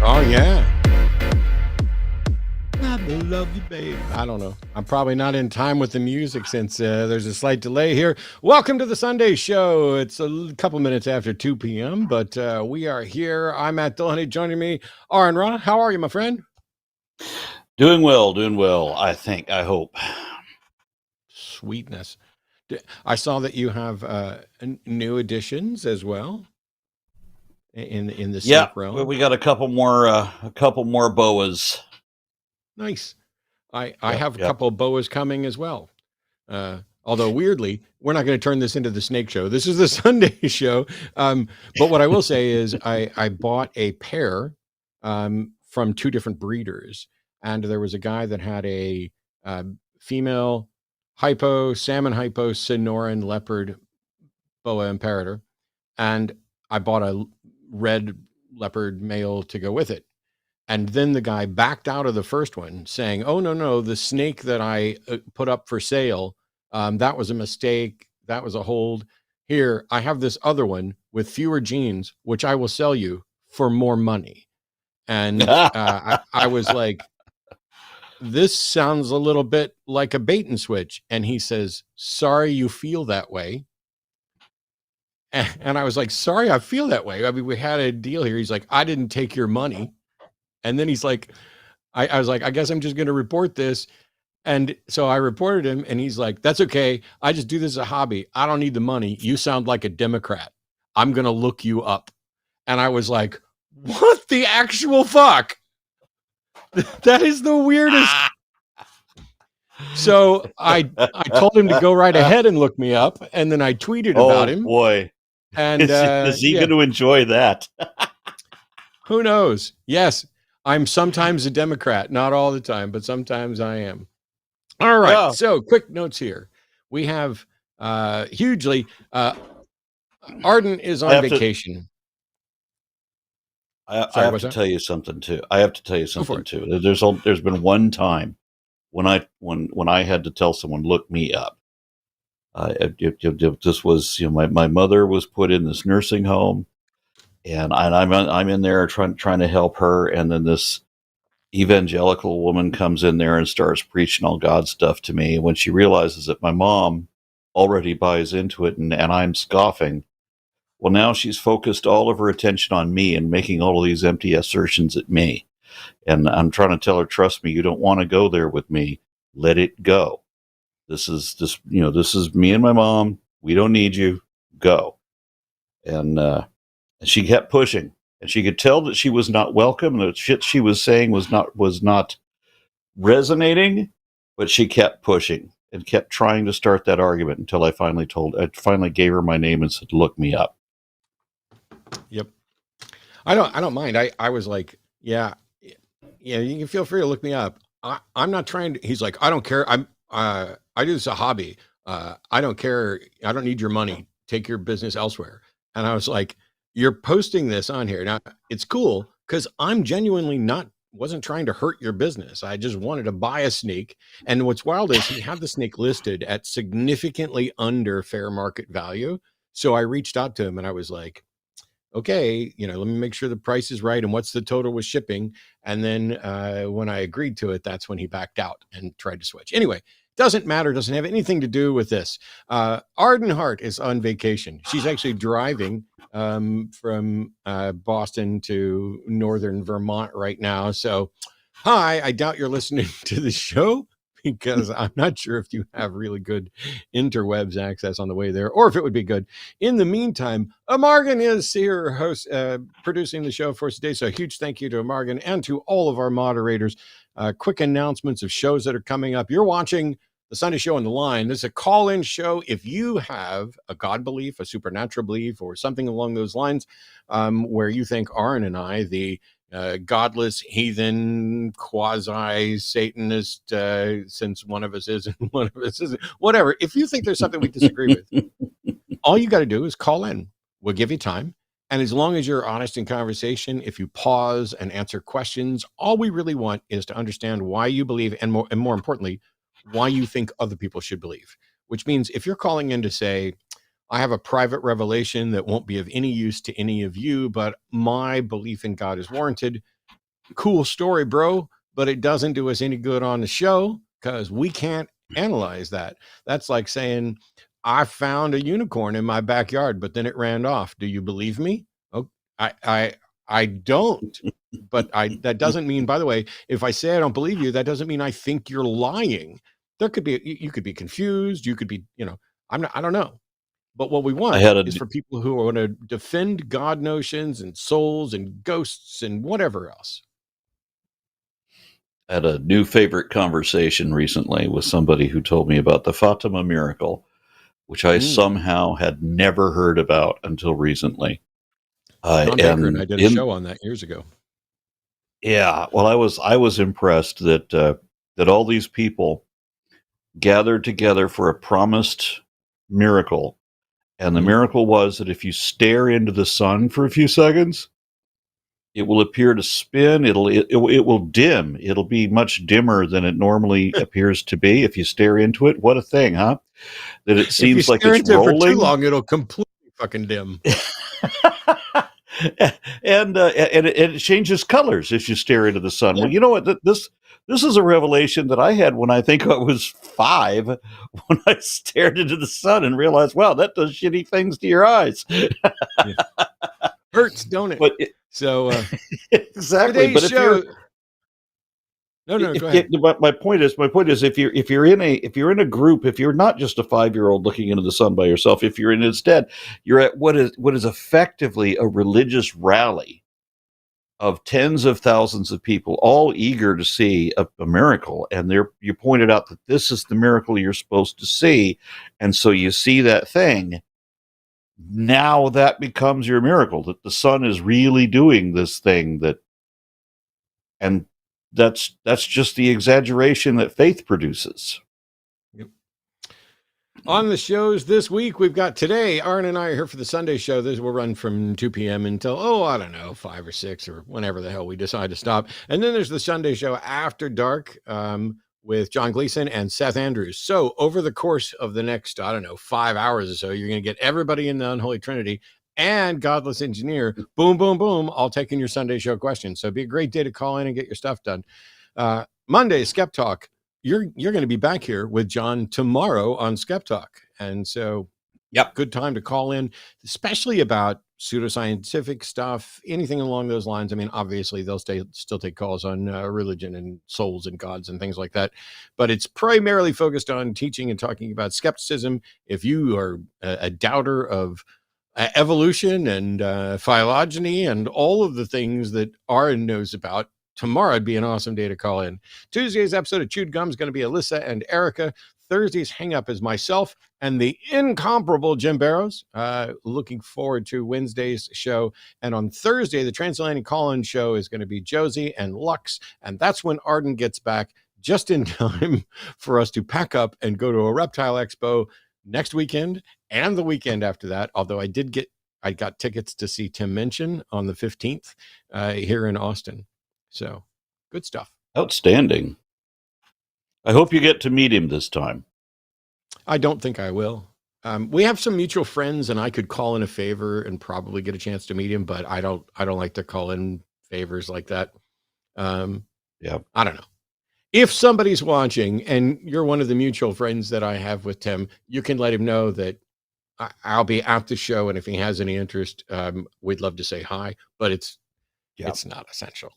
Oh, yeah. I love you, babe. I don't know. I'm probably not in time with the music since there's a slight delay here. Welcome to the Sunday show. It's a couple minutes after 2 p.m., but we are here. I'm at Dillahunty. Joining me, Aron Ra. How are you, my friend? Doing well, I hope. Sweetness. I saw that you have new additions as well in the snake realm. We got a couple more boas. Nice. I have a couple of boas coming as well. Although weirdly, we're not going to turn this into the snake show. This is the Sunday show. But what I will say is I bought a pair from two different breeders. And there was a guy that had a female salmon hypo Sonoran leopard boa imperator. And I bought a red leopard male to go with it. And then the guy backed out of the first one saying, oh, no, the snake that I put up for sale, that was a mistake. That was a hold. Here, I have this other one with fewer genes, which I will sell you for more money. And I was like, this sounds a little bit like a bait and switch. And he says, sorry, you feel that way. And I was like, sorry, I feel that way. I mean, we had a deal here. He's like, I didn't take your money. And then he's like, I was like, I guess I'm just going to report this. And so I reported him and he's like, that's okay. I just do this as a hobby. I don't need the money. You sound like a Democrat. I'm going to look you up. And I was like, what the actual fuck? That is the weirdest. So I told him to go right ahead and look me up. And then I tweeted about him. Oh boy. And is he going to enjoy that? Who knows? Yes. I'm sometimes a Democrat, not all the time, but sometimes I am. All right. Oh. So quick notes here. We have hugely Arden is on vacation. I have to tell you something too. There's been one time when I had to tell someone, look me up. This was, my mother was put in this nursing home. And I'm in there trying to help her, and then this evangelical woman comes in there and starts preaching all God stuff to me. When she realizes that my mom already buys into it, and I'm scoffing, well, now she's focused all of her attention on me and making all of these empty assertions at me. And I'm trying to tell her, trust me, you don't want to go there with me. Let it go. This is me and my mom. We don't need you. Go. And she kept pushing, and she could tell that she was not welcome. The shit she was saying was not resonating, but she kept pushing and kept trying to start that argument until I finally gave her my name and said, look me up. Yep. I don't mind. I was like, yeah, you can feel free to look me up. I'm not trying to, he's like, I don't care. I do this as a hobby. I don't care. I don't need your money. Take your business elsewhere. And I was like, you're posting this on here. Now it's cool because I'm genuinely wasn't trying to hurt your business. I just wanted to buy a snake. And what's wild is he had the snake listed at significantly under fair market value. So I reached out to him and I was like, okay, let me make sure the price is right and what's the total with shipping. And then when I agreed to it, that's when he backed out and tried to switch. Anyway, doesn't matter. Doesn't have anything to do with this. Arden Hart is on vacation. She's actually driving from Boston to northern Vermont right now. So, hi, I doubt you're listening to the show because I'm not sure if you have really good interwebs access on the way there, or if it would be good. In the meantime, Morgan is here, producing the show for us today. So a huge thank you to Morgan and to all of our moderators. Quick announcements of shows that are coming up. You're watching the Sunday Show on the Line. This is a call-in show. If you have a God belief, a supernatural belief, or something along those lines, where you think Aron and I, the godless, heathen, quasi-Satanist, since one of us is and one of us isn't, whatever. If you think there's something we disagree with, all you got to do is call in. We'll give you time. And as long as you're honest in conversation, if you pause and answer questions, all we really want is to understand why you believe, and more importantly, why you think other people should believe. Which means if you're calling in to say, I have a private revelation that won't be of any use to any of you, but my belief in God is warranted. Cool story, bro, but it doesn't do us any good on the show because we can't analyze that. That's like saying, I found a unicorn in my backyard, but then it ran off. Do you believe me? Oh, I don't. But that doesn't mean, by the way, if I say I don't believe you, that doesn't mean I think you're lying. There could be, you could be confused. You could be, I don't know. But what we want is for people who want to defend God notions and souls and ghosts and whatever else. I had a new favorite conversation recently with somebody who told me about the Fatima miracle, which I somehow had never heard about until recently. John Baker and I did a show on that years ago. Yeah, well, I was impressed that all these people gathered together for a promised miracle, and the miracle was that if you stare into the sun for a few seconds, it will appear to spin. It will dim. It'll be much dimmer than it normally appears to be if you stare into it. What a thing, huh? That it seems like it's rolling. For too long, it'll completely fucking dim. and it changes colors as you stare into the sun. Yeah. Well, you know what? This is a revelation that I had when I think I was 5, when I stared into the sun and realized, wow, that does shitty things to your eyes. Hurts, don't it? But so exactly. But show... No, go ahead. My point is, if you're in a group, if you're not just a 5-year-old looking into the sun by yourself, if you're instead, you're at what is effectively a religious rally of tens of thousands of people, all eager to see a miracle, and you pointed out that this is the miracle you're supposed to see, and so you see that thing. Now that becomes your miracle, that the sun is really doing this thing and that's just the exaggeration that faith produces. Yep. On the shows this week, we've got today, Aron and I are here for the Sunday show. This will run from 2 p.m. until, I don't know, 5 or 6 or whenever the hell we decide to stop. And then there's the Sunday show after dark with John Gleason and Seth Andrews. So over the course of the next, 5 hours or so, you're going to get everybody in the Unholy Trinity and Godless Engineer, boom, boom, boom, all taking your Sunday show questions. So it'd be a great day to call in and get your stuff done. Monday, Skeptalk. You're going to be back here with John tomorrow on Skeptalk. And so, good time to call in, especially about pseudoscientific stuff, anything along those lines. I mean, obviously, they'll still take calls on religion and souls and gods and things like that. But it's primarily focused on teaching and talking about skepticism. If you are a doubter of evolution and phylogeny and all of the things that Aron knows about, tomorrow would be an awesome day to call in. Tuesday's episode of Chewed Gum is going to be Alyssa and Erika. Thursday's Hang Up is myself and the incomparable Jim Barrows. Looking forward to Wednesday's show. And on Thursday, the Transatlantic Call-In show is going to be Josie and Lux. And that's when Arden gets back just in time for us to pack up and go to a reptile expo next weekend and the weekend after that. Although I got tickets to see Tim Minchin on the 15th here in Austin. So good stuff. Outstanding. I hope you get to meet him this time. I don't think I will. We have some mutual friends, and I could call in a favor and probably get a chance to meet him, but I don't like to call in favors like that. I don't know. If somebody's watching and you're one of the mutual friends that I have with Tim, you can let him know that I'll be at the show, and if he has any interest, we'd love to say hi, but it's not essential.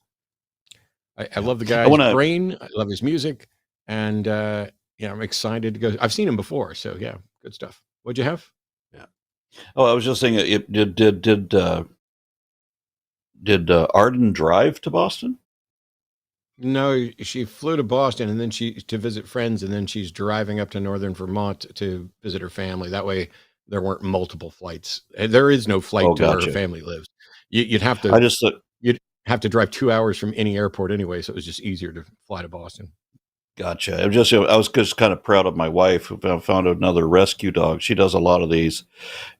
I love the guy's brain. I love his music, and I'm excited to go. I've seen him before, so yeah, good stuff. What'd you have? Yeah. Oh, I was just saying, did Arden drive to Boston? No, she flew to Boston and then to visit friends, and then she's driving up to northern Vermont to visit her family. That way, there weren't multiple flights. There is no Oh, flight to where her gotcha. family lives. You'd have I to just you'd have to drive 2 hours from any airport anyway, so it was just easier to fly to Boston. gotcha. I was just kind of proud of my wife who found another rescue dog. She does a lot of these,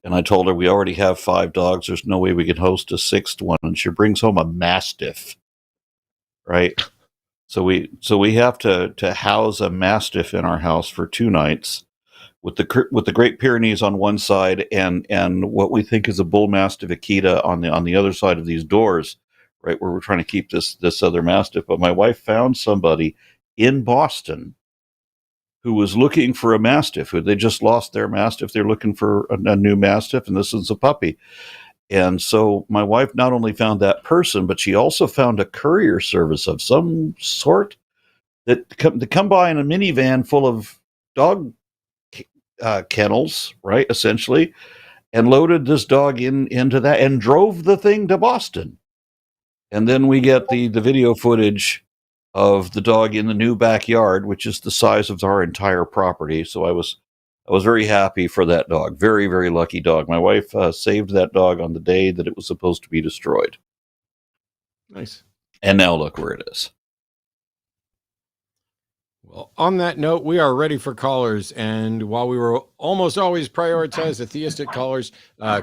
and I told her we already have 5 dogs. There's no way we can host a 6th one, and she brings home a mastiff, right? So we have to house a mastiff in our house for 2 nights with the Great Pyrenees on one side and what we think is a bull mastiff Akita on the other side of these doors, right where we're trying to keep this other mastiff. But my wife found somebody in Boston who was looking for a mastiff. Who they just lost their mastiff. They're looking for a new mastiff, and this is a puppy. And so my wife not only found that person, but she also found a courier service of some sort that come by in a minivan full of dog kennels, right, essentially, and loaded this dog into that and drove the thing to Boston. And then we get the video footage of the dog in the new backyard, which is the size of our entire property. So I was very happy for that dog. Very, very lucky dog. My wife saved that dog on the day that it was supposed to be destroyed. Nice. And now look where it is. Well, on that note, we are ready for callers. And while we were almost always prioritize the theistic callers,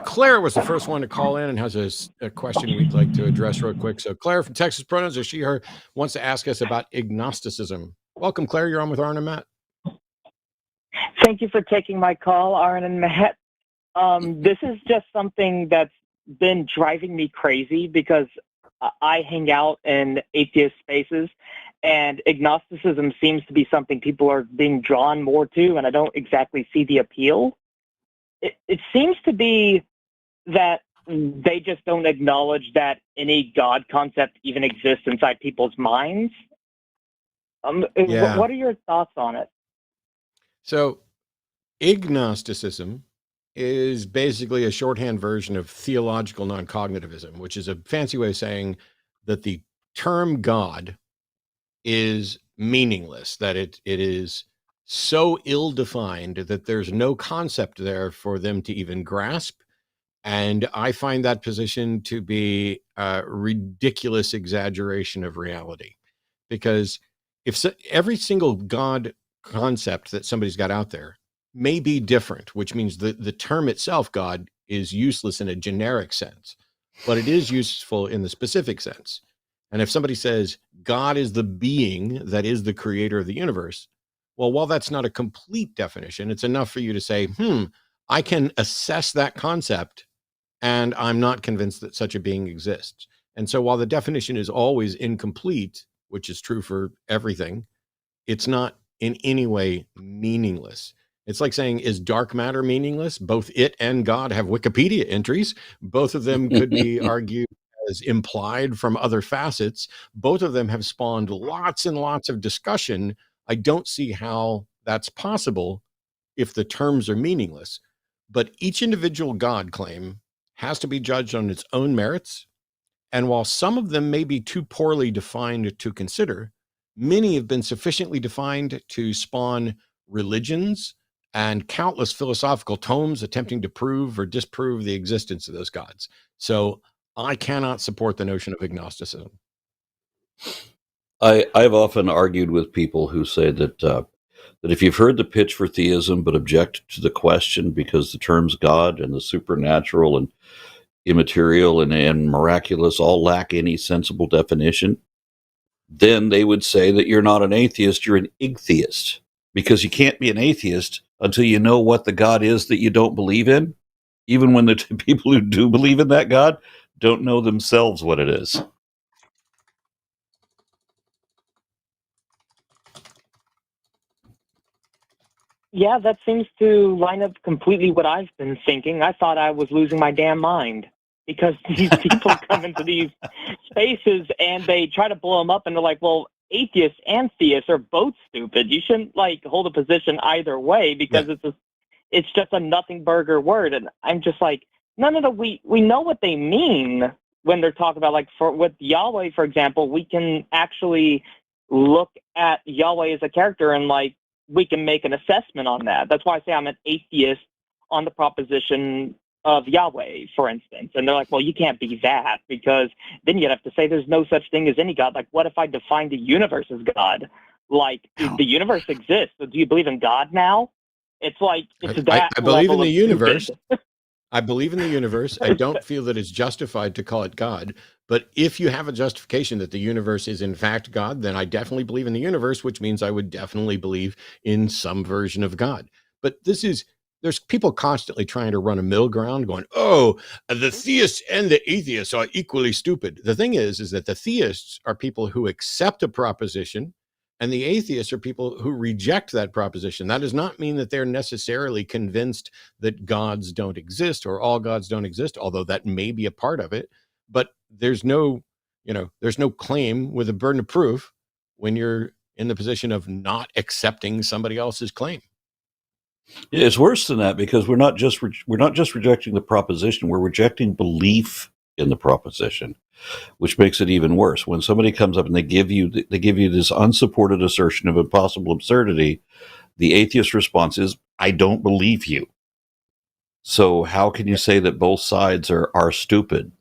Claire was the first one to call in and has a question we'd like to address real quick. So Claire from Texas Pronouns, or she, her, wants to ask us about agnosticism. Welcome, Claire. You're on with Aron and Matt. Thank you for taking my call, Aron and Matt. This is just something that's been driving me crazy because I hang out in atheist spaces, and agnosticism seems to be something people are being drawn more to, and I don't exactly see the appeal. It seems to be that they just don't acknowledge that any God concept even exists inside people's minds. Yeah. What are your thoughts on it? So agnosticism is basically a shorthand version of theological non-cognitivism, which is a fancy way of saying that the term God is meaningless, that it is so ill-defined that there's no concept there for them to even grasp. And I find that position to be a ridiculous exaggeration of reality, because every single God concept that somebody's got out there may be different, which means the term itself, God, is useless in a generic sense, but it is useful in the specific sense. And if somebody says God is the being that is the creator of the universe, well, while that's not a complete definition, it's enough for you to say, I can assess that concept, and I'm not convinced that such a being exists. And so while the definition is always incomplete, which is true for everything, it's not in any way meaningless. It's like saying, is dark matter meaningless? Both it and God have Wikipedia entries. Both of them could be argued as implied from other facets. Both of them have spawned lots and lots of discussion. I don't see how that's possible if the terms are meaningless. But each individual God claim has to be judged on its own merits. And while some of them may be too poorly defined to consider, many have been sufficiently defined to spawn religions and countless philosophical tomes attempting to prove or disprove the existence of those gods. So I cannot support the notion of agnosticism. I've often argued with people who say that if you've heard the pitch for theism but object to the question because the terms God and the supernatural and immaterial and miraculous all lack any sensible definition, then they would say that you're not an atheist, you're an igtheist, because you can't be an atheist until you know what the God is that you don't believe in, even when the people who do believe in that God don't know themselves what it is. Yeah, that seems to line up completely what I've been thinking. I thought I was losing my damn mind because these people come into these spaces and they try to blow them up, and they're like, well, atheists and theists are both stupid. You shouldn't hold a position either way because it's just a nothing burger word. And I'm just like, no, we know what they mean when they're talking about, with Yahweh, for example, we can actually look at Yahweh as a character and like we can make an assessment on that. That's why I say I'm an atheist on the proposition of Yahweh, for instance. And they're like, well, you can't be that because then you'd have to say there's no such thing as any God. Like, what if I define the universe as God? Like, the universe exists. So do you believe in God now? It's like, it's that I believe in level the of universe. stupid. I believe in the universe. I don't feel that it's justified to call it God. But if you have a justification that the universe is in fact God, then I definitely believe in the universe, which means I would definitely believe in some version of God. But there's people constantly trying to run a middle ground going, oh, the theists and the atheists are equally stupid. The thing is that the theists are people who accept a proposition and the atheists are people who reject that proposition. That does not mean that they're necessarily convinced that gods don't exist or all gods don't exist, although that may be a part of it. But there's no claim with a burden of proof when you're in the position of not accepting somebody else's claim. It's worse than that because we're not just rejecting the proposition, we're rejecting belief in the proposition, which makes it even worse. When somebody comes up and they give you this unsupported assertion of impossible absurdity, the atheist response is, I don't believe you. So how can you say that both sides are stupid?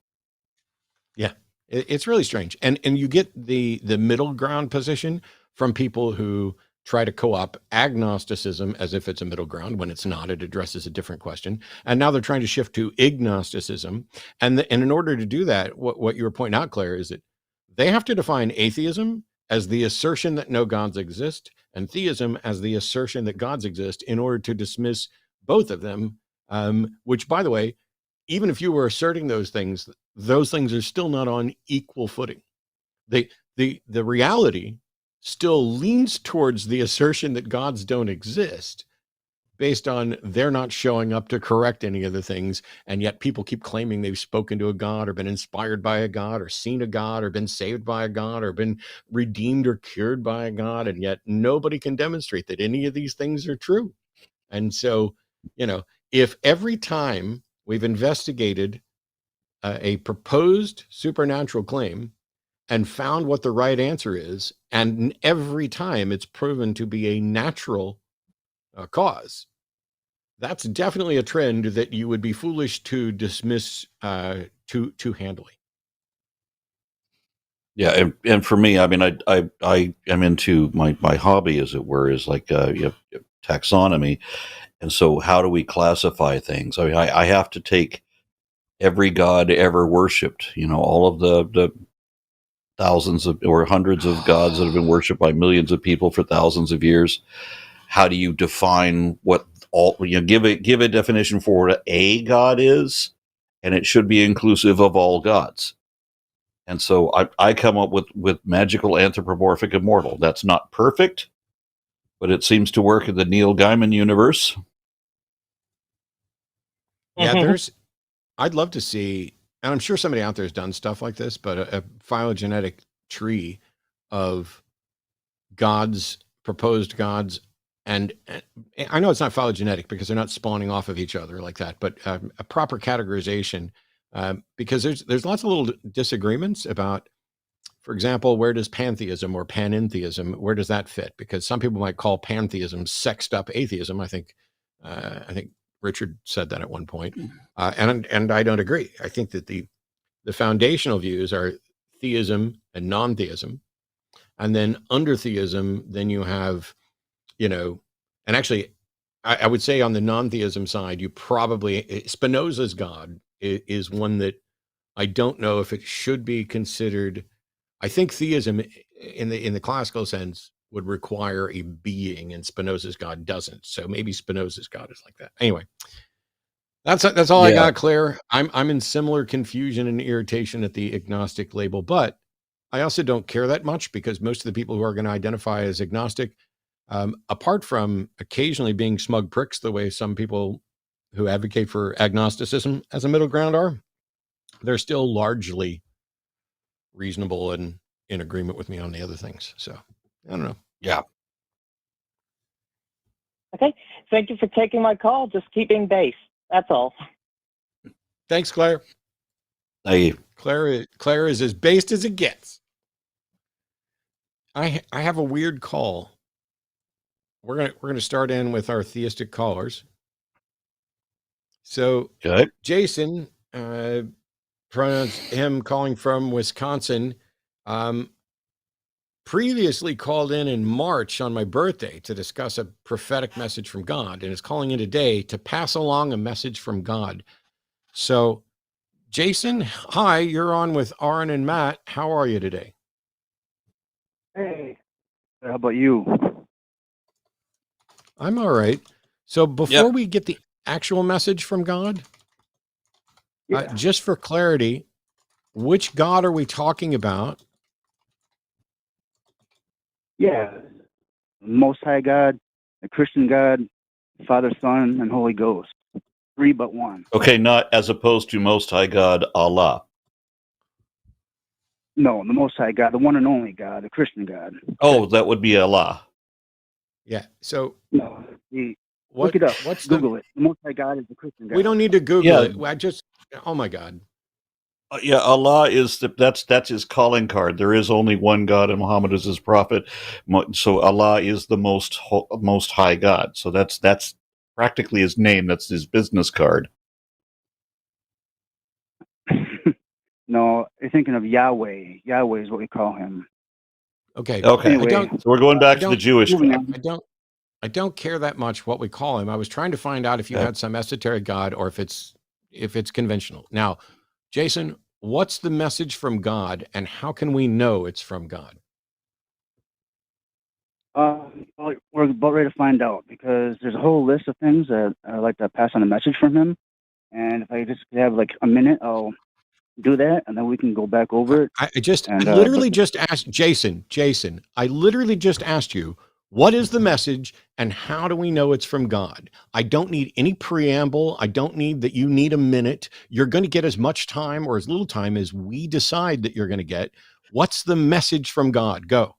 Yeah, it's really strange. And you get the middle ground position from people who try to co-opt agnosticism as if it's a middle ground when it's not. It addresses a different question. And now they're trying to shift to agnosticism. And in order to do that, what you were pointing out, Claire, is that they have to define atheism as the assertion that no gods exist and theism as the assertion that gods exist in order to dismiss both of them, which, by the way, even if you were asserting those things are still not on equal footing. The reality still leans towards the assertion that gods don't exist based on they're not showing up to correct any of the things. And yet people keep claiming they've spoken to a God or been inspired by a God or seen a God or been saved by a God or been redeemed or cured by a God. And yet nobody can demonstrate that any of these things are true. And so, if every time we've investigated a proposed supernatural claim and found what the right answer is, and every time it's proven to be a natural cause, that's definitely a trend that you would be foolish to dismiss too handily. Yeah, and for me, I mean, I am into my hobby, as it were, is like taxonomy, and so how do we classify things? I mean, I have to take every god ever worshipped, all of the thousands of or hundreds of gods that have been worshipped by millions of people for thousands of years. How do you define what all, give a definition for what a god is, and it should be inclusive of all gods. And so I come up with magical anthropomorphic immortal. That's not perfect, but it seems to work in the Neil Gaiman universe. Yeah, I'd love to see, and I'm sure somebody out there has done stuff like this, but a phylogenetic tree of gods, proposed gods, and I know it's not phylogenetic because they're not spawning off of each other like that, but a proper categorization, because there's lots of little disagreements about, for example, where does pantheism or panentheism, where does that fit? Because some people might call pantheism sexed up atheism. I think Richard said that at one point, and I don't agree. I think that the foundational views are theism and non-theism, and then under theism, then you have, and actually, I would say on the non-theism side, you probably Spinoza's God is one that I don't know if it should be considered. I think theism in the classical sense would require a being, and Spinoza's God doesn't. So maybe Spinoza's God is like that. Anyway, that's all I got, Claire. I'm in similar confusion and irritation at the agnostic label, but I also don't care that much because most of the people who are going to identify as agnostic, apart from occasionally being smug pricks, the way some people who advocate for agnosticism as a middle ground are, they're still largely reasonable and in agreement with me on the other things. So I don't know. Yeah. Okay. Thank you for taking my call. Just keep being based. That's all. Thanks, Claire. Hey. Claire is as based as it gets. I have a weird call. We're gonna start in with our theistic callers. So Okay. Jason, pronouns him calling from Wisconsin, previously called in March on my birthday to discuss a prophetic message from God, and is calling in today to pass along a message from God. So, Jason, hi, you're on with Aron and Matt. How are you today? Hey, how about you? I'm all right. So, before we get the actual message from God, Yeah, just for clarity, which God are we talking about? yeah. Most High God, the Christian God, Father, Son, and Holy Ghost. Three but one. Okay, not as opposed to Most High God, Allah. No, the Most High God, the one and only God, the Christian God. Oh, that would be Allah. Yeah. So, No, look it up. What's Google it. The Most High God is the Christian God. We don't need to Google Yeah. it. I just, oh my God. Yeah, Allah is that's his calling card. There is only one God, and Muhammad is his prophet. So Allah is the most high God. So that's practically his name. That's his business card. No, you're thinking of Yahweh. Yahweh is what we call him. Okay. Okay. Anyway, so we're going back to the Jewish moving God. on. I don't care that much what we call him. I was trying to find out if you had some esoteric God or if it's conventional. Now, Jason, what's the message from God, and how can we know it's from God? Well, we're about ready to find out because there's a whole list of things that I'd like to pass on a message from him. And if I just have like a minute, I'll do that, and then we can go back over it. I literally just asked Jason, I literally just asked you, what is the message and how do we know it's from God? I don't need any preamble. I don't need that you need a minute. You're going to get as much time or as little time as we decide that you're going to get. What's the message from God? Go.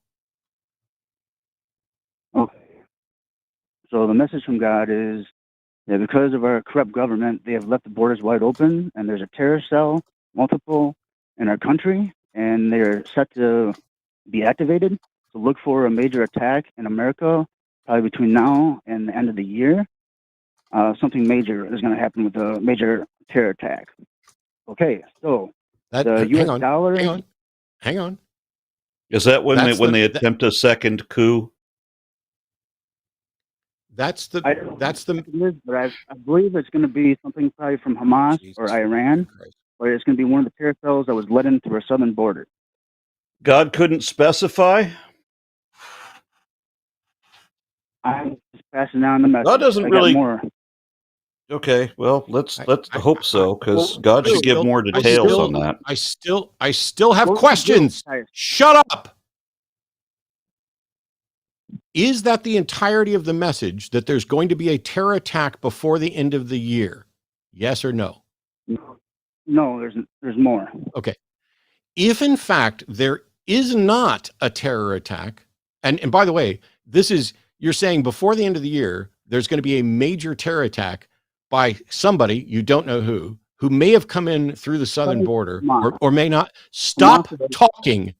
Okay. So the message from God is that because of our corrupt government, they have left the borders wide open, and there's a terror cell, multiple, in our country, and they're set to be activated. So look for a major attack in America, probably between now and the end of the year. Something major is going to happen with a major terror attack. Okay, so the U.S. dollar. Hang on. Is that when they attempt a second coup? But I believe it's going to be something probably from Hamas or Iran, or it's going to be one of the terror cells that was let into our southern border. God couldn't specify? I'm just passing down the message. God doesn't really. More. Okay, well, let's hope so, because God should give more details on that. I still have questions. Shut up. Is that the entirety of the message, that there's going to be a terror attack before the end of the year? Yes or no? No, there's more. Okay. If in fact there is not a terror attack, and by the way, you're saying before the end of the year, there's going to be a major terror attack by somebody, you don't know who may have come in through the southern border or may not. Stop talking.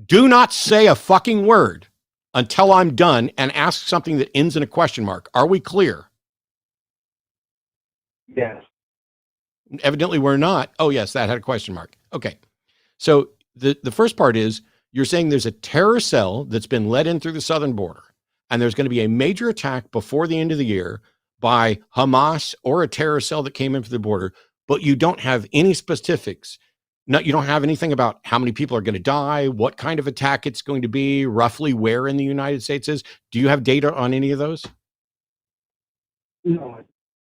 Do not say a fucking word until I'm done and ask something that ends in a question mark. Are we clear? Yes. Evidently we're not. Oh, yes, that had a question mark. Okay. So the first part is you're saying there's a terror cell that's been let in through the southern border, and there's going to be a major attack before the end of the year by Hamas or a terror cell that came in through the border, but you don't have any specifics. No, you don't have anything about how many people are going to die, what kind of attack it's going to be, roughly where in the United States is. Do you have data on any of those? No,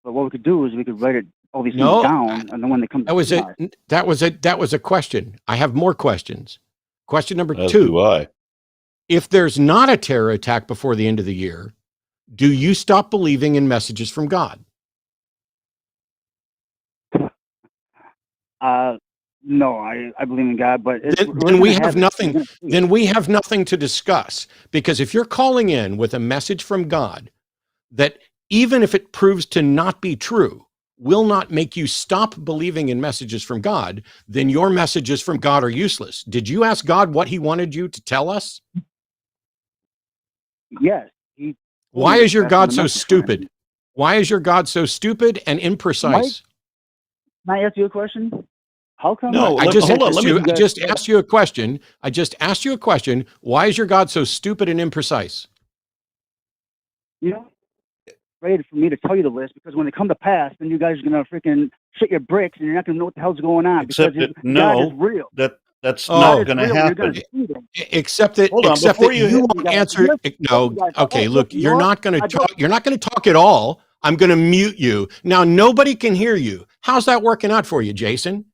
but what we could do is we could write all these things down, and then when they come, that was a question. I have more questions. Question number 2. Do I? If there's not a terror attack before the end of the year, do you stop believing in messages from God? No, I believe in God, but then we have nothing. Then we have nothing to discuss, because if you're calling in with a message from God that even if it proves to not be true, will not make you stop believing in messages from God, then your messages from God are useless. Did you ask God what he wanted you to tell us? Yes. He Why is your passed on God the so message for stupid? him. Why is your God so stupid and imprecise? Can I ask you a question? How come? No, I just hold on. asked Let you, me. I just asked you a question. I just asked you a question. Why is your God so stupid and imprecise? You know, afraid for me to tell you the list because when they come to pass, then you guys are gonna freaking shit your bricks and you're not gonna know what the hell's going on Except because that God is no, real. that's Oh, not God is going to real. You're gonna happen. see them. except Hold on, before that you you hit, won't answer. No, Listen, guys. okay, Hey, look, listen, you you're know what? not going to I don't. talk. You're not going to talk at all. I'm going to mute you. Now, nobody can hear you. How's that working out for you, Jason?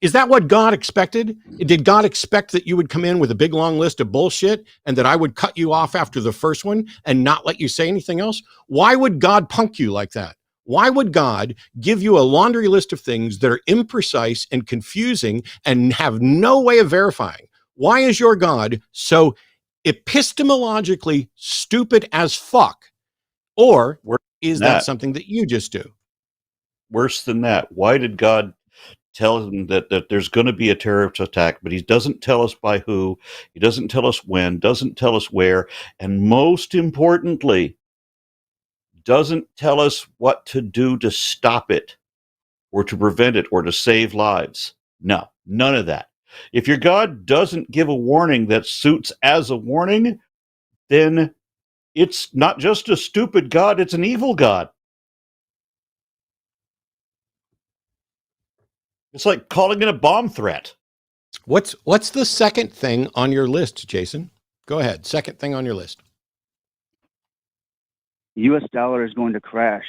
Is that what God expected? Did God expect that you would come in with a big long list of bullshit and that I would cut you off after the first one and not let you say anything else? Why would God punk you like that? Why would God give you a laundry list of things that are imprecise and confusing and have no way of verifying? Why is your God so epistemologically stupid as fuck? Or worse is than that that, something that you just do? worse than that. Why did God tell him that there's going to be a terrorist attack, but he doesn't tell us by who, he doesn't tell us when, doesn't tell us where, and most importantly, doesn't tell us what to do to stop it or to prevent it or to save lives? No, none of that. If your God doesn't give a warning that suits as a warning, then it's not just a stupid God, it's an evil God. It's like calling it a bomb threat. What's the second thing on your list, Jason? Go ahead. Second thing on your list. U.S. dollar is going to crash,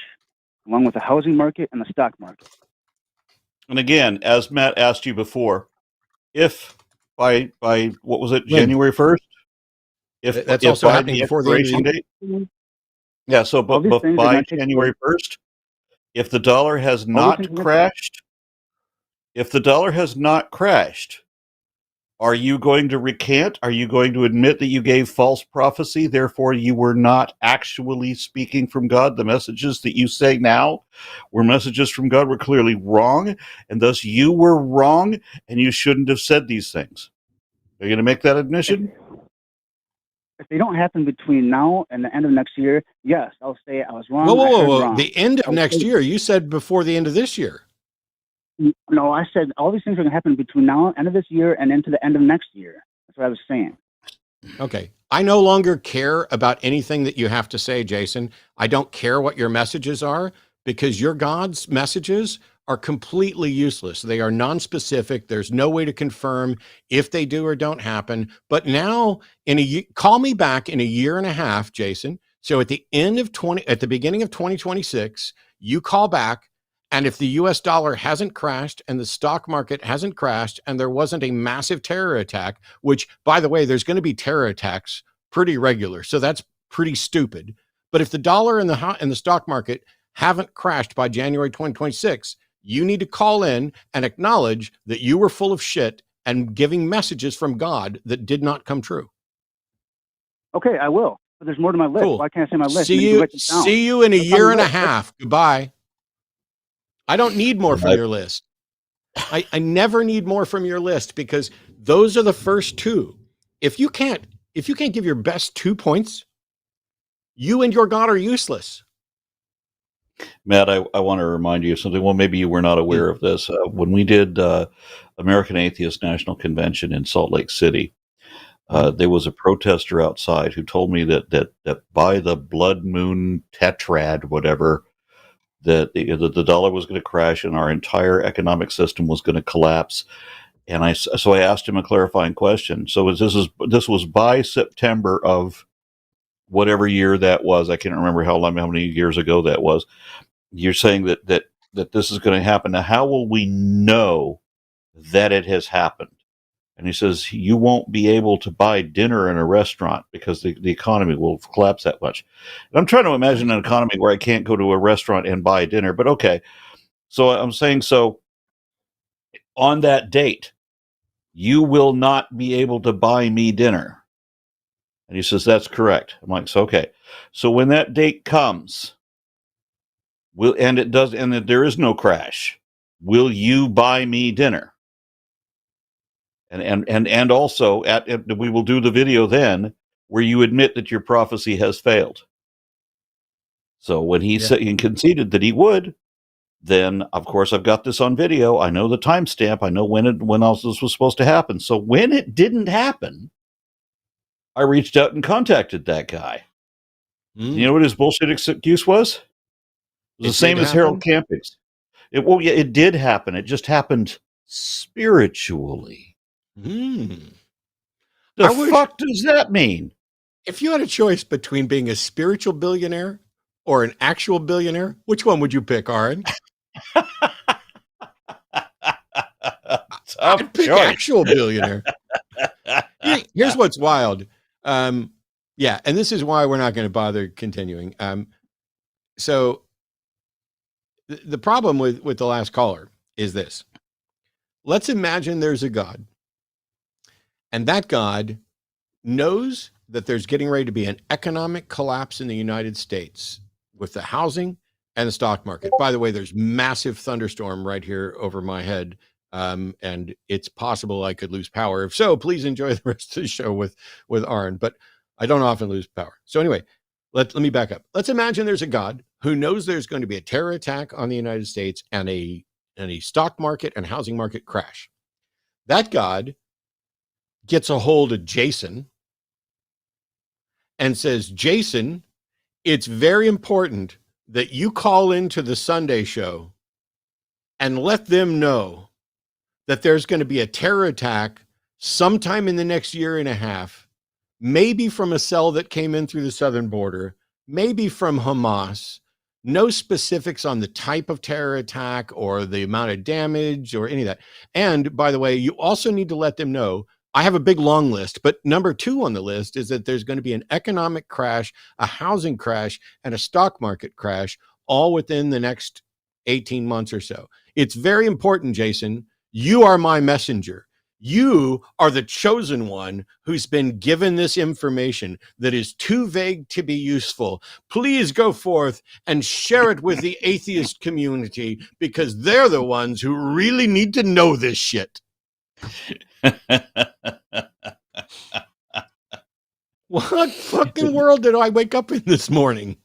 along with the housing market and the stock market. And again, as Matt asked you before, if by what was it, When? January 1st? That's If also by happening the before the end of the expiration year. date, yeah. So, All these things are by going to take January place. 1st, if the dollar has All these things not are going to crashed, if the dollar has not crashed, are you going to recant? Are you going to admit that you gave false prophecy? Therefore, you were not actually speaking from God. The messages that you say now were messages from God were clearly wrong, and thus you were wrong, and you shouldn't have said these things. Are you going to make that admission? if they don't happen between now and the end of next year, yes, I'll say I was Whoa, wrong. whoa, I whoa, heard whoa. wrong. The end of next year. You said before the end of this year. No, I said all these things are going to happen between now and end of this year and into the end of next year. That's what I was saying. Okay. I no longer care about anything that you have to say, Jason. I don't care what your messages are because your God's messages are completely useless. They are non-specific. There's no way to confirm if they do or don't happen. But now call me back in a year and a half, Jason. So at the beginning of 2026, you call back. And if the US dollar hasn't crashed and the stock market hasn't crashed and there wasn't a massive terror attack, which, by the way, there's going to be terror attacks pretty regular. So that's pretty stupid. But if the dollar and the stock market haven't crashed by January 2026, you need to call in and acknowledge that you were full of shit and giving messages from God that did not come true. Okay, I will. But there's more to my list. Cool. Why can't I say my list? See And then you can you write this down. see you in a That's on year the and a list. half. Goodbye. I don't need more from I- your list. I never need more from your list because those are the first two. If you can't give your best 2 points, you and your God are useless. Matt, I want to remind you of something. Well, maybe you were not aware of this. When we did American Atheist National Convention in Salt Lake City, there was a protester outside who told me that by the blood moon tetrad, whatever, that the dollar was going to crash and our entire economic system was going to collapse. And so I asked him a clarifying question. So this was by September of whatever year that was. I can't remember how many years ago that was. You're saying that this is going to happen. Now, how will we know that it has happened? And he says, you won't be able to buy dinner in a restaurant because the economy will collapse that much. And I'm trying to imagine an economy where I can't go to a restaurant and buy dinner, but okay. So I'm saying, so on that date, you will not be able to buy me dinner. And he says, that's correct. I'm like, so, okay. So when that date comes, and that there is no crash. Will you buy me dinner? And also we will do the video then where you admit that your prophecy has failed. So when he said he conceded that he would, then of course I've got this on video. I know the timestamp. I know when else this was supposed to happen. So when it didn't happen, I reached out and contacted that guy. You know what his bullshit excuse was? It was the same as Harold Camping's. It did happen. It just happened spiritually. The fuck does that mean? If you had a choice between being a spiritual billionaire or an actual billionaire, which one would you pick, Aron? I'd pick actual billionaire. Here's what's wild. And this is why we're not going to bother continuing. So the problem with the last caller is this. Let's imagine there's a God, and that God knows that there's getting ready to be an economic collapse in the United States with the housing and the stock market. By the way, there's massive thunderstorm right here over my head. And it's possible I could lose power. If so, please enjoy the rest of the show with Aron, but I don't often lose power. So anyway, let me back up. Let's imagine there's a God who knows there's going to be a terror attack on the United States and a stock market and housing market crash. That God gets a hold of Jason and says, Jason, it's very important that you call into the Sunday show and let them know that there's going to be a terror attack sometime in the next year and a half, maybe from a cell that came in through the southern border, maybe from Hamas. No specifics on the type of terror attack or the amount of damage or any of that. And by the way, you also need to let them know, I have a big long list, but number 2 on the list is that there's going to be an economic crash, a housing crash, and a stock market crash all within the next 18 months or so. It's very important, Jason. You are my messenger. You are the chosen one who's been given this information that is too vague to be useful. Please go forth and share it with the atheist community because they're the ones who really need to know this shit. What fucking world did I wake up in this morning?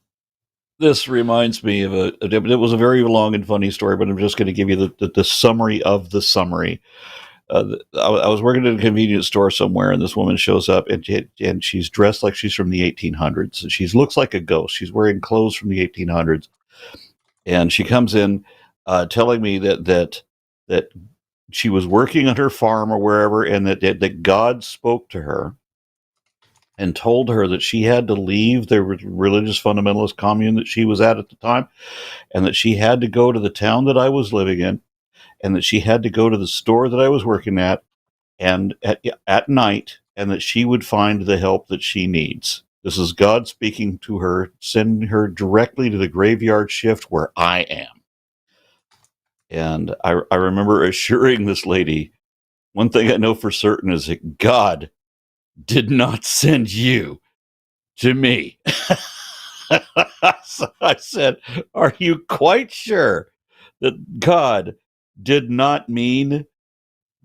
This reminds me of it was a very long and funny story, but I'm just going to give you the summary of the summary. I was working at a convenience store somewhere, and this woman shows up, and she's dressed like she's from the 1800s. She looks like a ghost. She's wearing clothes from the 1800s, and she comes in telling me that she was working on her farm or wherever, and that God spoke to her and told her that she had to leave the religious fundamentalist commune that she was at the time, and that she had to go to the town that I was living in, and that she had to go to the store that I was working at, and at night, and that she would find the help that she needs. This is God speaking to her, sending her directly to the graveyard shift where I am. And I remember assuring this lady, one thing I know for certain is that God did not send you to me. So I said, are you quite sure that God did not mean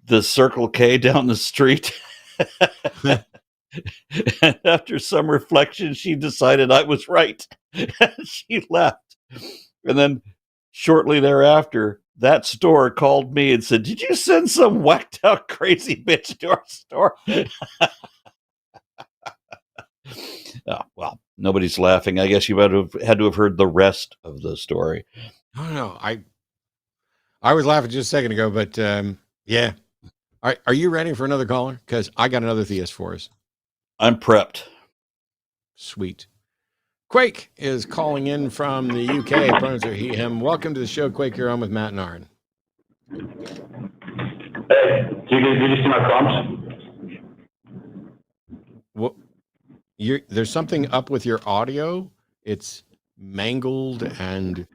the Circle K down the street? And after some reflection, she decided I was right. She left. And then shortly thereafter, that store called me and said, did you send some whacked out crazy bitch to our store? Oh, well, nobody's laughing. I guess you had to have heard the rest of the story. I don't know. I was laughing just a second ago, but yeah. Are you ready for another caller? Because I got another theist for us. I'm prepped. Sweet. Quake is calling in from the UK. Pronouns are he, him. Welcome to the show, Quake. You're on with Matt and Aron. Hey, did you see my prompts? What? There's something up with your audio. It's mangled and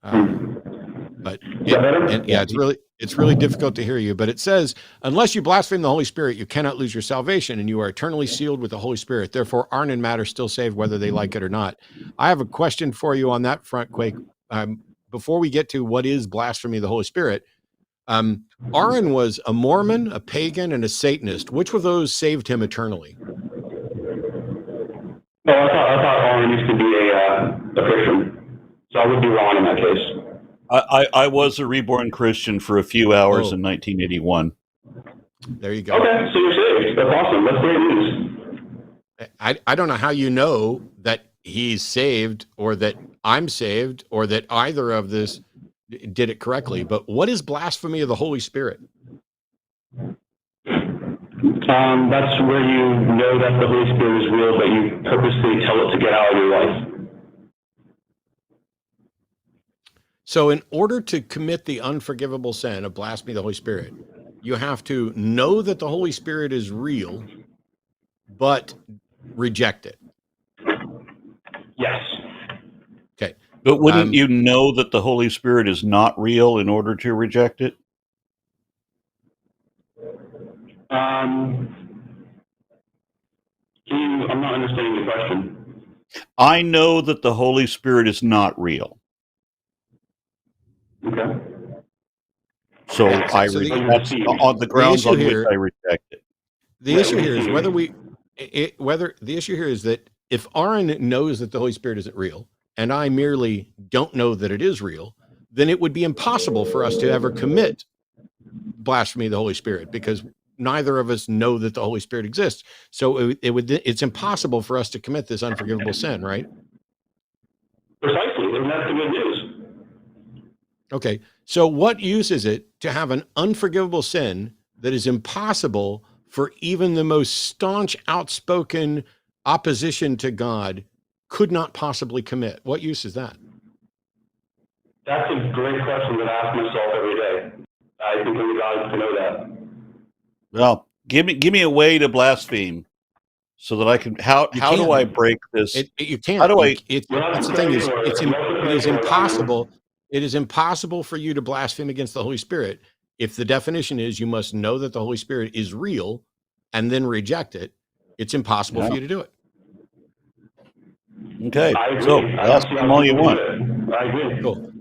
but yeah, it's really It's really difficult to hear you, but it says, unless you blaspheme the Holy Spirit, you cannot lose your salvation, and you are eternally sealed with the Holy Spirit. Therefore, Aron and Matt are still saved, whether they like it or not. I have a question for you on that front, Quake. Before we get to what is blasphemy of the Holy Spirit, Aron was a Mormon, a pagan, and a Satanist. Which of those saved him eternally? No, I thought Aron used to be a Christian, so I would be wrong in that case. I was a reborn Christian for a few hours in 1981. There you go. Okay, so you're saved. That's awesome. That's great news. I don't know how you know that he's saved or that I'm saved or that either of this did it correctly, but what is blasphemy of the Holy Spirit? That's where you know that the Holy Spirit is real, but you purposely tell it to get out of your life. So in order to commit the unforgivable sin of blasphemy of the Holy Spirit, you have to know that the Holy Spirit is real, but reject it. Yes. Okay. But wouldn't you know that the Holy Spirit is not real in order to reject it? I'm not understanding the question. I know that the Holy Spirit is not real. Okay. So Yeah, I so that's on the grounds on which I reject it. The issue here is the issue here is that if Aron knows that the Holy Spirit isn't real, and I merely don't know that it is real, then it would be impossible for us to ever commit blasphemy of the Holy Spirit because neither of us know that the Holy Spirit exists. So it's impossible for us to commit this unforgivable sin, right? Precisely, and that's the good news. Okay, so what use is it to have an unforgivable sin that is impossible for even the most staunch, outspoken opposition to God could not possibly commit? What use is that? That's a great question that I ask myself every day. I think only God can know that. Well, give me a way to blaspheme so that I can. How do I break this? You can't. How do I? That's the thing is it is impossible. It is impossible for you to blaspheme against the Holy Spirit if the definition is you must know that the Holy Spirit is real and then reject it. It's impossible for you to do it. Okay, I agree. so blaspheme all you want. I agree. Cool.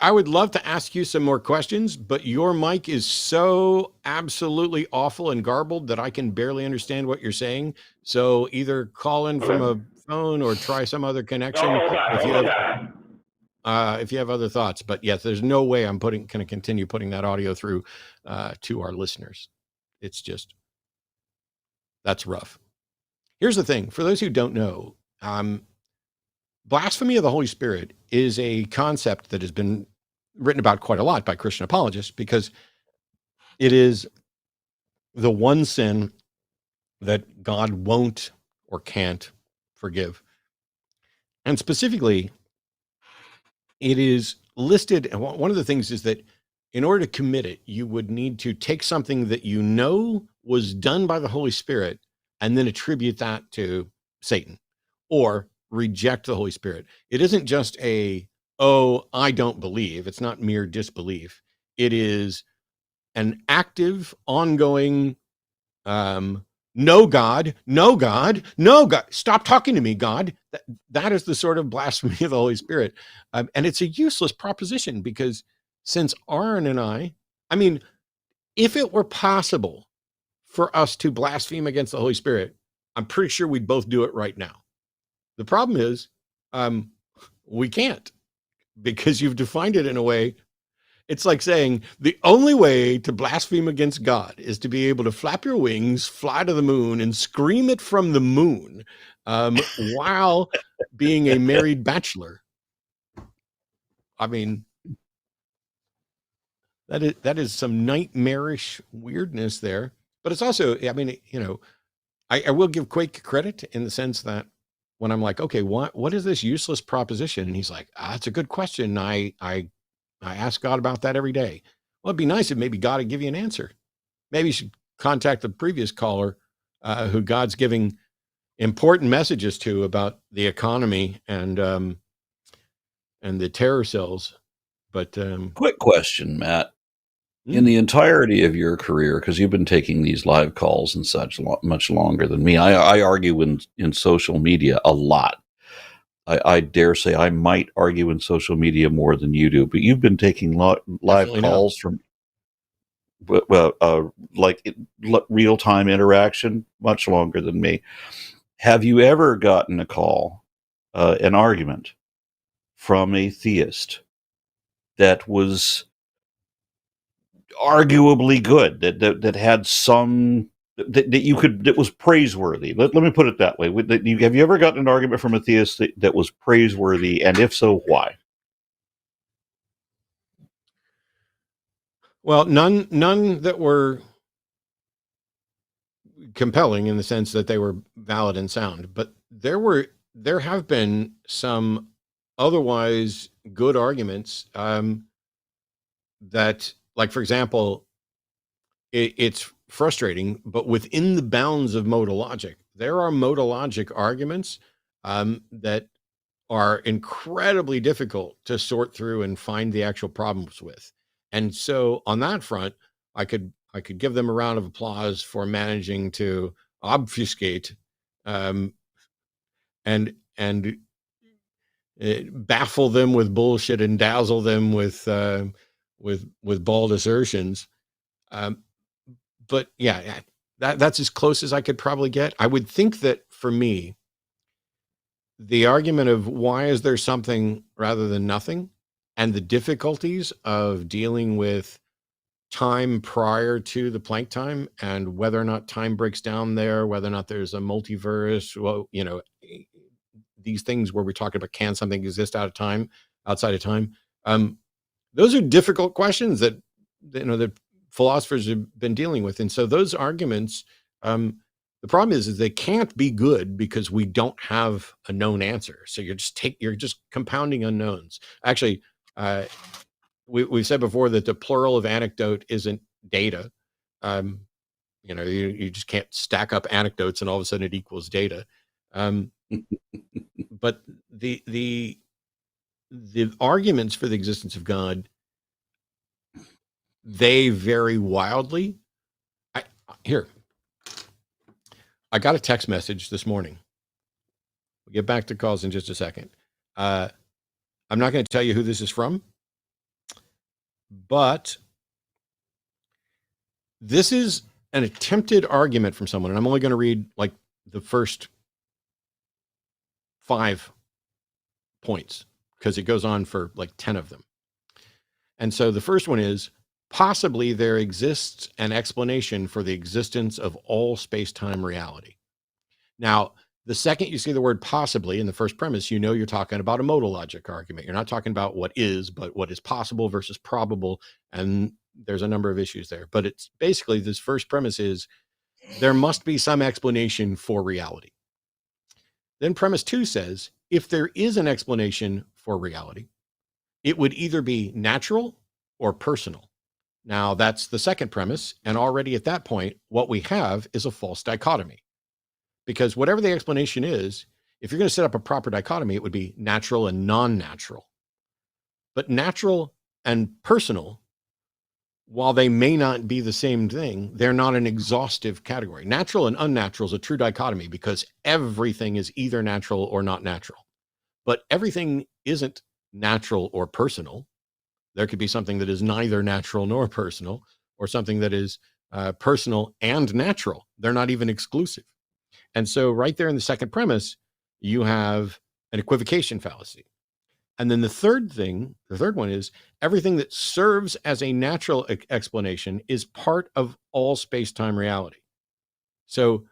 I would love to ask you some more questions, but your mic is so absolutely awful and garbled that I can barely understand what you're saying. So either call in from a phone or try some other connection if you have other thoughts. But yes, there's no way I'm going to continue putting that audio through to our listeners. It's just, that's rough. Here's the thing. For those who don't know, blasphemy of the Holy Spirit is a concept that has been written about quite a lot by Christian apologists because it is the one sin that God won't or can't forgive. And specifically, it is listed. And one of the things is that in order to commit it, you would need to take something that you know was done by the Holy Spirit and then attribute that to Satan or reject the Holy Spirit. It isn't just I don't believe. It's not mere disbelief. It is an active, ongoing, no God, no God, no God. Stop talking to me, God. That is the sort of blasphemy of the Holy Spirit. And it's a useless proposition because since Aron and I mean, if it were possible for us to blaspheme against the Holy Spirit, I'm pretty sure we'd both do it right now. The problem is we can't because you've defined it in a way. It's like saying the only way to blaspheme against God is to be able to flap your wings, fly to the moon, and scream it from the moon while being a married bachelor. I mean, that is some nightmarish weirdness there. But it's also, I mean, I will give Quake credit in the sense that when I'm like, okay, what is this useless proposition? And he's like, that's a good question. I ask God about that every day. Well, it'd be nice if maybe God would give you an answer. Maybe you should contact the previous caller who God's giving important messages to about the economy and the terror cells But Quick question, Matt. In the entirety of your career, because you've been taking these live calls and such much longer than me, I argue in social media a lot. I dare say I might argue in social media more than you do, but you've been taking live Definitely not. calls from like real time interaction much longer than me. Have you ever gotten a call, an argument from a theist that was arguably good, that had some that you could, that was praiseworthy? Let me put it that way. Have you ever gotten an argument from a theist that was praiseworthy, and if so, why? Well, none that were compelling in the sense that they were valid and sound, but there have been some otherwise good arguments that, like, for example, it's frustrating, but within the bounds of modal logic, there are modal logic arguments that are incredibly difficult to sort through and find the actual problems with. And so on that front, I could give them a round of applause for managing to obfuscate and baffle them with bullshit and dazzle them with bald assertions. But yeah, that's as close as I could probably get. I would think that for me, the argument of why is there something rather than nothing, and the difficulties of dealing with time prior to the Planck time, and whether or not time breaks down there, whether or not there's a multiverse, well, these things where we talk about, can something exist outside of time? Those are difficult questions that philosophers have been dealing with. And so those arguments, the problem is they can't be good because we don't have a known answer. So you're just compounding unknowns. Actually, we've said before that the plural of anecdote isn't data. You just can't stack up anecdotes and all of a sudden it equals data. But the arguments for the existence of God, they vary wildly. I got a text message this morning. We'll get back to calls in just a second. I'm not going to tell you who this is from, but this is an attempted argument from someone, and I'm only going to read like the first 5 points because it goes on for like 10 of them. And so the first one is, possibly there exists an explanation for the existence of all space-time reality. Now, the second you see the word possibly in the first premise, you're talking about a modal logic argument. You're not talking about what is, but what is possible versus probable. And there's a number of issues there. But it's basically, this first premise is there must be some explanation for reality. Then premise 2 says, if there is an explanation for reality, it would either be natural or personal. Now, that's the second premise. And already at that point, what we have is a false dichotomy. Because whatever the explanation is, if you're going to set up a proper dichotomy, it would be natural and non-natural. But natural and personal, while they may not be the same thing, they're not an exhaustive category. Natural and unnatural is a true dichotomy because everything is either natural or not natural. But everything isn't natural or personal. There could be something that is neither natural nor personal, or something that is personal and natural. They're not even exclusive. And so right there in the second premise, you have an equivocation fallacy. And then the third one is everything that serves as a natural explanation is part of all space-time reality. So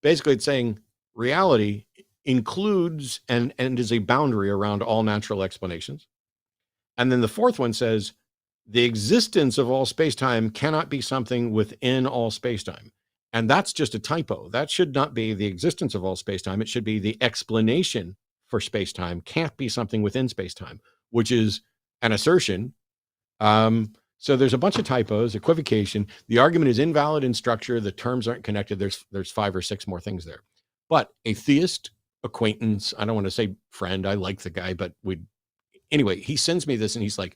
basically it's saying reality includes and is a boundary around all natural explanations. And then the fourth one says the existence of all space-time cannot be something within all space-time. And that's just a typo. That should not be the existence of all space-time. It should be the explanation for space-time can't be something within space-time, which is an assertion. So there's a bunch of typos, equivocation. The argument is invalid in structure. The terms aren't connected. There's 5 or 6 more things there. But a theist acquaintance, I don't want to say friend, I like the guy, but anyway, he sends me this and he's like,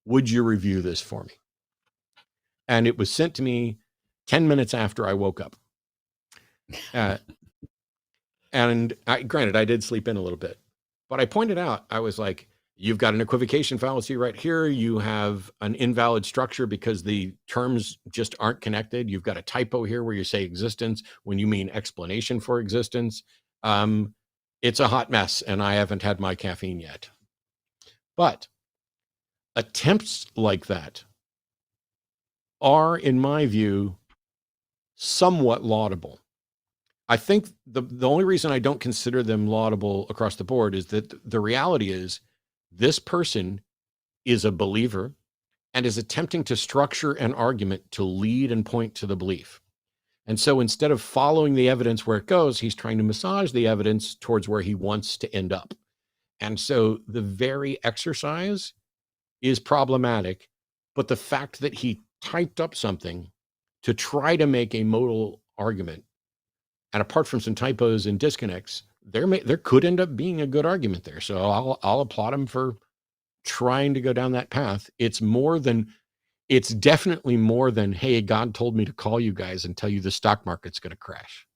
would you review this for me? And it was sent to me 10 minutes after I woke up. Granted, I did sleep in a little bit, but I pointed out, I was like, you've got an equivocation fallacy right here. You have an invalid structure because the terms just aren't connected. You've got a typo here where you say existence when you mean explanation for existence. It's a hot mess, and I haven't had my caffeine yet. But attempts like that are, in my view, somewhat laudable. I think the only reason I don't consider them laudable across the board is that the reality is this person is a believer and is attempting to structure an argument to lead and point to the belief. And so instead of following the evidence where it goes, he's trying to massage the evidence towards where he wants to end up. And so the very exercise is problematic, but the fact that he typed up something to try to make a modal argument, and apart from some typos and disconnects, there could end up being a good argument there. So I'll applaud him for trying to go down that path. It's definitely more than, hey, God told me to call you guys and tell you the stock market's going to crash.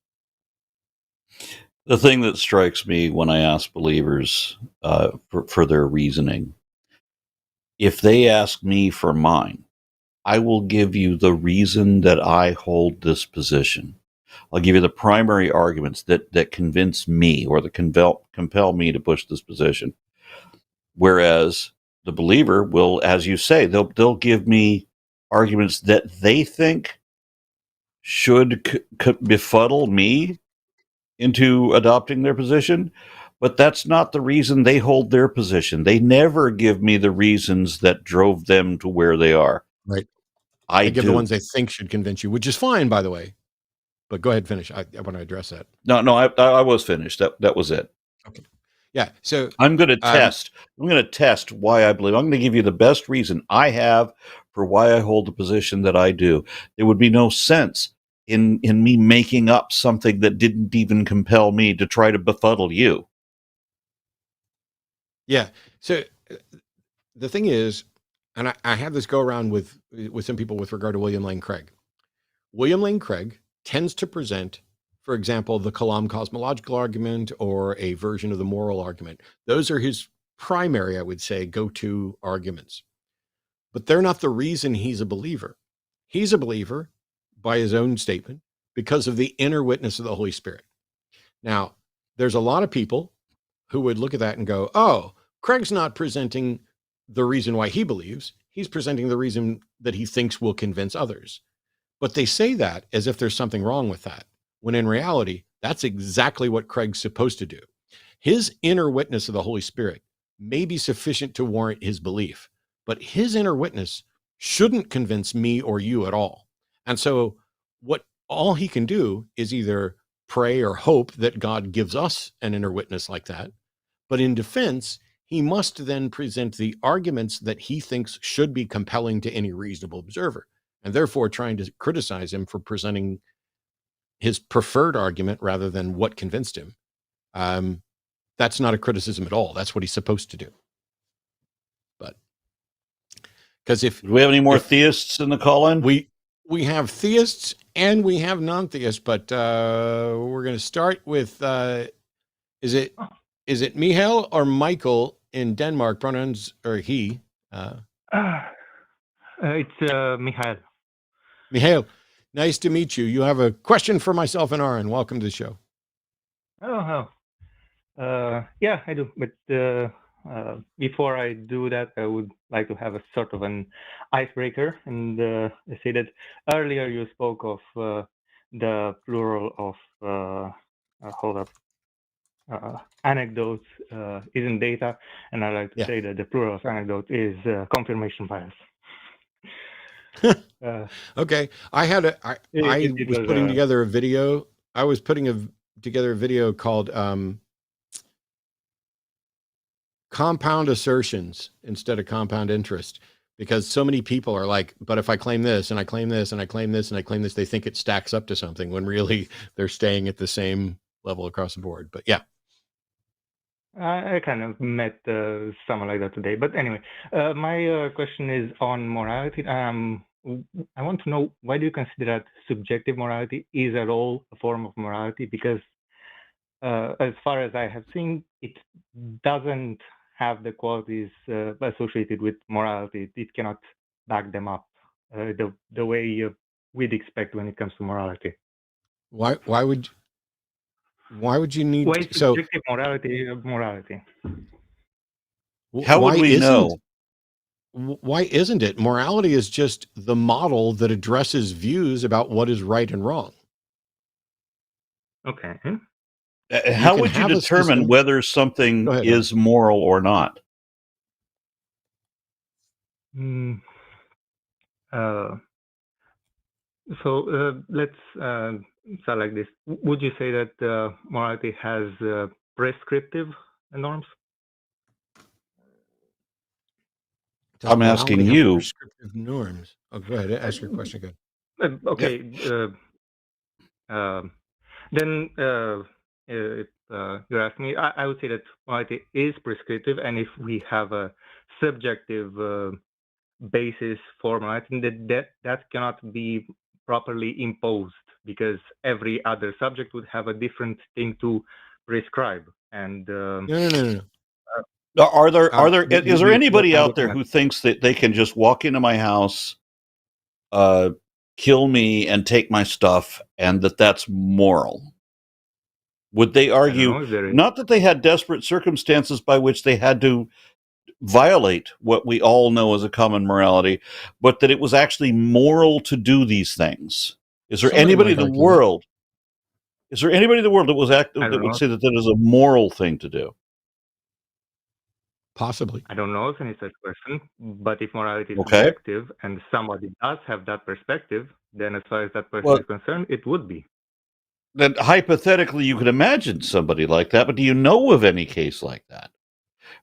The thing that strikes me when I ask believers for their reasoning, if they ask me for mine, I will give you the reason that I hold this position. I'll give you the primary arguments that convince me or that compel me to push this position. Whereas the believer will, as you say, they'll give me arguments that they think should befuddle me into adopting their position, but that's not the reason they hold their position. They never give me the reasons that drove them to where they are. Right. I give do. The ones they think should convince you, which is fine, by the way. But go ahead, finish. I want to address that. No, I was finished. That was it. Okay. Yeah. So I'm going to test. I'm going to test why I believe. I'm going to give you the best reason I have for why I hold the position that I do. There would be no sense in me making up something that didn't even compel me to try to befuddle you. Yeah. So the thing is, and I had this go around with some people with regard to William Lane Craig. William Lane Craig tends to present, for example, the Kalam cosmological argument or a version of the moral argument. Those are his primary, I would say, go-to arguments. But they're not the reason he's a believer. He's a believer by his own statement because of the inner witness of the Holy Spirit. Now, there's a lot of people who would look at that and go, oh, Craig's not presenting the reason why he believes. He's presenting the reason that he thinks will convince others. But they say that as if there's something wrong with that, when in reality, that's exactly what Craig's supposed to do. His inner witness of the Holy Spirit may be sufficient to warrant his belief, but his inner witness shouldn't convince me or you at all. And so all he can do is either pray or hope that God gives us an inner witness like that. But in defense, he must then present the arguments that he thinks should be compelling to any reasonable observer, and therefore trying to criticize him for presenting his preferred argument rather than what convinced him. That's not a criticism at all. That's what he's supposed to do. But because do we have any more theists in the call-in? We have theists and we have non-theists, but we're going to start with is it Michael or Michael in Denmark? Pronouns are he. It's Michael. Michael, nice to meet you. You have a question for myself and Aron. Welcome to the show. Yeah, I do. But before I do that, I would like to have a sort of an icebreaker. And I say that earlier you spoke of the plural of, hold up, anecdotes isn't data. And I like to say that the plural of anecdote is confirmation bias. Okay. I was putting together a video. I was putting together a video called compound assertions instead of compound interest, because so many people are like, but if I claim this and I claim this and I claim this and I claim this, they think it stacks up to something when really they're staying at the same level across the board. But yeah. I kind of met someone like that today. But anyway, my question is on morality. I want to know, why do you consider that subjective morality is at all a form of morality? Because as far as I have seen, it doesn't have the qualities associated with morality. It cannot back them up the way we'd expect when it comes to morality. Why would you need Why is so subjective morality morality? How why would we know? why isn't it? Morality is just the model that addresses views about what is right and wrong. Okay. How can would you have a determine system- whether something Go ahead, is moral or not? So let's start like this. Would you say that morality has prescriptive norms? Does I'm asking morality have you. prescriptive norms? Oh, go ahead. Ask your question again. Okay. Then if you're asking me, I would say that morality is prescriptive, and if we have a subjective basis for morality, that cannot be properly imposed, because every other subject would have a different thing to prescribe. And No. Is there maybe anybody what I'm out there looking who thinks that they can just walk into my house, kill me, and take my stuff, and that's moral? Would they I don't argue know if there is. not that they had desperate circumstances by which they had to violate what we all know as a common morality, but that it was actually moral to do these things? Is there Somebody anybody in might the argue that. world? Is there anybody in the world that don't would know. say that is a moral thing to do? Possibly. I don't know of any such person, but if morality is Okay. subjective and somebody does have that perspective, then as far as that person Well, is concerned, it would be. then hypothetically, you could imagine somebody like that, but do you know of any case like that?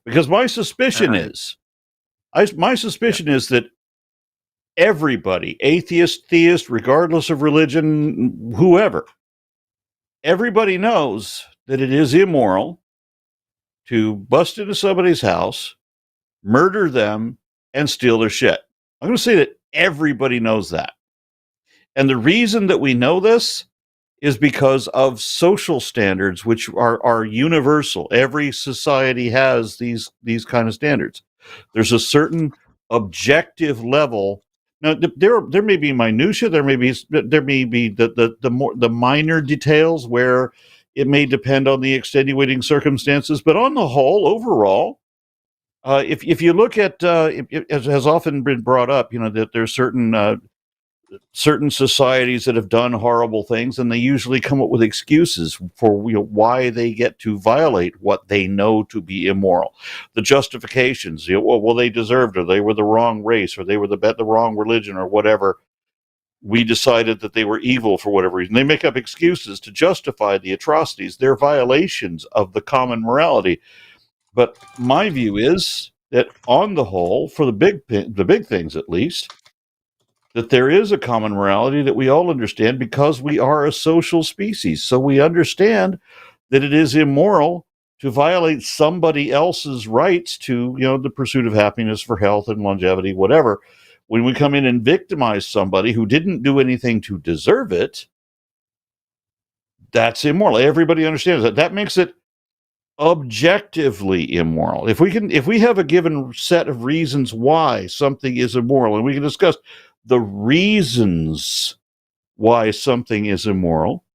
Because my suspicion Uh, is that everybody, atheist, theist, regardless of religion, whoever, everybody knows that it is immoral to bust into somebody's house, murder them, and steal their shit. I'm going to say that everybody knows that. And the reason that we know this is because of social standards, which are universal. Every society has these kind of standards. There's a certain objective level. Now, there may be minutia. There may be the minor details where it may depend on the extenuating circumstances. But on the whole, overall, if you look at it has often been brought up, that there's certain societies that have done horrible things, and they usually come up with excuses for why they get to violate what they know to be immoral. The justifications, well, they deserved it, or they were the wrong race, or they were the wrong religion, or whatever. We decided that they were evil for whatever reason. They make up excuses to justify the atrocities. They're violations of the common morality. But my view is that, on the whole, for the big things at least, that there is a common morality that we all understand because we are a social species. So we understand that it is immoral to violate somebody else's rights to, the pursuit of happiness, for health and longevity, whatever. When we come in and victimize somebody who didn't do anything to deserve it, that's immoral. Everybody understands that. That makes it objectively immoral. If we have a given set of reasons why something is immoral, and we can discuss the reasons why something is immoral,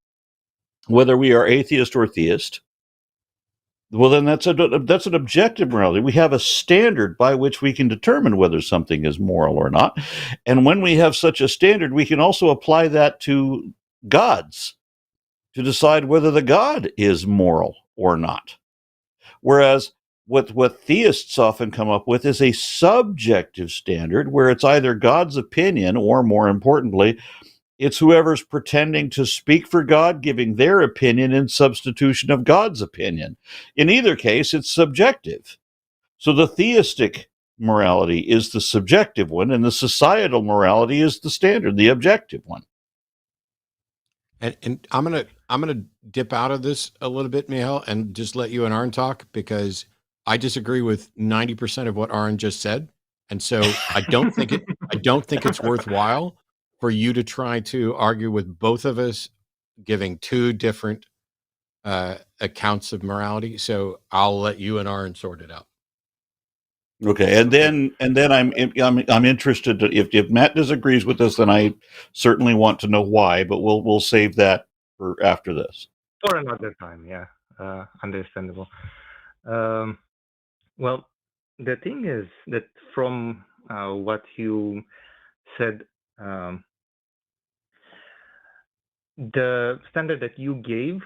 whether we are atheist or theist, well, then that's an objective morality. We have a standard by which we can determine whether something is moral or not. And when we have such a standard, we can also apply that to gods to decide whether the god is moral or not. Whereas what theists often come up with is a subjective standard where it's either God's opinion or, more importantly, it's whoever's pretending to speak for God giving their opinion in substitution of God's opinion. In either case, it's subjective. So the theistic morality is the subjective one, and the societal morality is the standard, the objective one. And I'm gonna dip out of this a little bit, Mihail, and just let you and Aron talk, because I disagree with 90% of what Aron just said, and so I don't think it's worthwhile for you to try to argue with both of us giving two different accounts of morality. So I'll let you and Aron sort it out. Okay, and then I'm interested to, if Matt disagrees with us, then I certainly want to know why. But we'll save that for after this. For another time, yeah, understandable. Well, the thing is that from what you said, the standard that you gave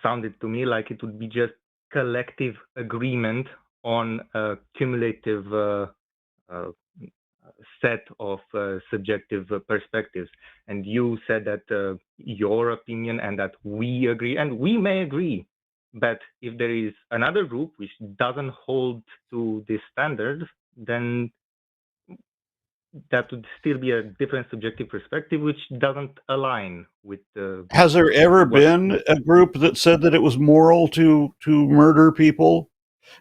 sounded to me like it would be just collective agreement on a cumulative set of subjective perspectives. And you said that your opinion and that we agree, and we may agree, but if there is another group which doesn't hold to this standard, then that would still be a different subjective perspective, which doesn't align with the. Has there ever been a group that said that it was moral to murder people?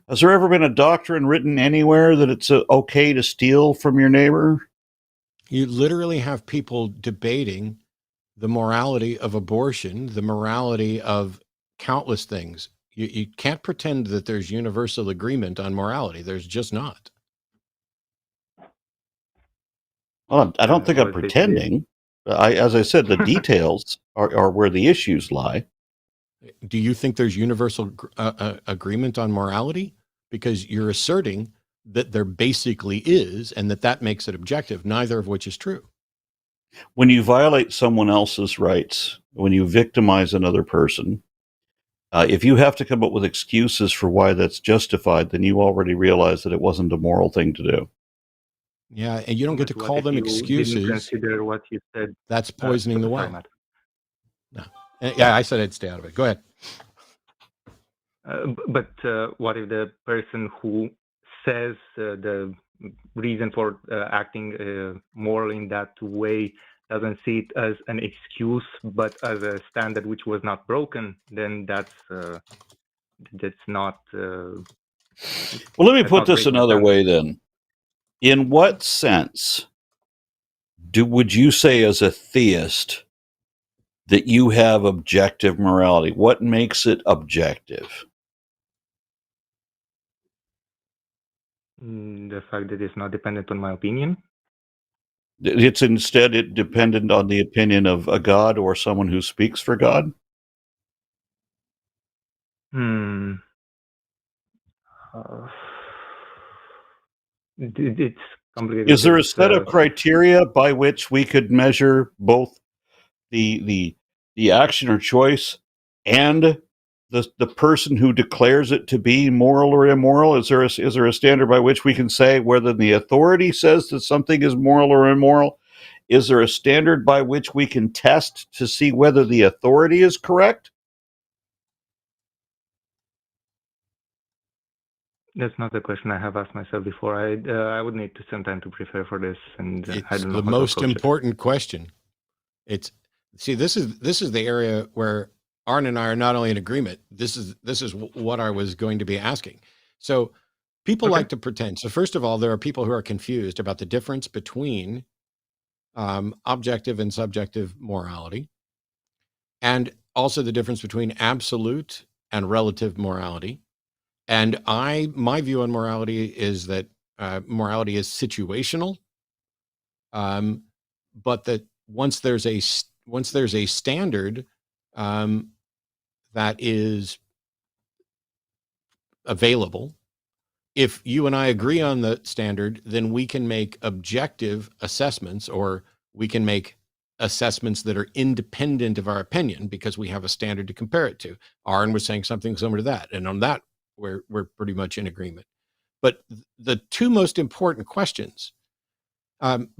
Has there ever been a doctrine written anywhere that it's okay to steal from your neighbor? You literally have people debating the morality of abortion, the morality of countless things. You can't pretend that there's universal agreement on morality. There's just not. Well, I don't think I'm pretending. As I said, the details are where the issues lie. Do you think there's universal agreement on morality? Because you're asserting that there basically is, and that makes it objective, neither of which is true. When you violate someone else's rights, when you victimize another person, if you have to come up with excuses for why that's justified, then you already realize that it wasn't a moral thing to do. Yeah, and you don't get to call them excuses. Didn't consider what you said. That's poisoning the well. No. Yeah, I said I'd stay out of it. Go ahead. But what if the person who says the reason for acting morally in that way doesn't see it as an excuse, but as a standard which was not broken? Then that's not. Well, let me put this another way then. In what sense would you say, as a theist, that you have objective morality? What makes it objective? The fact that it's not dependent on my opinion. It's instead dependent on the opinion of a God or someone who speaks for God? It's complicated. Is there a set of criteria by which we could measure both the action or choice and the person who declares it to be moral or immoral? Is there a standard by which we can say whether the authority says that something is moral or immoral? Is there a standard by which we can test to see whether the authority is correct? That's not the question I have asked myself before. I would need some time to prepare for this, and I don't know. It's the most important question. This is the area where Aron and I are not only in agreement. This is what I was going to be asking. So people like to pretend. So first of all, there are people who are confused about the difference between objective and subjective morality, and also the difference between absolute and relative morality. And my view on morality is that morality is situational, but that once there's a standard that is available, if you and I agree on the standard, then we can make objective assessments, or we can make assessments that are independent of our opinion because we have a standard to compare it to. Aron was saying something similar to that, and on that we're pretty much in agreement. But the two most important questions,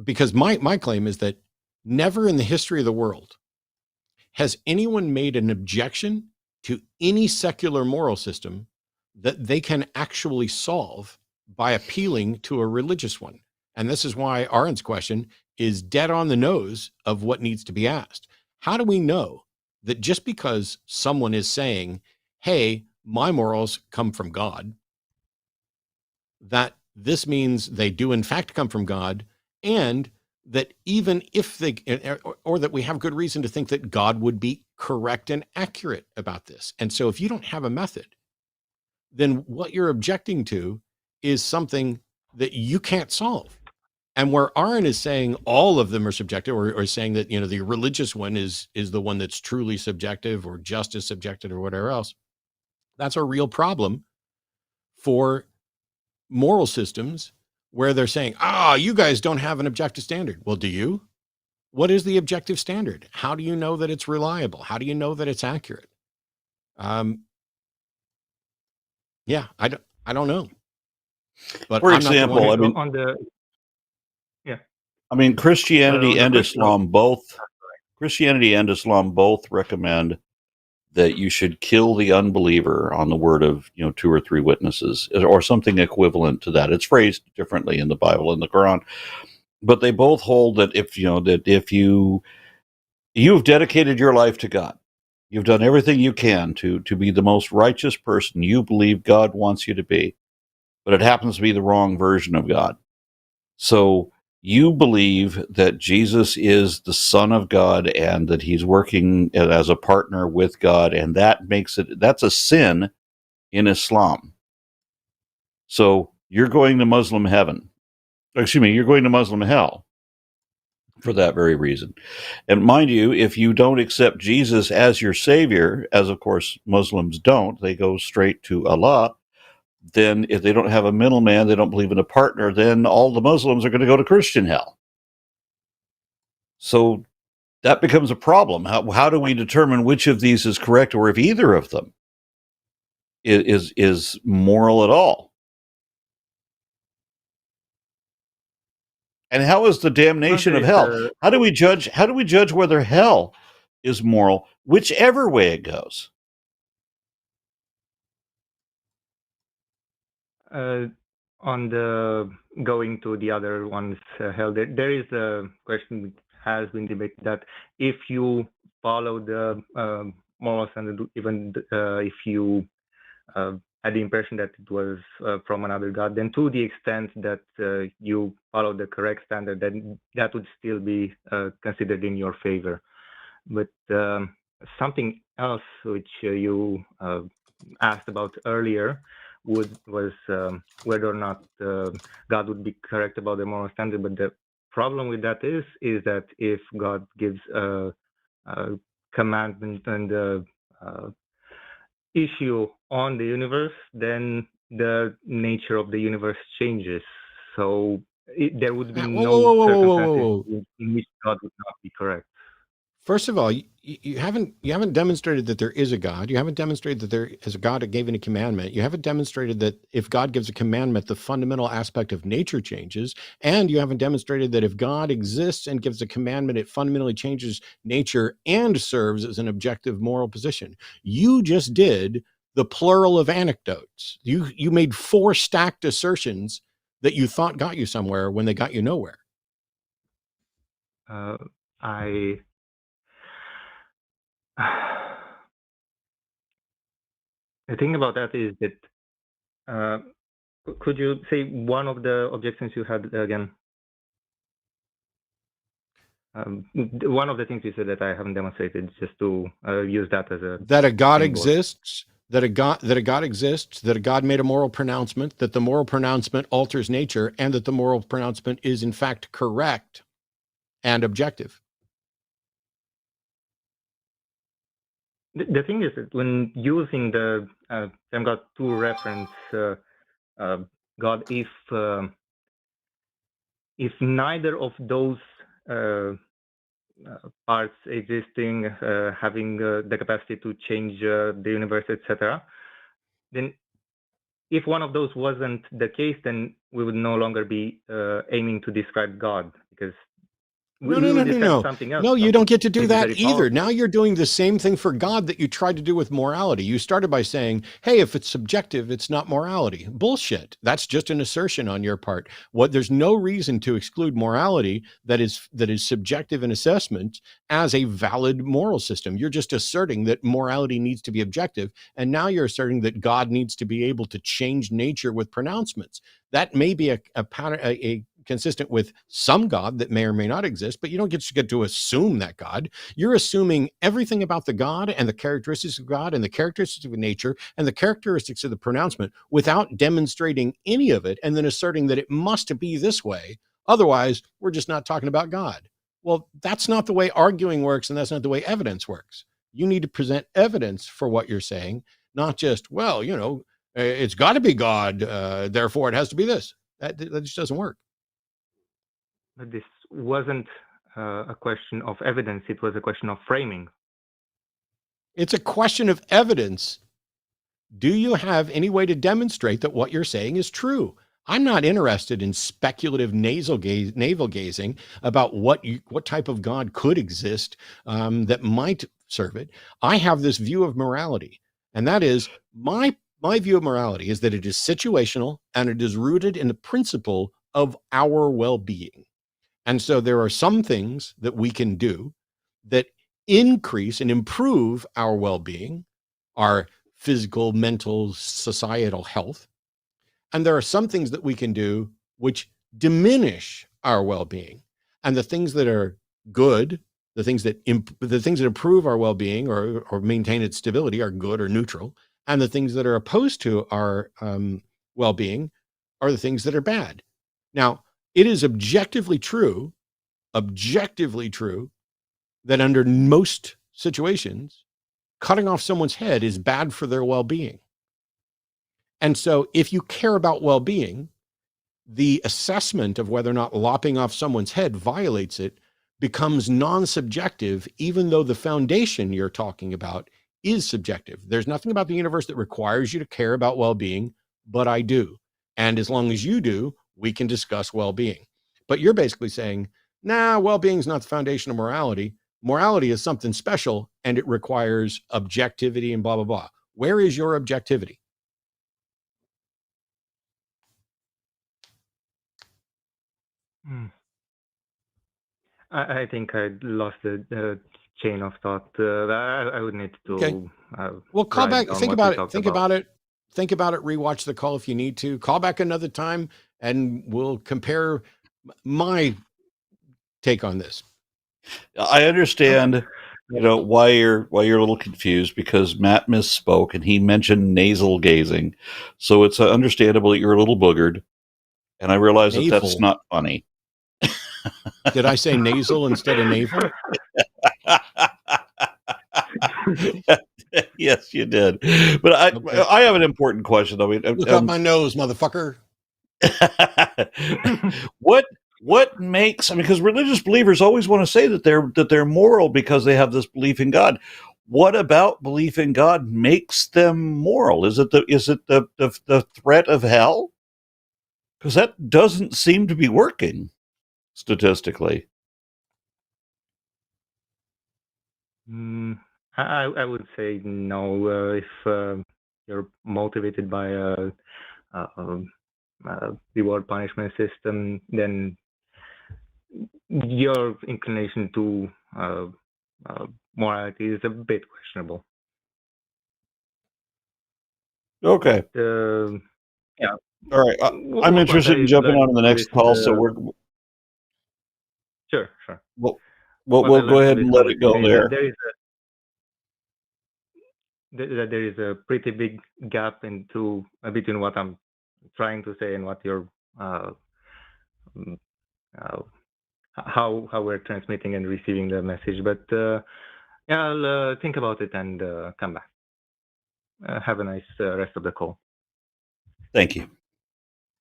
because my claim is that never in the history of the world has anyone made an objection to any secular moral system that they can actually solve by appealing to a religious one. And this is why Aron's question is dead on the nose of what needs to be asked. How do we know that just because someone is saying, hey, my morals come from God, that this means they do in fact come from God, and that even if they, or that we have good reason to think that God would be correct and accurate about this. And so if you don't have a method, then what you're objecting to is something that you can't solve. And where Aron is saying all of them are subjective, or saying that, the religious one is the one that's truly subjective or just as subjective or whatever else, that's a real problem for moral systems where they're saying, you guys don't have an objective standard. Well, do you? What is the objective standard? How do you know that it's reliable? How do you know that it's accurate? Yeah, I don't know. But For I'm not the one example, who- on the yeah. I mean, Christianity on the and question Islam both recommend that you should kill the unbeliever on the word of 2 or 3 witnesses, or something equivalent to that. It's phrased differently in the Bible and the Quran, but they both hold that if you've dedicated your life to God, you've done everything you can to be the most righteous person you believe God wants you to be, but it happens to be the wrong version of God. So you believe that Jesus is the Son of God and that he's working as a partner with God, and that's a sin in Islam. So you're going to Muslim heaven. Excuse me, you're going to Muslim hell for that very reason. And mind you, if you don't accept Jesus as your savior, as of course Muslims don't, they go straight to Allah, then if they don't have a middleman, they don't believe in a partner, then all the Muslims are going to go to Christian hell. So that becomes a problem. How do we determine which of these is correct, or if either of them is moral at all? And how is the damnation of hell? How do we judge whether hell is moral, whichever way it goes? On the going to the other ones held, there is a question that has been debated that if you follow the moral standard, even if you had the impression that it was from another god, then to the extent that you follow the correct standard, then that would still be considered in your favor. But something else which you asked about earlier was whether or not God would be correct about the moral standard. But the problem with that is that if God gives a commandment and a issue on the universe, then the nature of the universe changes. So there would be no circumstances in which God would not be correct. First of all, you haven't demonstrated that there is a God. You haven't demonstrated that there is a God that gave any commandment. You haven't demonstrated that if God gives a commandment, the fundamental aspect of nature changes. And you haven't demonstrated that if God exists and gives a commandment, it fundamentally changes nature and serves as an objective moral position. You just did the plural of anecdotes. You made 4 stacked assertions that you thought got you somewhere when they got you nowhere. The thing about that is that could you say one of the objections you had again? One of the things you said that I haven't demonstrated, just to use that as a that a God exists, that a God exists, that a God made a moral pronouncement, that the moral pronouncement alters nature, and that the moral pronouncement is in fact correct and objective. The thing is that when using the I've got 2 reference God, if neither of those parts existing, having the capacity to change the universe, etc., then if one of those wasn't the case, then we would no longer be aiming to describe God, because No, We no, will no, no, defend no. something else. No, you don't get to do Maybe that very either. powerful. Now you're doing the same thing for God that you tried to do with morality. You started by saying, hey, if it's subjective, it's not morality. Bullshit. That's just an assertion on your part. There's no reason to exclude morality that is subjective in assessment as a valid moral system. You're just asserting that morality needs to be objective. And now you're asserting that God needs to be able to change nature with pronouncements. That may be a pattern, a consistent with some God that may or may not exist, but you don't get to assume that God. You're assuming everything about the God and the characteristics of God and the characteristics of nature and the characteristics of the pronouncement without demonstrating any of it and then asserting that it must be this way. Otherwise, we're just not talking about God. Well, that's not the way arguing works, and that's not the way evidence works. You need to present evidence for what you're saying, not just, well, it's got to be God, therefore it has to be this. That just doesn't work. But this wasn't a question of evidence. It was a question of framing. It's a question of evidence. Do you have any way to demonstrate that what you're saying is true? I'm not interested in speculative navel gazing about what type of God could exist that might serve it. I have this view of morality, and that is my view of morality is that it is situational and it is rooted in the principle of our well-being. And so there are some things that we can do that increase and improve our well-being, our physical, mental, societal health. And there are some things that we can do which diminish our well-being. And the things that are good, the things that improve our well-being or maintain its stability are good or neutral. And the things that are opposed to our well-being are the things that are bad. Now, it is objectively true that under most situations, cutting off someone's head is bad for their well-being. And so if you care about well-being, the assessment of whether or not lopping off someone's head violates it becomes non-subjective, even though the foundation you're talking about is subjective. There's nothing about the universe that requires you to care about well-being, but I do. And as long as you do, we can discuss well-being. But you're basically saying, nah, well-being is not the foundation of morality. Morality is something special, and it requires objectivity and blah, blah, blah. Where is your objectivity? I think I lost the chain of thought. I would need to. Okay. Well, call back. Think about it. Think about it. Rewatch the call if you need to. Call back another time, and we'll compare my take on this. I understand, why you're a little confused, because Matt misspoke and he mentioned nasal gazing, so it's understandable that you're a little boogered. And I realize that that's not funny. Did I say nasal instead of navel? Yes, you did. But I have an important question. I mean, look up my nose, motherfucker. What makes? I mean, because religious believers always want to say that they're moral because they have this belief in God. What about belief in God makes them moral? Is it the threat of hell? Because that doesn't seem to be working statistically. I would say no. If you're motivated by a reward punishment system, then your inclination to morality is a bit questionable. Okay. Yeah. All right. I'm interested in jumping on the next call, so we're. Sure. We'll go ahead and let it go there. There is a pretty big gap between what I'm trying to say and what you're how we're transmitting and receiving the message. But I'll think about it and come back. Have a nice rest of the call. Thank you.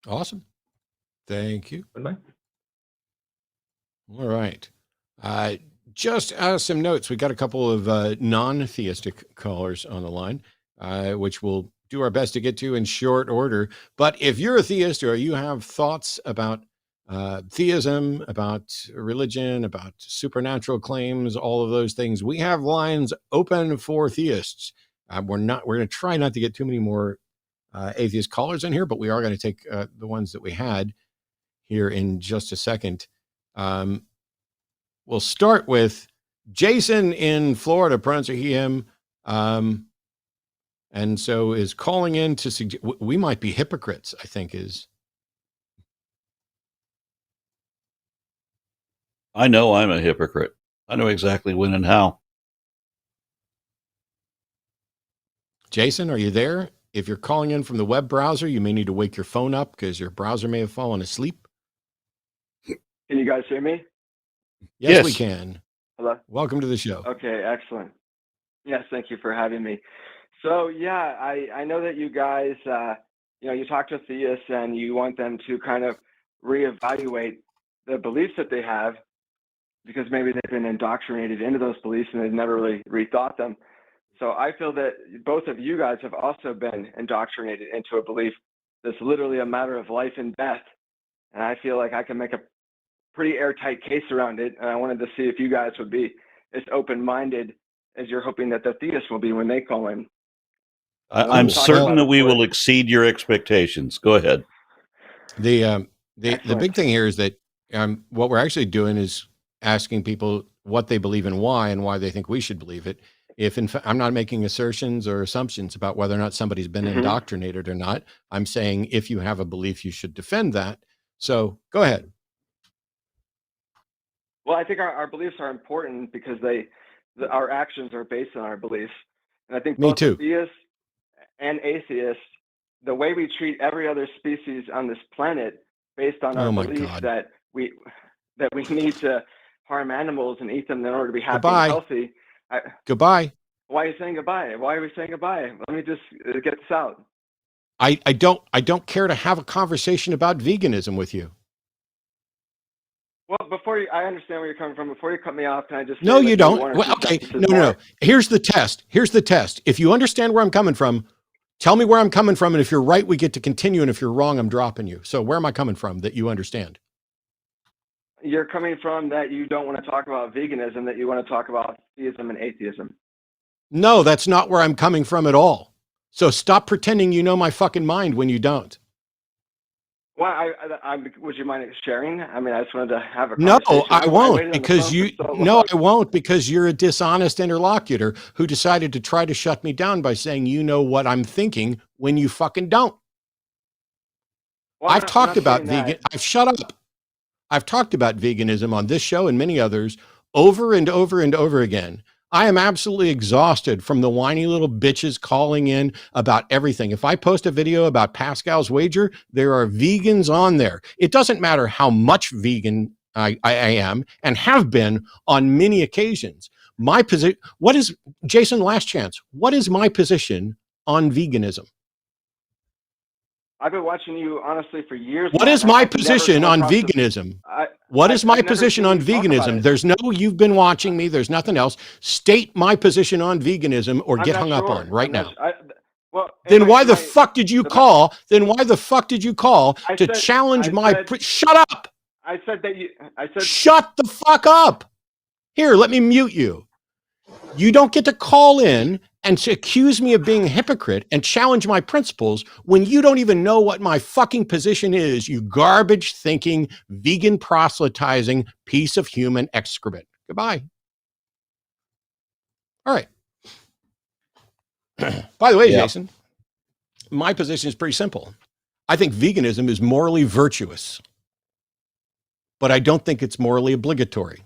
Awesome. Thank you. Goodbye. All right. Just some notes. We got a couple of non-theistic callers on the line, which we'll do our best to get to in short order. But if you're a theist or you have thoughts about theism, about religion, about supernatural claims, all of those things. We have lines open for theists. We're going to try not to get too many more atheist callers in here, but we are going to take the ones that we had here in just a second. We'll start with Jason in Florida, pronounce he, him. And so is calling in to suggest we might be hypocrites, I think is. I know I'm a hypocrite. I know exactly when and how. Jason, are you there? If you're calling in from the web browser, you may need to wake your phone up because your browser may have fallen asleep. Can you guys hear me? Yes, we can. Hello? Welcome to the show. Okay, excellent. Yes, thank you for having me. So, yeah, I know that you guys, you talk to theists and you want them to kind of reevaluate the beliefs that they have because maybe they've been indoctrinated into those beliefs and they've never really rethought them. So I feel that both of you guys have also been indoctrinated into a belief that's literally a matter of life and death. And I feel like I can make a pretty airtight case around it. And I wanted to see if you guys would be as open-minded as you're hoping that the theists will be when they call in. I'm certain that we will exceed your expectations. Go ahead. The big thing here is that what we're actually doing is asking people what they believe and why they think we should believe it. If in fact, I'm not making assertions or assumptions about whether or not somebody's been indoctrinated or not. I'm saying if you have a belief, you should defend that. So go ahead. Well, I think our beliefs are important because our actions are based on our beliefs. And I think both theists and atheists, the way we treat every other species on this planet based on our belief that we need to harm animals and eat them in order to be happy and healthy. Goodbye. Why are you saying goodbye? Why are we saying goodbye? Let me just get this out. I don't care to have a conversation about veganism with you. Well, I understand where you're coming from. Before you cut me off, can I just No, you don't. Well, okay. No. Here's the test. If you understand where I'm coming from, tell me where I'm coming from. And if you're right, we get to continue. And if you're wrong, I'm dropping you. So where am I coming from that you understand? You're coming from that you don't want to talk about veganism, that you want to talk about theism and atheism. No, that's not where I'm coming from at all. So stop pretending you know my fucking mind when you don't. Well, would you mind sharing? I mean, I just wanted to have a conversation. No, I won't I won't because you're a dishonest interlocutor who decided to try to shut me down by saying you know what I'm thinking when you fucking don't. Well, I've talked about vegan. Shut up. I've talked about veganism on this show and many others over and over and over again. I am absolutely exhausted from the whiny little bitches calling in about everything. If I post a video about Pascal's wager, there are vegans on there. It doesn't matter how much vegan I am and have been on many occasions. My position, Jason, last chance. What is my position on veganism? I've been watching you honestly for years. What is my position on veganism? What is my position on veganism? There's no, you've been watching me. There's nothing else. State my position on veganism or get hung up on right now. Then why the fuck did you call? Then why the fuck did you call to challenge my, shut up. I said, shut the fuck up. Here, let me mute you. You don't get to call in and to accuse me of being a hypocrite and challenge my principles when you don't even know what my fucking position is, you garbage thinking, vegan proselytizing piece of human excrement. Goodbye. All right. By the way, Jason, my position is pretty simple. I think veganism is morally virtuous, but I don't think it's morally obligatory.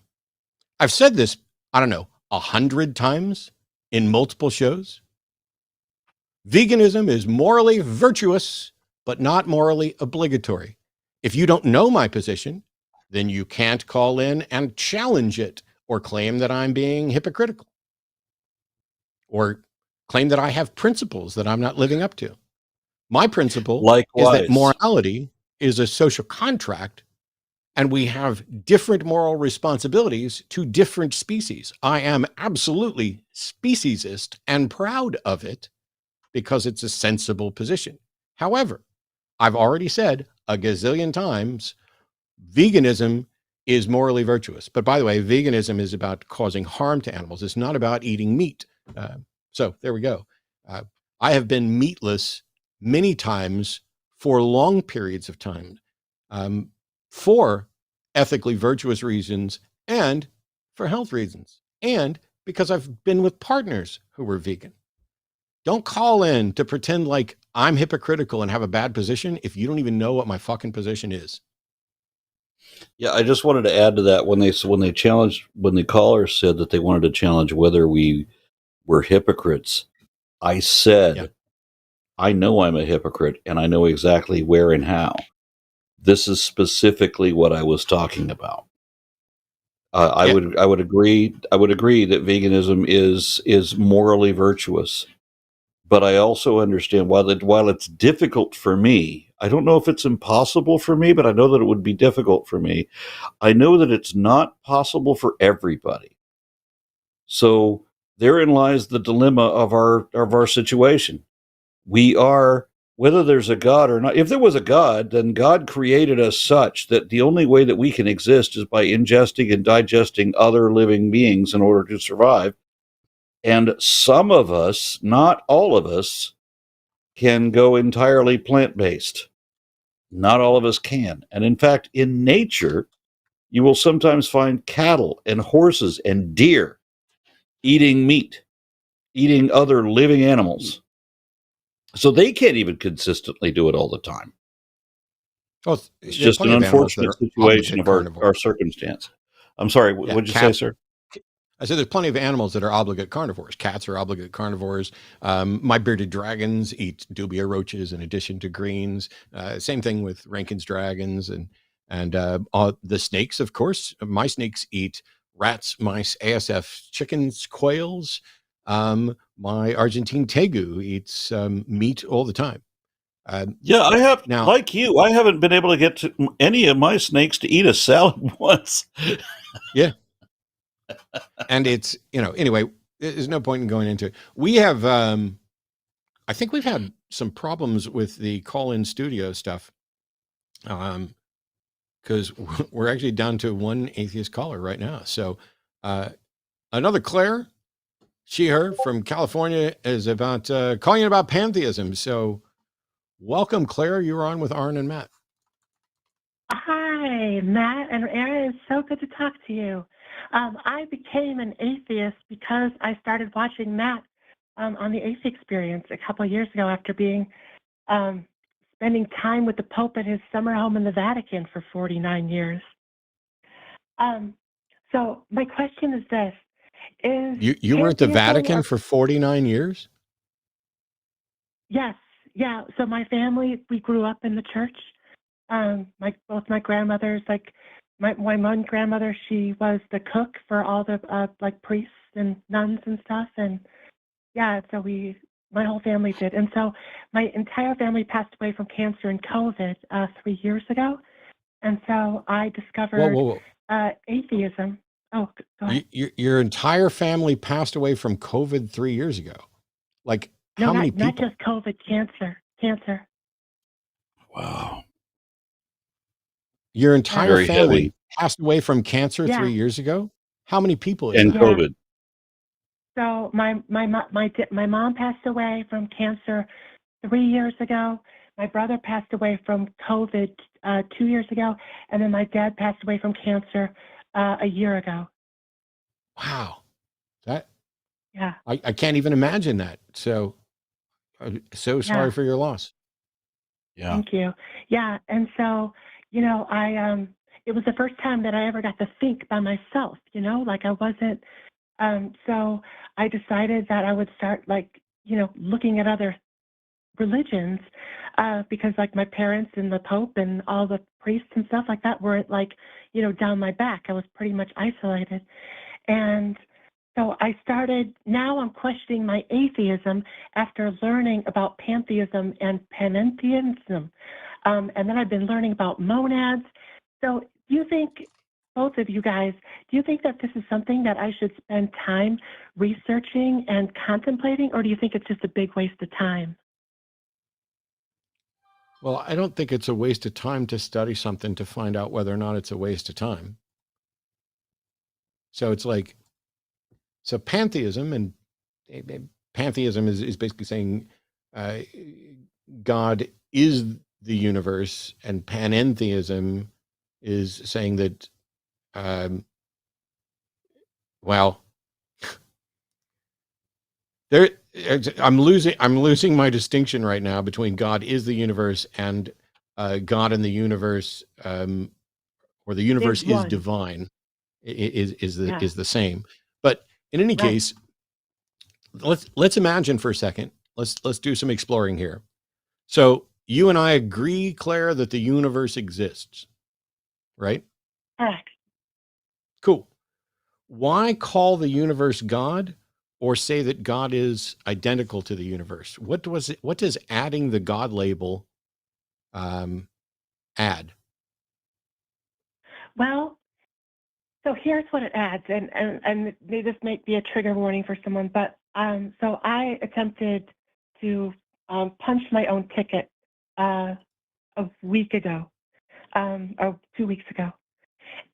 I've said this, 100 times in multiple shows. Veganism is morally virtuous, but not morally obligatory. If you don't know my position, then you can't call in and challenge it or claim that I'm being hypocritical or claim that I have principles that I'm not living up to. My principle is that morality is a social contract and we have different moral responsibilities to different species. I am absolutely speciesist and proud of it because it's a sensible position. However, I've already said a gazillion times, Veganism is morally virtuous. But by the way, veganism is about causing harm to animals. It's not about eating meat. So there we go. I have been meatless many times for long periods of time, for ethically virtuous reasons and for health reasons, and because I've been with partners who were vegan. Don't call in to pretend like I'm hypocritical and have a bad position if you don't even know what my fucking position is. Yeah, I just wanted to add to that when the caller said that they wanted to challenge whether we were hypocrites. I said, Yeah. I know I'm a hypocrite and I know exactly where and how. This is specifically what I was talking about. I would agree that veganism is morally virtuous, but I also understand while it's difficult for me, I don't know if it's impossible for me, but I know that it would be difficult for me. I know that it's not possible for everybody. So therein lies the dilemma of our situation. We are, whether there's a God or not. If there was a God, then God created us such that the only way that we can exist is by ingesting and digesting other living beings in order to survive. And some of us, not all of us, can go entirely plant-based. Not all of us can. And in fact, in nature, you will sometimes find cattle and horses and deer eating meat, eating other living animals. So they can't even consistently do it all the time. Well, It's just an unfortunate situation of our circumstance. I'm sorry, what did you say, sir? I said there's plenty of animals that are obligate carnivores. Cats are obligate carnivores. My bearded dragons eat dubia roaches in addition to greens. Same thing with Rankin's dragons and the snakes, of course. My snakes eat rats, mice, ASF, chickens, quails. My Argentine tegu eats meat all the time. Yeah, I have, now, like you, I haven't been able to get to any of my snakes to eat a salad once. Yeah. And it's, anyway, there's no point in going into it. We have, I think we've had some problems with the call-in studio stuff. Because we're actually down to one atheist caller right now. So another Claire, she, her from California is about calling in about pantheism. So welcome, Claire. You're on with Aron and Matt. Hi, Matt and Aaron. It's so good to talk to you. I became an atheist because I started watching Matt on the Atheist Experience a couple of years ago after being spending time with the Pope at his summer home in the Vatican for 49 years. So my question is this: you were at the Vatican for 49 years? Yes, yeah. So my family, we grew up in the church. Both my grandmothers, my one grandmother, she was the cook for all the priests and nuns and stuff, and yeah, so my whole family did, and so my entire family passed away from cancer and COVID 3 years ago, and so I discovered atheism. Oh, go ahead. Your entire family passed away from COVID 3 years ago. How many people? Not just COVID, cancer. Wow. Your entire family passed away from cancer 3 years ago? How many people is that? And COVID. So my mom passed away from cancer 3 years ago. My brother passed away from COVID 2 years ago, and then my dad passed away from cancer a year ago. Wow, that yeah, I can't even imagine that. So sorry for your loss. Yeah, thank you. Yeah, and so it was the first time that I ever got to think by myself. I wasn't. So I decided that I would start looking at other religions because my parents and the Pope and all the priests and stuff like that were down my back. I was pretty much isolated. And so now I'm questioning my atheism after learning about pantheism and panentheism. And then I've been learning about monads. So do you think, both of you guys, do you think that this is something that I should spend time researching and contemplating, or do you think it's just a big waste of time? Well, I don't think it's a waste of time to study something to find out whether or not it's a waste of time. So it's like, so pantheism, and pantheism is basically saying uh, God is the universe, and panentheism is saying that, well, there, I'm losing my distinction right now between God is the universe and God in the universe, or the universe is one. divine, is Yeah. the same. But in any Right. case, let's imagine for a second. Let's do some exploring here. So you and I agree, Claire, that the universe exists, right? Correct. Cool. Why call the universe God, or say that God is identical to the universe? What does adding the God label add? Well, so here's what it adds, and this might be a trigger warning for someone, but so I attempted to punch my own ticket a week ago, or 2 weeks ago,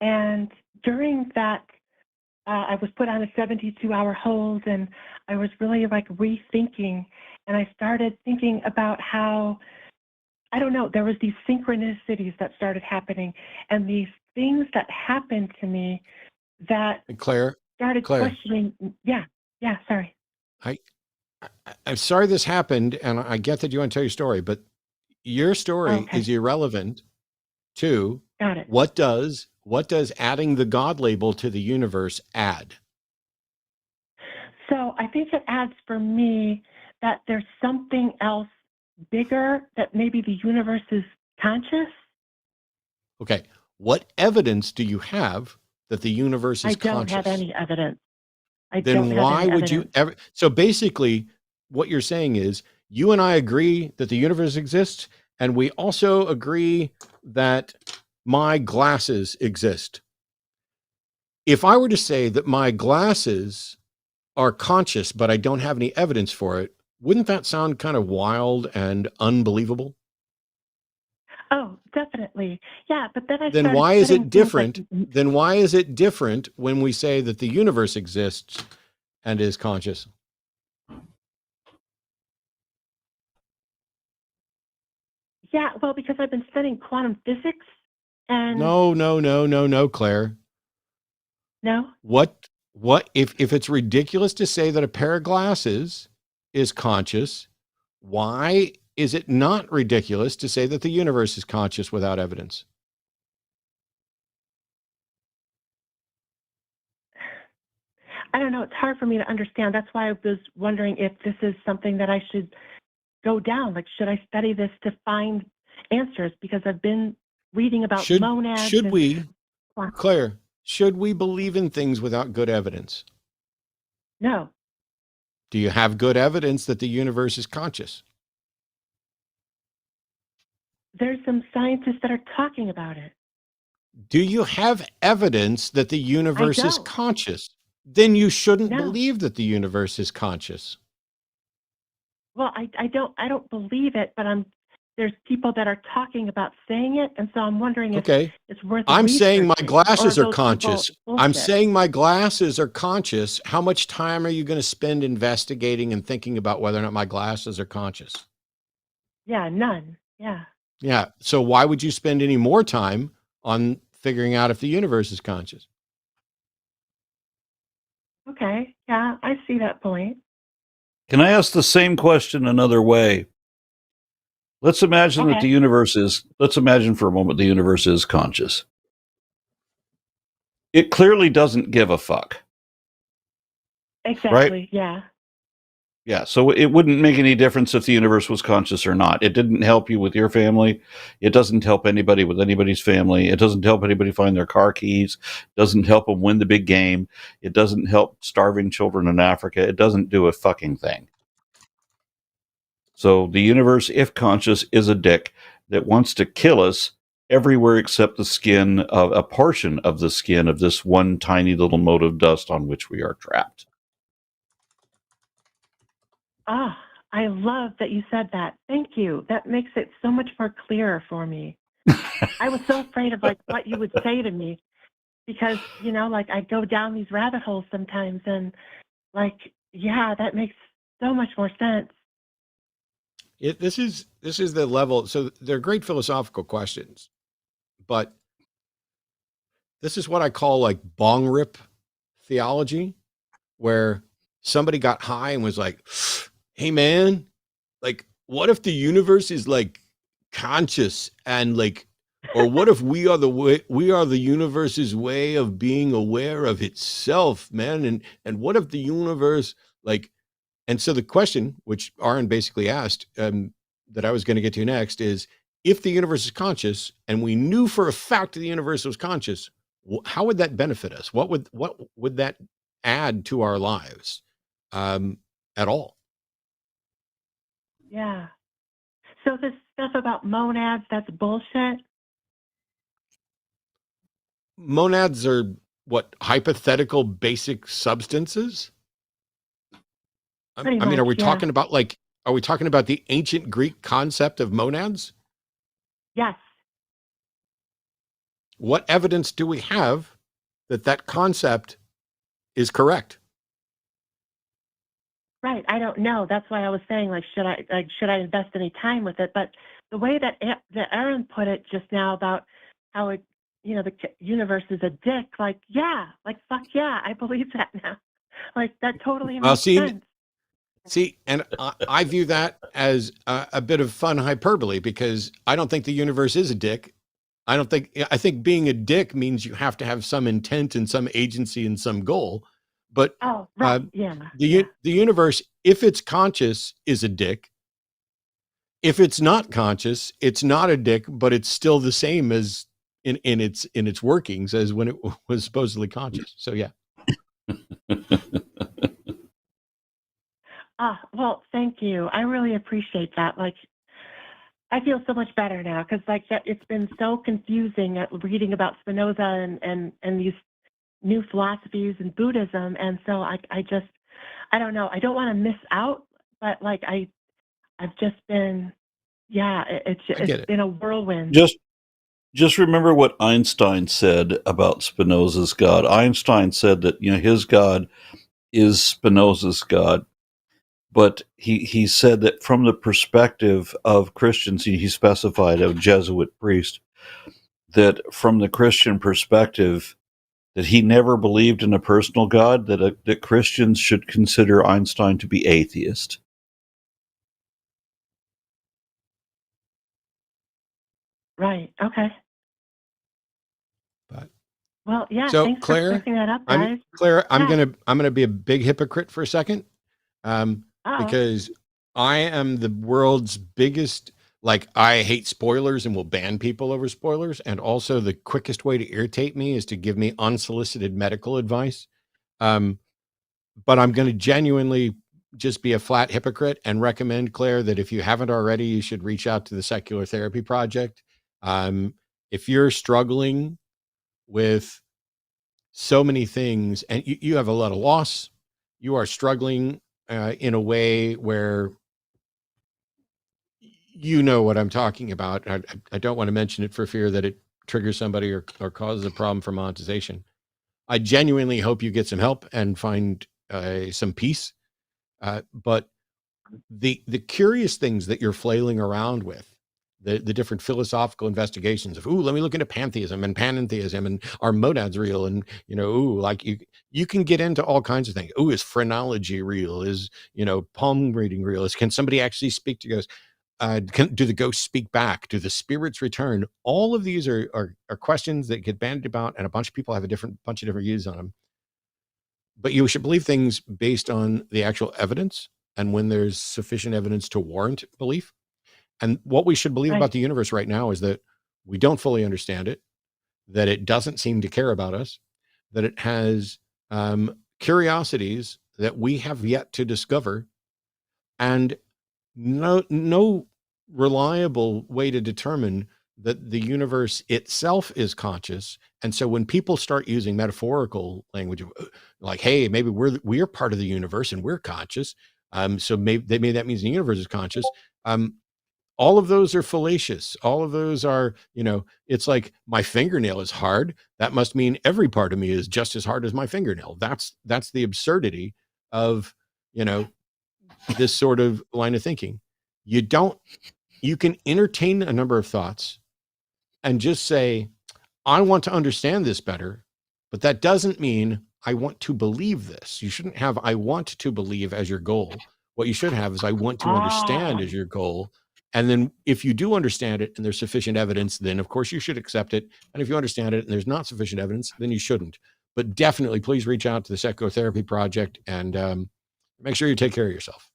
and during that, I was put on a 72-hour hold, and I was really like rethinking, and I started thinking about how, I don't know, there was these synchronicities that started happening, and these things that happened to me that Claire, started questioning. Yeah, sorry. I'm sorry this happened, and I get that you want to tell your story, but your story Okay. is irrelevant to Got it. what does adding the God label to the universe add? So I think it adds for me that there's something else bigger, that maybe the universe is conscious. Okay. What evidence do you have that the universe is I don't conscious? have any evidence. Then why would you ever? So basically, what you're saying is you and I agree that the universe exists, and we also agree that my glasses exist. If I were to say that my glasses are conscious, but I don't have any evidence for it, wouldn't that sound kind of wild and unbelievable? Oh, definitely. Yeah, but then I Then started why is putting it things like- different? Then why is it different when we say that the universe exists and is conscious? Yeah, well, because I've been studying quantum physics, and No, Claire. no, What if it's ridiculous to say that a pair of glasses is conscious, why is it not ridiculous to say that the universe is conscious without evidence? I don't know. It's hard for me to understand. That's why I was wondering if this is something that I should go down. Like, should I study this to find answers? Because I've been reading about monads. Should we, Claire, should we believe in things without good evidence? No. Do you have good evidence that the universe is conscious? There's some scientists that are talking about it. Do you have evidence that the universe is conscious? Then you shouldn't believe that the universe is conscious. Well, I don't believe it, but there's people that are talking about saying it, and so I'm wondering if it's worth. I'm saying my glasses are conscious. I'm bullshit. saying my glasses are conscious. How much time are you going to spend investigating and thinking about whether or not my glasses are conscious? Yeah, none. Yeah. Yeah. So why would you spend any more time on figuring out if the universe is conscious? Okay. Yeah, I see that point. Can I ask the same question another way? Let's imagine that the universe is, let's imagine for a moment the universe is conscious. It clearly doesn't give a fuck. Exactly, right? Yeah. Yeah, so it wouldn't make any difference if the universe was conscious or not. It didn't help you with your family. It doesn't help anybody with anybody's family. It doesn't help anybody find their car keys. It doesn't help them win the big game. It doesn't help starving children in Africa. It doesn't do a fucking thing. So the universe, if conscious, is a dick that wants to kill us everywhere except the skin of a portion of the skin of this one tiny little mote of dust on which we are trapped. I love that you said that. Thank you. That makes it so much more clearer for me. I was so afraid of like what you would say to me because, you know, like I go down these rabbit holes sometimes and like, yeah, that makes so much more sense. This is the level. So they're great philosophical questions, but this is what I call like bong rip theology, where somebody got high and was like, hey man, like what if the universe is like conscious and like, or what if we are the universe's way of being aware of itself, man? And what if the universe like, and so the question, which Aron basically asked, that I was going to get to next is, if the universe is conscious and we knew for a fact the universe was conscious, how would that benefit us? What would that add to our lives at all? Yeah. So this stuff about monads, that's bullshit. Monads are what, hypothetical basic substances? I Pretty mean, much, yeah. are we talking about the ancient Greek concept of monads? Yes. What evidence do we have that concept is correct? Right. I don't know. That's why I was saying, like, should I invest any time with it? But the way that Aron put it just now about how it, you know, the universe is a dick. Like, yeah, like fuck yeah, I believe that now. Like that totally Well, makes sense. See, and I view that as a bit of fun hyperbole, because I don't think the universe is a dick. I think being a dick means you have to have some intent and some agency and some goal. But Oh, right. the universe, if it's conscious, is a dick. If it's not conscious, it's not a dick, but it's still the same as in its workings as when it was supposedly conscious. So yeah. Well, thank you. I really appreciate that. Like, I feel so much better now because, like, it's been so confusing at reading about Spinoza and these new philosophies and Buddhism, and so I don't know. I don't want to miss out, but like I've just been, yeah, it's been a whirlwind. Just remember what Einstein said about Spinoza's God. Einstein said that, you know, his God is Spinoza's God. But he said that from the perspective of Christians, he specified a Jesuit priest, that from the Christian perspective, that he never believed in a personal God, that Christians should consider Einstein to be atheist. Right. Okay. But well, yeah. So thanks Claire, for picking that up, guys. I'm gonna be a big hypocrite for a second, because I am the world's biggest. Like, I hate spoilers and will ban people over spoilers. And also, the quickest way to irritate me is to give me unsolicited medical advice. But I'm going to genuinely just be a flat hypocrite and recommend, Claire, that if you haven't already, you should reach out to the Secular Therapy Project. If you're struggling with so many things and you have a lot of loss, you are struggling in a way where you know what I'm talking about. I don't want to mention it for fear that it triggers somebody or causes a problem for monetization. I genuinely hope you get some help and find some peace. But the curious things that you're flailing around with, the different philosophical investigations of, let me look into pantheism and panentheism, and are monads real? And, you know, like you can get into all kinds of things. Is phrenology real? Is, you know, palm reading real? Can somebody actually speak to ghosts? Do the ghosts speak back? Do the spirits return? All of these are questions that get bandied about, and a bunch of people have a bunch of different views on them. But you should believe things based on the actual evidence, and when there's sufficient evidence to warrant belief. And what we should believe about the universe right now is that we don't fully understand it, that it doesn't seem to care about us, that it has curiosities that we have yet to discover, and no reliable way to determine that the universe itself is conscious. And so when people start using metaphorical language of like, hey, maybe we're part of the universe and we're conscious, So maybe that means the universe is conscious. All of those are fallacious. All of those are, it's like my fingernail is hard. That must mean every part of me is just as hard as my fingernail. That's the absurdity of, this sort of line of thinking. You can entertain a number of thoughts and just say, I want to understand this better, but that doesn't mean I want to believe this. You shouldn't have I want to believe as your goal. What you should have is I want to understand as your goal. And then if you do understand it and there's sufficient evidence, then of course you should accept it. And if you understand it and there's not sufficient evidence, then you shouldn't. But definitely please reach out to the Psychotherapy Project and make sure you take care of yourself.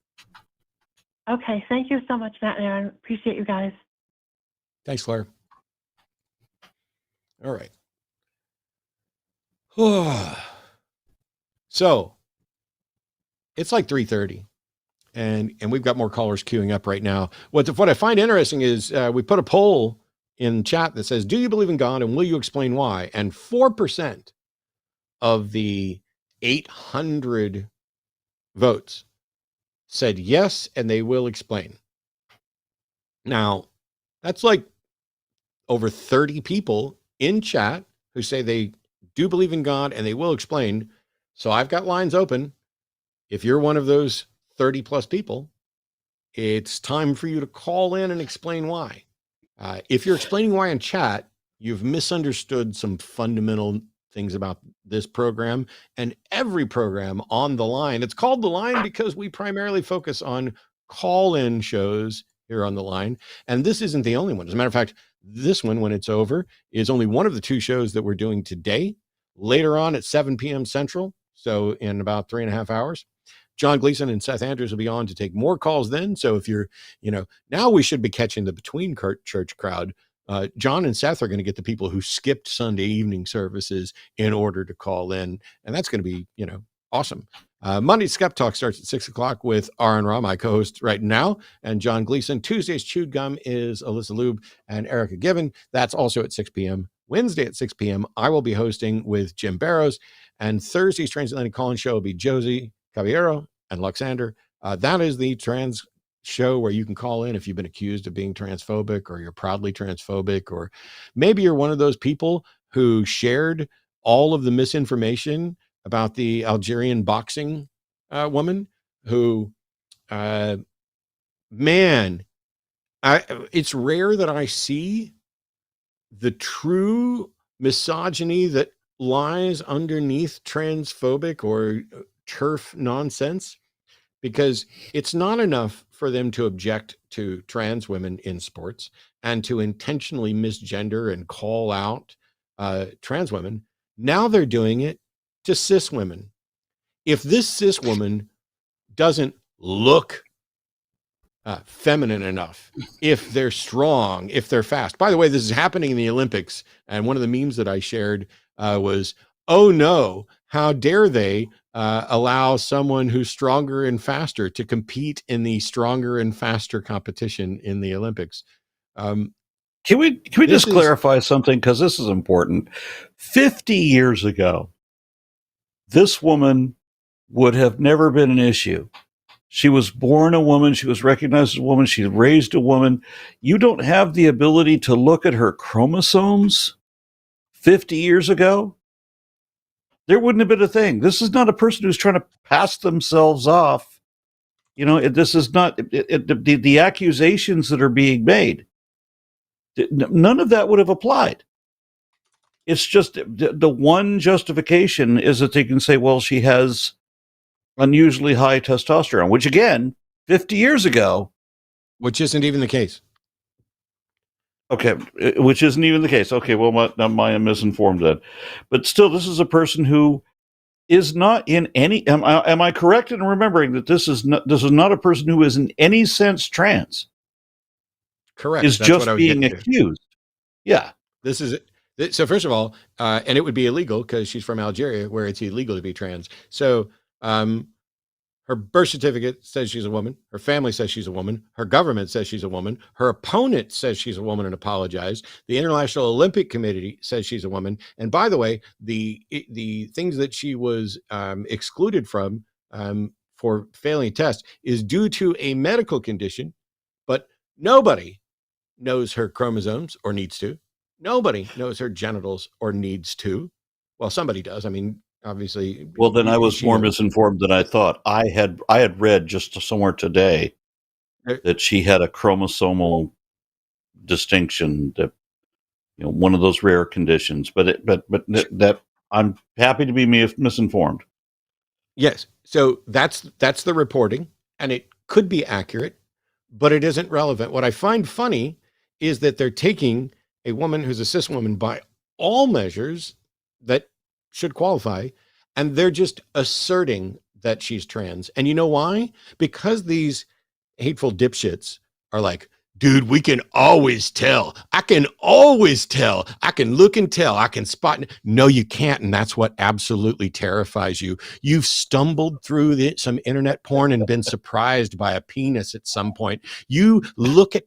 Okay. Thank you so much, Matt and Aaron. Appreciate you guys. Thanks, Claire. All right. So it's like 3:30 and we've got more callers queuing up right now. What I find interesting is we put a poll in chat that says, do you believe in God and will you explain why? And 4% of the 800 votes said yes, and they will explain. Now, that's like over 30 people in chat who say they do believe in God and they will explain. So I've got lines open. If you're one of those 30 plus people, it's time for you to call in and explain why. If you're explaining why in chat, you've misunderstood some fundamental things about this program and every program on the line. It's called The Line because we primarily focus on call-in shows here on The Line. And this isn't the only one. As a matter of fact, this one, when it's over, is only one of the two shows that we're doing today. Later on at 7 p.m. Central, so in about 3.5 hours, John Gleason and Seth Andrews will be on to take more calls then. So if you're, now we should be catching the between church crowd. John and Seth are going to get the people who skipped Sunday evening services in order to call in. And that's going to be, awesome. Monday Skeptalk starts at 6 o'clock with Aron Ra, my co-host right now, and John Gleason. Tuesday's Chewed Gum is Alyssa Ljub and Erika Given. That's also at 6 p.m. Wednesday at 6 p.m. I will be hosting with Jim Barrows. And Thursday's Transatlantic Call-In show will be Josie Caballero and Luxander. That is the trans show where you can call in if you've been accused of being transphobic or you're proudly transphobic, or maybe you're one of those people who shared all of the misinformation about the Algerian boxing woman who, it's rare that I see the true misogyny that lies underneath transphobic or turf nonsense, because it's not enough for them to object to trans women in sports and to intentionally misgender and call out trans women. Now they're doing it to cis women. If this cis woman doesn't look feminine enough, if they're strong, if they're fast. By the way, this is happening in the Olympics. And one of the memes that I shared was, oh no, how dare they allow someone who's stronger and faster to compete in the stronger and faster competition in the Olympics. Can we just clarify something? Because this is important. 50 years ago, this woman would have never been an issue. She was born a woman. She was recognized as a woman. She raised a woman. You don't have the ability to look at her chromosomes 50 years ago. There wouldn't have been a thing. This is not a person who's trying to pass themselves off. This is not the accusations that are being made. None of that would have applied. It's just the one justification is that they can say, well, she has unusually high testosterone, which again, 50 years ago. Which isn't even the case. Okay, which isn't even the case. Okay, well, I am misinformed then. But still, this is a person who is not in any, am I correct in remembering that this is not a person who is in any sense trans? Correct. Is That's just being accused. Yeah. This is it. So first of all, and it would be illegal because she's from Algeria, where it's illegal to be trans. So her birth certificate says she's a woman. Her family says she's a woman. Her government says she's a woman. Her opponent says she's a woman and apologized. The International Olympic Committee says she's a woman. And by the way, the things that she was excluded from for failing test is due to a medical condition, but nobody knows her chromosomes or needs to. Nobody knows her genitals or needs to. Well, somebody does. I mean, obviously. Well, then I was she more knows. misinformed than I thought. I had read just somewhere today that she had a chromosomal distinction, that one of those rare conditions. But that I'm happy to be misinformed. Yes. So that's the reporting, and it could be accurate, but it isn't relevant. What I find funny is that they're taking a woman who's a cis woman by all measures that should qualify, and they're just asserting that she's trans. And you know why? Because these hateful dipshits are like, dude, we can always tell. I can always tell. I can look and tell. I can spot. No, you can't. And that's what absolutely terrifies you. You've stumbled through some internet porn and been surprised by a penis at some point. You look at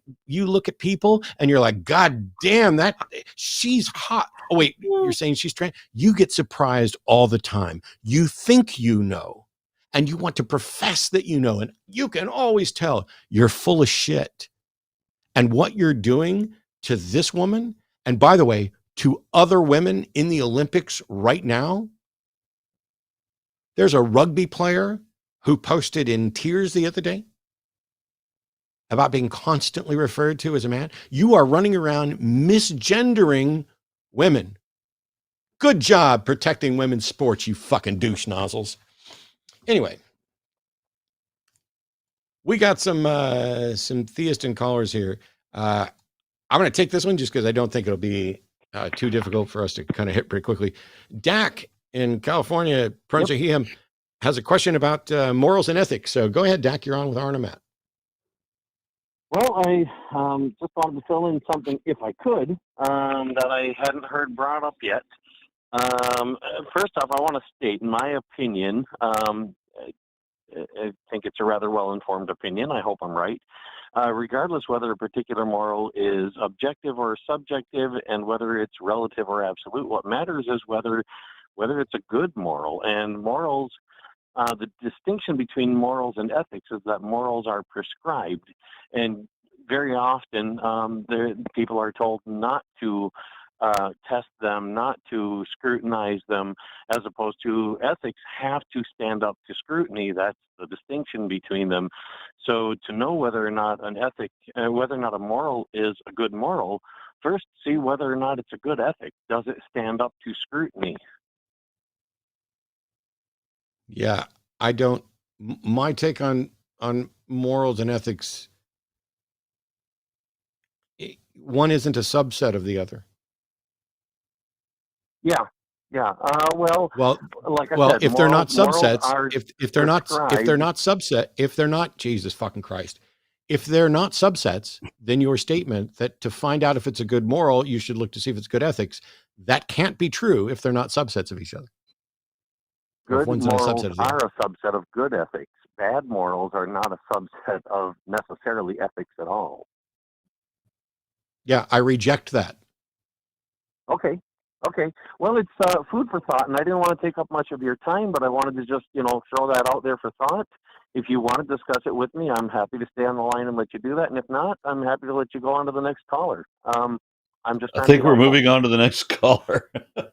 people and you're like, God damn, that she's hot. Oh, wait, you're saying she's trans? You get surprised all the time. You think you know, and you want to profess that you know, and you can always tell. You're full of shit. And what you're doing to this woman, and by the way, to other women in the Olympics right now, there's a rugby player who posted in tears the other day about being constantly referred to as a man. You are running around misgendering women. Good job protecting women's sports, you fucking douche nozzles. Anyway, we got some theist and callers here. I'm going to take this one just because I don't think it'll be too difficult for us to kind of hit pretty quickly. Dak in California, Pronsahiam, has a question about morals and ethics. So go ahead, Dak. You're on with Aron and Matt. Well, I just wanted to fill in something, if I could, that I hadn't heard brought up yet. First off, I want to state, in my opinion, I think it's a rather well-informed opinion. I hope I'm right. Regardless whether a particular moral is objective or subjective, and whether it's relative or absolute, what matters is whether it's a good moral. And morals, the distinction between morals and ethics is that morals are prescribed, and very often people are told not to test them, not to scrutinize them, as opposed to ethics have to stand up to scrutiny. That's the distinction between them. So to know whether or not an ethic, whether or not a moral is a good moral, first see whether or not it's a good ethic. Does it stand up to scrutiny? Yeah, I don't. My take on morals and ethics, one isn't a subset of the other. Yeah. Well, like I said, if they're not subsets, if they're not Jesus fucking Christ, if they're not subsets, then your statement that to find out if it's a good moral, you should look to see if it's good ethics, that can't be true if they're not subsets of each other. Good morals are a subset of good ethics. Bad morals are not a subset of necessarily ethics at all. Yeah, I reject that. Okay. Well, it's food for thought, and I didn't want to take up much of your time, but I wanted to just, throw that out there for thought. If you want to discuss it with me, I'm happy to stay on the line and let you do that. And if not, I'm happy to let you go on to the next caller. I think we're moving on to the next caller. All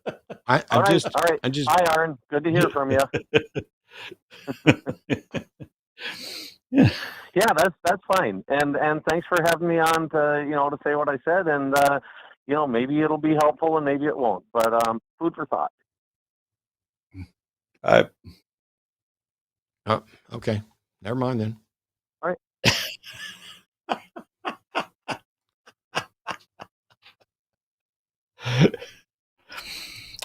right. Hi, Aron. Good to hear from you. Yeah, that's fine. And thanks for having me on to say what I said. And maybe it'll be helpful and maybe it won't. But food for thought. Oh, okay. Never mind then. All right.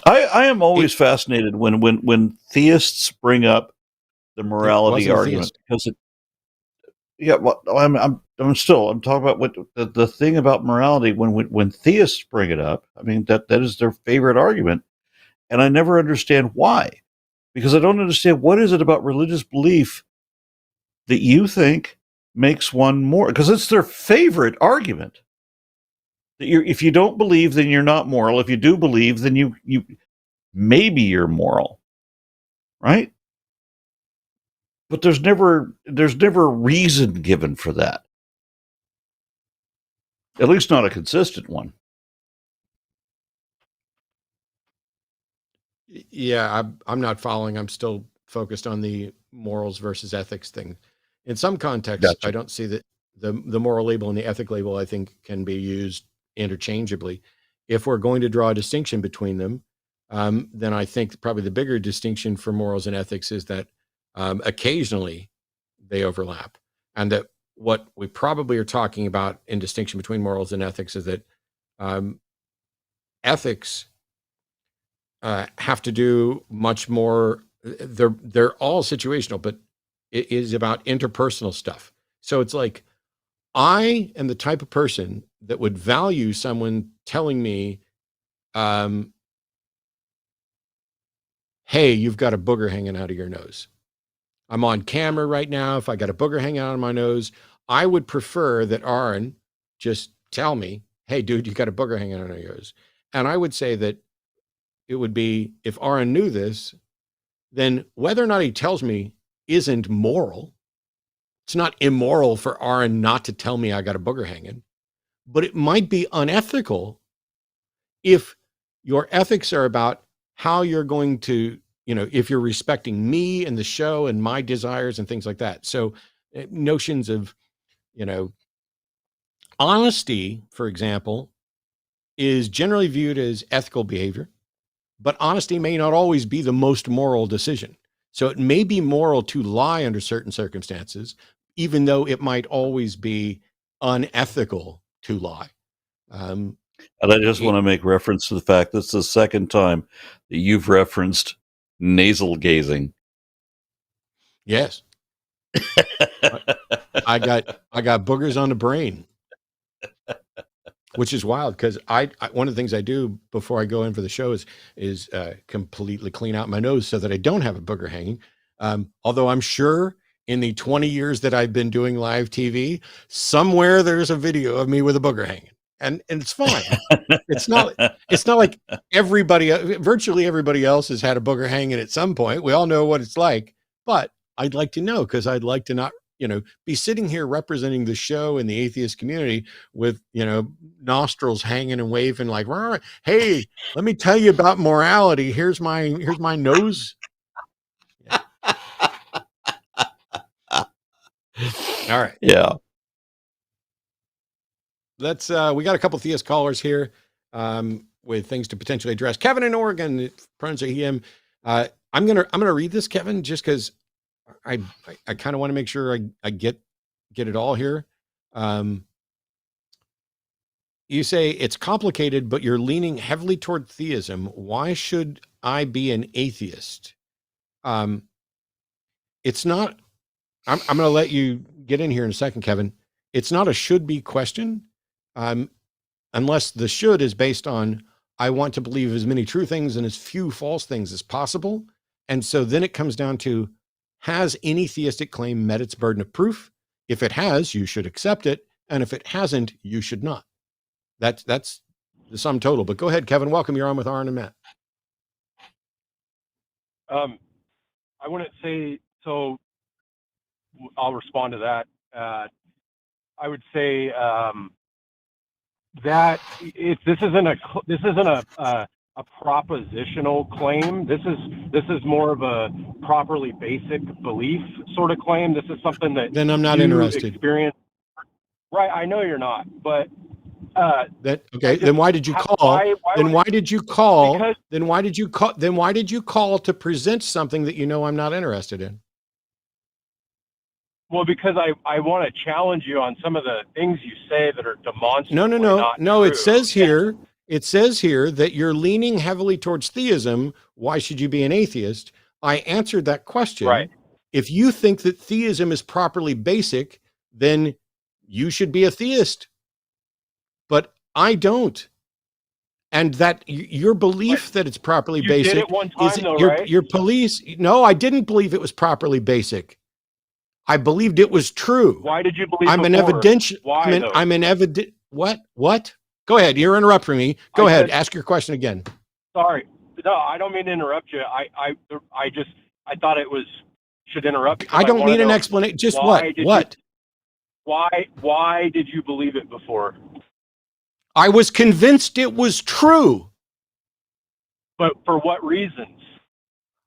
I am always fascinated when theists bring up the morality argument, because I'm talking about what the thing about morality when theists bring it up. I mean that is their favorite argument, and I never understand why, because I don't understand what is it about religious belief that you think makes one more, because it's their favorite argument. That if you don't believe, then you're not moral. If you do believe, then you maybe you're moral, right? But there's never reason given for that. At least not a consistent one. Yeah, I'm not following. I'm still focused on the morals versus ethics thing. In some contexts, Gotcha. I don't see that the moral label and the ethic label, I think, can be used interchangeably. If we're going to draw a distinction between them, then I think probably the bigger distinction for morals and ethics is that occasionally they overlap. And that what we probably are talking about in distinction between morals and ethics is that ethics have to do much more. They're all situational, but it is about interpersonal stuff. So it's like, I am the type of person that would value someone telling me, hey, you've got a booger hanging out of your nose. I'm on camera right now. If I got a booger hanging out of my nose, I would prefer that Aron just tell me, hey, dude, you got a booger hanging out of your nose. And I would say that it would be, if Aron knew this, then whether or not he tells me isn't moral. It's not immoral for Aron not to tell me I got a booger hanging, but it might be unethical if your ethics are about how you're going to, if you're respecting me and the show and my desires and things like that. So notions of, honesty, for example, is generally viewed as ethical behavior, but honesty may not always be the most moral decision. So it may be moral to lie under certain circumstances, even though it might always be unethical to lie. And I just want to make reference to the fact that it's the second time that you've referenced nasal gazing. Yes. I got boogers on the brain, which is wild because I one of the things I do before I go in for the show is completely clean out my nose so that I don't have a booger hanging. Although I'm sure in the 20 years that I've been doing live TV, somewhere there's a video of me with a booger hanging, and it's fine. It's not like virtually everybody else has had a booger hanging at some point. We all know what it's like, but I'd like to know, because I'd like to not, be sitting here representing the show and the atheist community with, nostrils hanging and waving like, hey, let me tell you about morality. Here's my nose. Yeah. All right. Yeah. Let's we got a couple theist callers here with things to potentially address. Kevin in Oregon, pronouns are him. I'm gonna read this, Kevin, just because I kind of want to make sure I get it all here. You say it's complicated, but you're leaning heavily toward theism. Why should I be an atheist? It's not. I'm going to let you get in here in a second, Kevin. It's not a should be question, unless the should is based on I want to believe as many true things and as few false things as possible. And so then it comes down to, has any theistic claim met its burden of proof? If it has, you should accept it. And if it hasn't, you should not. That's the sum total. But go ahead, Kevin. Welcome. You're on with Aron and Matt. I wouldn't say so. I'll respond to that. I would say that this isn't a propositional claim. This is more of a properly basic belief sort of claim. This is something that then I'm not interested. Experience. Right, I know you're not, but then why did you call? Then why did you call? Then why did you call? Then why did you call to present something that I'm not interested in? Well, because I want to challenge you on some of the things you say that are demonstrably No. true. It says here that you're leaning heavily towards theism. Why should you be an atheist? I answered that question. Right. If you think that theism is properly basic, then you should be a theist. But I don't. And that your belief that it's properly basic did it one time, is though, your right? your police. No, I didn't believe it was properly basic. I believed it was true. Why did you believe I'm before? an evidential. Why, I'm an evident. What? Go ahead. You're interrupting me. Go ahead. Ask your question again. Sorry. No, I don't mean to interrupt you. I thought it was should interrupt because I don't wanna need an know explanation. Just why did what? Why did you believe it before? I was convinced it was true. But for what reasons?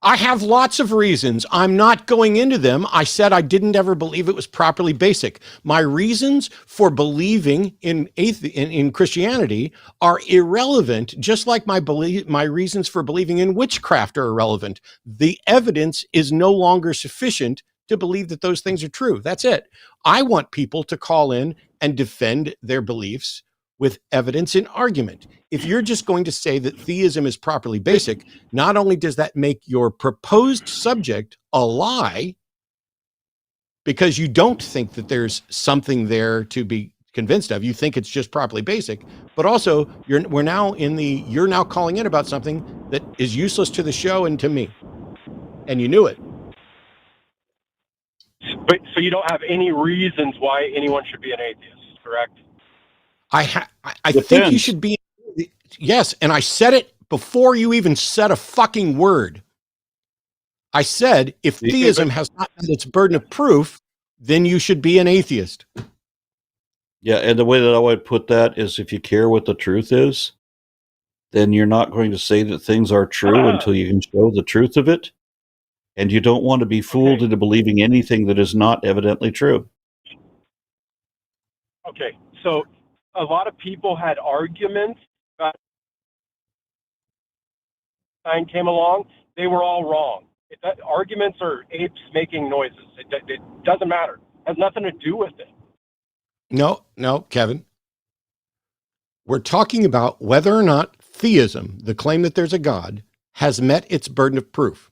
I have lots of reasons. I'm not going into them. I said I didn't ever believe it was properly basic. My reasons for believing in Christianity are irrelevant, just like my reasons for believing in witchcraft are irrelevant. The evidence is no longer sufficient to believe that those things are true. That's it. I want people to call in and defend their beliefs with evidence and argument. If you're just going to say that theism is properly basic, not only does that make your proposed subject a lie, because you don't think that there's something there to be convinced of, you think it's just properly basic, but also you're now calling in about something that is useless to the show and to me, and you knew it. But so you don't have any reasons why anyone should be an atheist, correct? I think you should be, yes, and I said it before you even said a fucking word. I said, if theism has not met its burden of proof, then you should be an atheist. Yeah, and the way that I would put that is if you care what the truth is, then you're not going to say that things are true until you can show the truth of it. And you don't want to be fooled into believing anything that is not evidently true. Okay, so a lot of people had arguments about time came along. They were all wrong. Arguments are apes making noises. It doesn't matter. It has nothing to do with it. No, Kevin. We're talking about whether or not theism, the claim that there's a God, has met its burden of proof.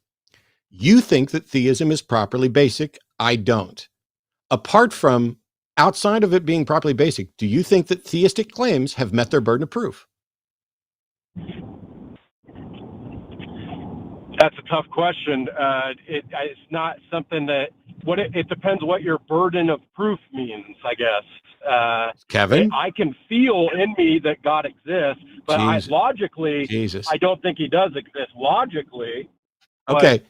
You think that theism is properly basic. I don't. Apart from outside of it being properly basic, do you think that theistic claims have met their burden of proof? That's a tough question. It's not something that it depends what your burden of proof means, I guess. Kevin, I can feel in me that God exists, but logically, I don't think he does exist. Logically, okay.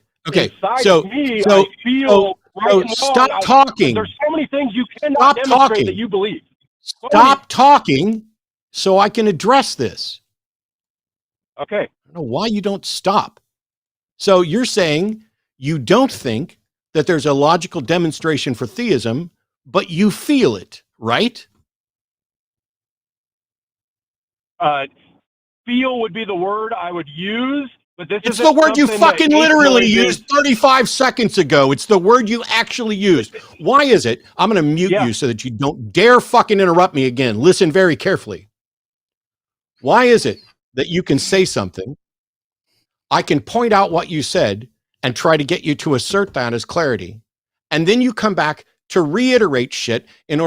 So I feel stop talking. There's so many things you cannot demonstrate that you believe. Stop talking so I can address this. Okay. I don't know why you don't stop. So you're saying you don't think that there's a logical demonstration for theism, but you feel it, right? Feel would be the word I would use. But it's the word you fucking literally used 35 seconds ago. It's the word you actually used. Why is it? I'm going to mute you so that you don't dare fucking interrupt me again. Listen very carefully. Why is it that you can say something, I can point out what you said and try to get you to assert that as clarity, and then you come back to reiterate shit in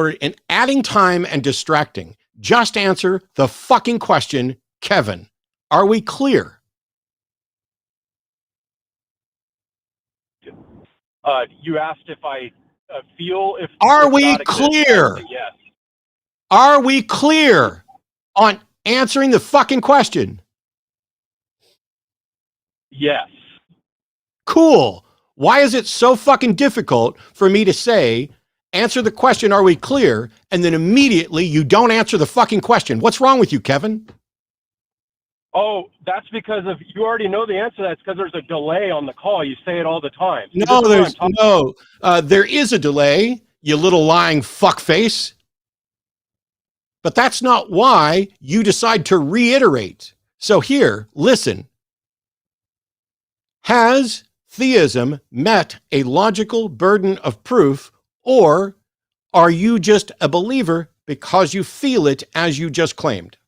adding time and distracting? Just answer the fucking question, Kevin. Are we clear? You asked if I feel if. Are we clear? Yes. Are we clear on answering the fucking question? Yes. Cool. Why is it so fucking difficult for me to say, answer the question, are we clear? And then immediately you don't answer the fucking question. What's wrong with you, Kevin? Oh, that's because you already know the answer to that. It's because there's a delay on the call. You say it all the time. There is a delay, you little lying fuckface. But that's not why you decide to reiterate. So here, listen. Has theism met a logical burden of proof, or are you just a believer because you feel it as you just claimed?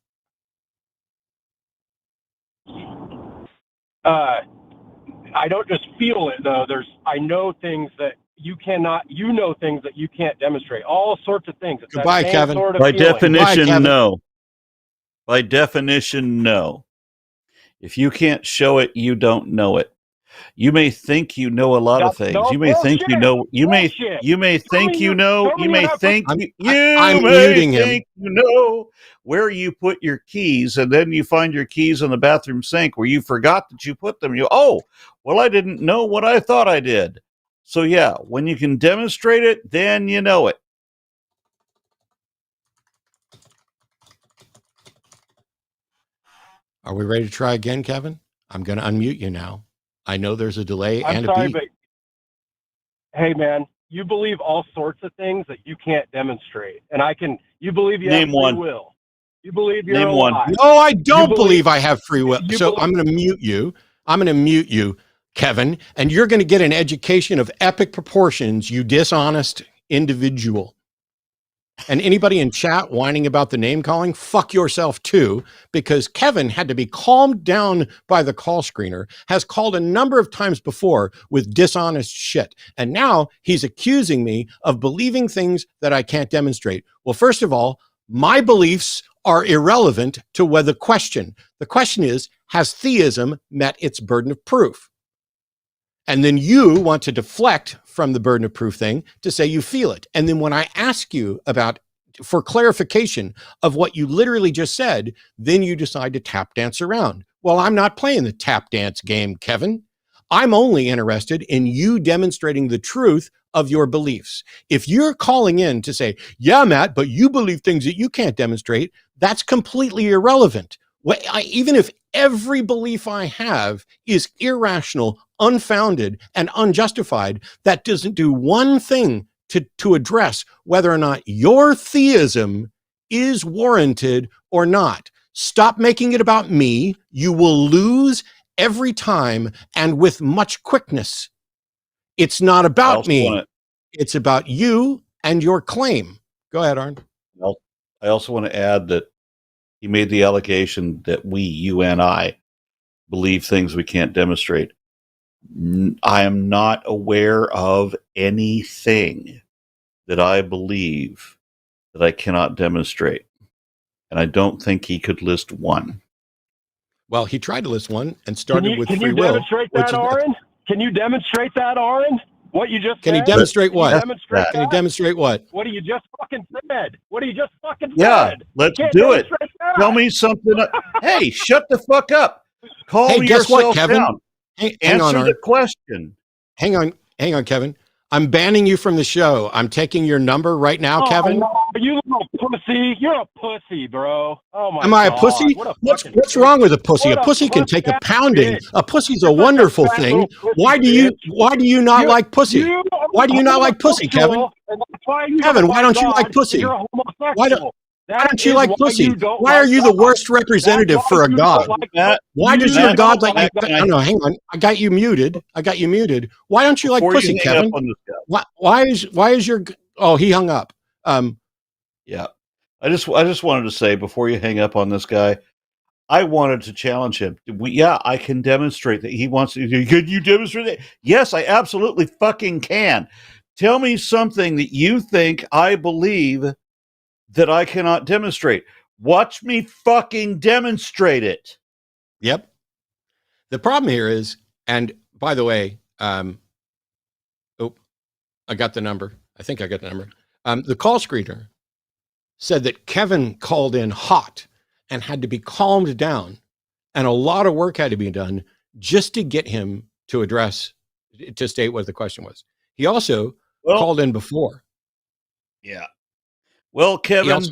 I don't just feel it though. I know things that you cannot. You know things that you can't demonstrate. All sorts of things. It's Goodbye, Kevin. Sort of By feeling. definition, Goodbye, no. By definition, no. If you can't show it, you don't know it. You may think you know a lot of things. You may think you know. You may think you know. You may think you may think you know where you put your keys, and then you find your keys in the bathroom sink where you forgot that you put them. I didn't know what I thought I did. So yeah, when you can demonstrate it, then you know it. Are we ready to try again, Kevin? I'm going to unmute you now. I know there's a delay I'm and sorry, a beat. but hey, man, you believe all sorts of things that you can't demonstrate, and you believe you have free will. You believe you're alive. No, I don't believe I have free will. So I'm going to mute you. I'm going to mute you, Kevin, and you're going to get an education of epic proportions, you dishonest individual. And anybody in chat whining about the name calling, fuck yourself too, because Kevin had to be calmed down by the call screener, has called a number of times before with dishonest shit. And now he's accusing me of believing things that I can't demonstrate. Well, first of all, my beliefs are irrelevant to the question. The question is, has theism met its burden of proof? And then you want to deflect from the burden of proof thing to say you feel it. And then when I ask you for clarification of what you literally just said, then you decide to tap dance around. Well, I'm not playing the tap dance game, Kevin. I'm only interested in you demonstrating the truth of your beliefs. If you're calling in to say, yeah, Matt, but you believe things that you can't demonstrate, that's completely irrelevant. Even if every belief I have is irrational, unfounded, and unjustified, that doesn't do one thing to address whether or not your theism is warranted or not. Stop making it about me. You will lose every time and with much quickness. It's not about me. It's about you and your claim. Go ahead, Aron. Well, I also want to add that he made the allegation that you and I, believe things we can't demonstrate. I am not aware of anything that I believe that I cannot demonstrate. And I don't think he could list one. Well, he tried to list one and started with free will. Can you demonstrate that, Aron? Can you demonstrate that, Aron? What you just said? Can he demonstrate what? Can he demonstrate what? What you just fucking said? What you just fucking Yeah, said? let's do it. Tell me something. Hey, shut the fuck up. Call guess what, yourself Kevin? down. Hang on, Answer the question. Hang on, Kevin. I'm banning you from the show. I'm taking your number right now, Kevin. No, you little pussy. You're a pussy, bro. Oh my God. Am I a pussy? What's wrong with a pussy? A pussy can take a pounding. A pussy's a wonderful thing. Why do you not like pussy? Why do you not like pussy, Kevin? Kevin, why don't you like pussy? Why don't you like pussy? Why are you the worst representative for a god? Why does your god like you? No, hang on. I got you muted. Why don't you like pussy, Kevin? Why is your? Oh, he hung up. Yeah, I just wanted to say before you hang up on this guy, I wanted to challenge him. I can demonstrate that he wants to. Can you demonstrate that? Yes, I absolutely fucking can. Tell me something that you think I believe that I cannot demonstrate. Watch me fucking demonstrate it. Yep. The problem here is, and by the way, I got the number. I think I got the number. The call screener said that Kevin called in hot and had to be calmed down, and a lot of work had to be done just to get him to state what the question was. He also called in before. Yeah. Well, Kevin,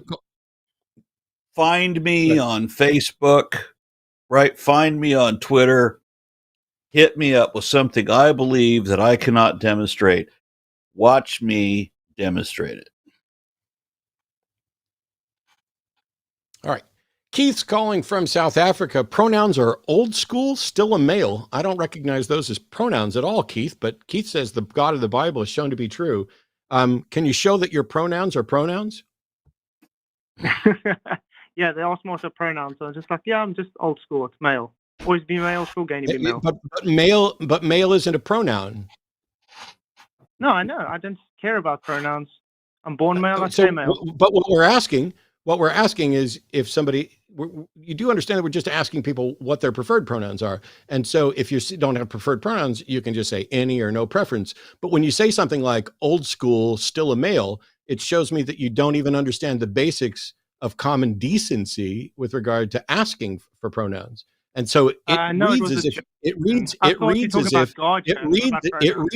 find me on Facebook, right? Find me on Twitter. Hit me up with something I believe that I cannot demonstrate. Watch me demonstrate it. All right. Keith's calling from South Africa. Pronouns are old school, still a male. I don't recognize those as pronouns at all, Keith, but Keith says the God of the Bible is shown to be true. Can you show that your pronouns are pronouns? Yeah, they ask me also pronouns. So I'm just like, yeah, I'm just old school. It's male. Always be male, still going to be male. But male isn't a pronoun. No, I know. I don't care about pronouns. I'm born male, I stay male. But what we're asking is if somebody, you do understand that we're just asking people what their preferred pronouns are. And so if you don't have preferred pronouns, you can just say any or no preference. But when you say something like old school, still a male, it shows me that you don't even understand the basics of common decency with regard to asking for pronouns. And so it No, it reads was as a if joke. it reads I it thought you reads talking as about if God, it Shannon, not reads about it pronouns.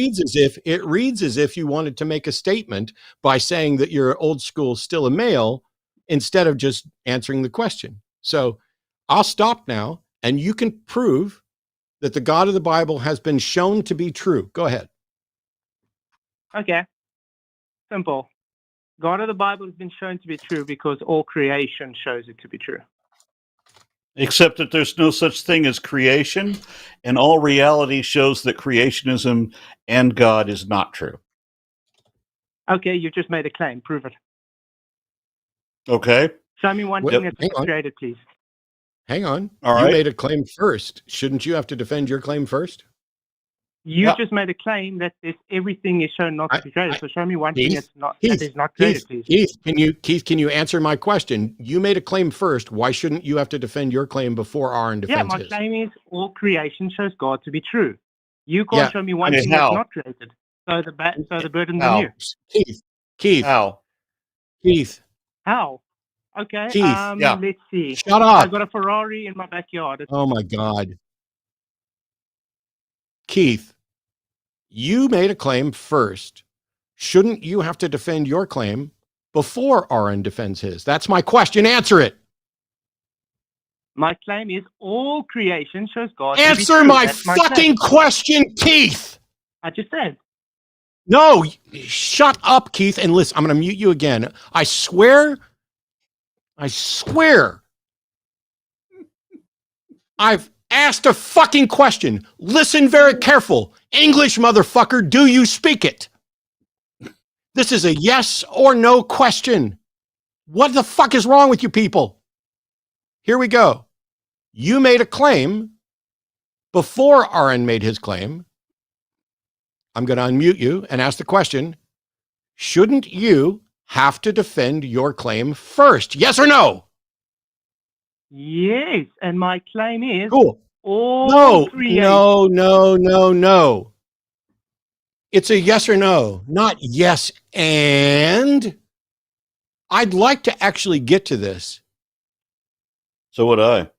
reads as if you wanted to make a statement by saying that you're old school, still a male, instead of just answering the question. So I'll stop now, and you can prove that the God of the Bible has been shown to be true. Go ahead. Okay, simple. God of the Bible has been shown to be true because all creation shows it to be true. Except that there's no such thing as creation, and all reality shows that creationism and God is not true. Okay, you just made a claim. Prove it. Okay? Show me one Wait, thing that's hang not on. created, please. Hang on. All You right. made a claim first. Shouldn't you have to defend your claim first? You Yeah. just made a claim that everything is shown not to be created. So show me one thing Keith, that is not created, please. Keith, can you answer my question? You made a claim first. Why shouldn't you have to defend your claim before Aron Yeah, defends my his? claim is all creation shows God to be true. You can't Yeah. show me one Okay, thing how? that's not created. So the burden's on How? you. Keith, How? How? Okay. Keith, Yeah. Let's see. shut I up. got a Ferrari in my backyard. Oh my God. Keith, you made a claim first. Shouldn't you have to defend your claim before Aron defends his? That's my question. Answer it. My claim is all creation shows God to be Answer true. my That's my fucking claim. question, Keith. I just said. No, shut up, Keith, and listen. I'm going to mute you again. I swear. I've asked a fucking question. Listen very careful. English, motherfucker, do you speak it? This is a yes or no question. What the fuck is wrong with you people? Here we go. You made a claim before Aron made his claim. I'm going to unmute you and ask the question. Shouldn't you have to defend your claim first? Yes or no? Yes, and my claim is Cool. all creation. No. It's a yes or no, not yes and. I'd like to actually get to this. So would I.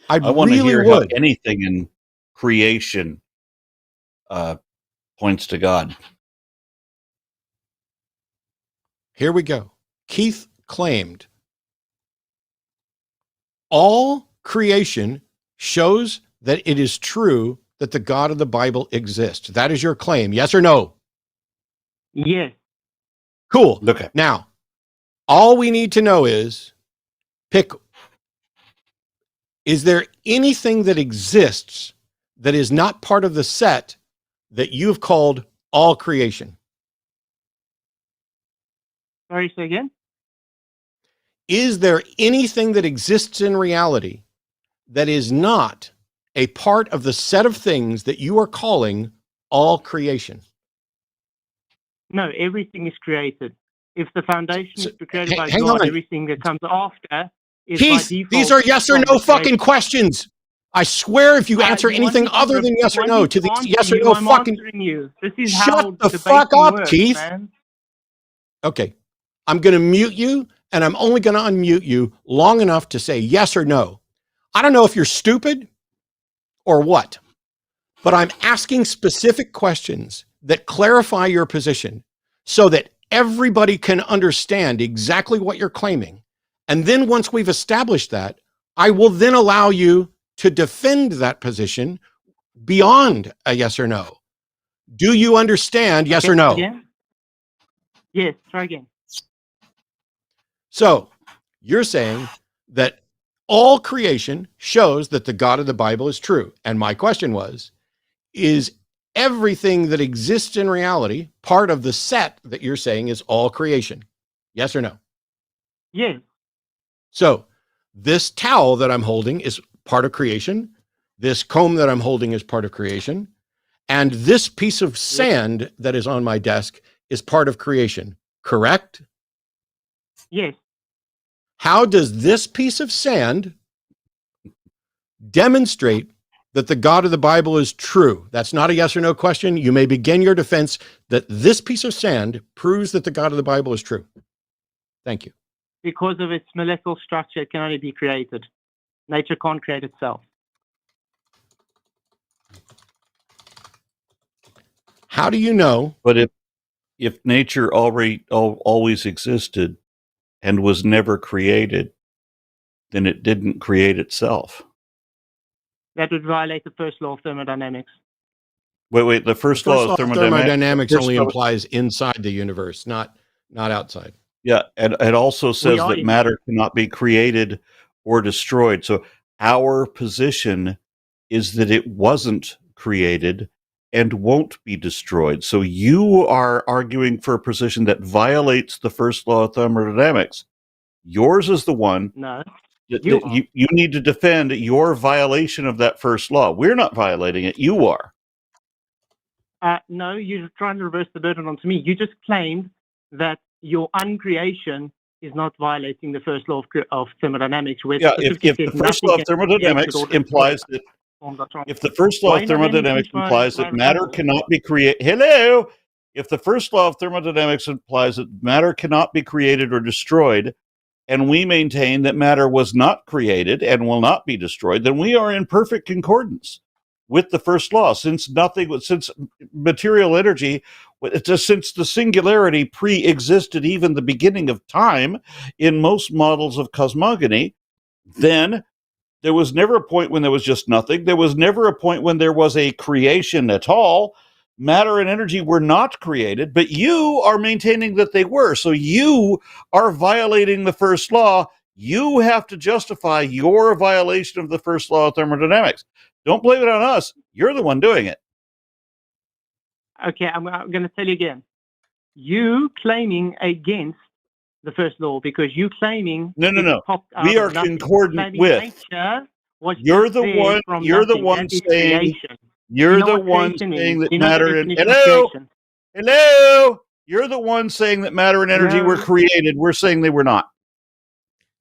I want to really hear would. how anything in creation points to God. Here we go. Keith claimed all creation shows that it is true that the God of the Bible exists. That is your claim. Yes or no? Yes. Cool. Okay. Now, all we need to know is is there anything that exists that is not part of the set that you've called all creation? Sorry, say again? Is there anything that exists in reality that is not a part of the set of things that you are calling all creation? No, everything is created. If the foundation is created by hang God, on. everything that comes after is by Keith, default. these are yes or from no the fucking creation. questions. I swear if you answer You want anything me to other than yes or want no me to these answer yes or you, no I'm fucking... answering you. This is Shut how the debating fuck up, works, Keith. man. Okay, I'm going to mute you, and I'm only going to unmute you long enough to say yes or no. I don't know if you're stupid or what, but I'm asking specific questions that clarify your position so that everybody can understand exactly what you're claiming. And then once we've established that, I will then allow you to defend that position beyond a yes or no. Do you understand? Yes Okay, or no? again? Yes, try again. So you're saying that all creation shows that the God of the Bible is true. And my question was, is everything that exists in reality part of the set that you're saying is all creation? Yes or no? Yes. So this towel that I'm holding is part of creation. This comb that I'm holding is part of creation. And this piece of sand that is on my desk is part of creation, correct? Yes. How does this piece of sand demonstrate that the God of the Bible is true? That's not a yes or no question. You may begin your defense that this piece of sand proves that the God of the Bible is true. Thank you. Because of its molecular structure, it can only be created. Nature can't create itself. How do you know? But if nature always existed and was never created, then it didn't create itself. That would violate the first law of thermodynamics. Wait. The first law of thermodynamics only implies inside the universe, not outside. Yeah, and it also says that matter cannot be created or destroyed. So our position is that it wasn't created and won't be destroyed. So you are arguing for a position that violates the first law of thermodynamics. Yours is the one. No. You need to defend your violation of that first law. We're not violating it. You are. No, you're trying to reverse the burden onto me. You just claimed that your uncreation is not violating the first law of thermodynamics. Yeah, if the first law of thermodynamics implies that if the first law of thermodynamics implies that matter cannot be created, if the first law of thermodynamics implies that matter cannot be created or destroyed, and we maintain that matter was not created and will not be destroyed, then we are in perfect concordance with the first law, since material energy, since the singularity pre-existed even the beginning of time in most models of cosmogony, then there was never a point when there was just nothing. There was never a point when there was a creation at all. Matter and energy were not created, but you are maintaining that they were. So you are violating the first law. You have to justify your violation of the first law of thermodynamics. Don't blame it on us. You're the one doing it. Okay, I'm going to tell you again. You claiming against the first law because you claiming no. We are concordant with. You're the one. You're the one saying. You're the one saying that matter and hello. You're the one saying that matter and energy were created. We're saying they were not.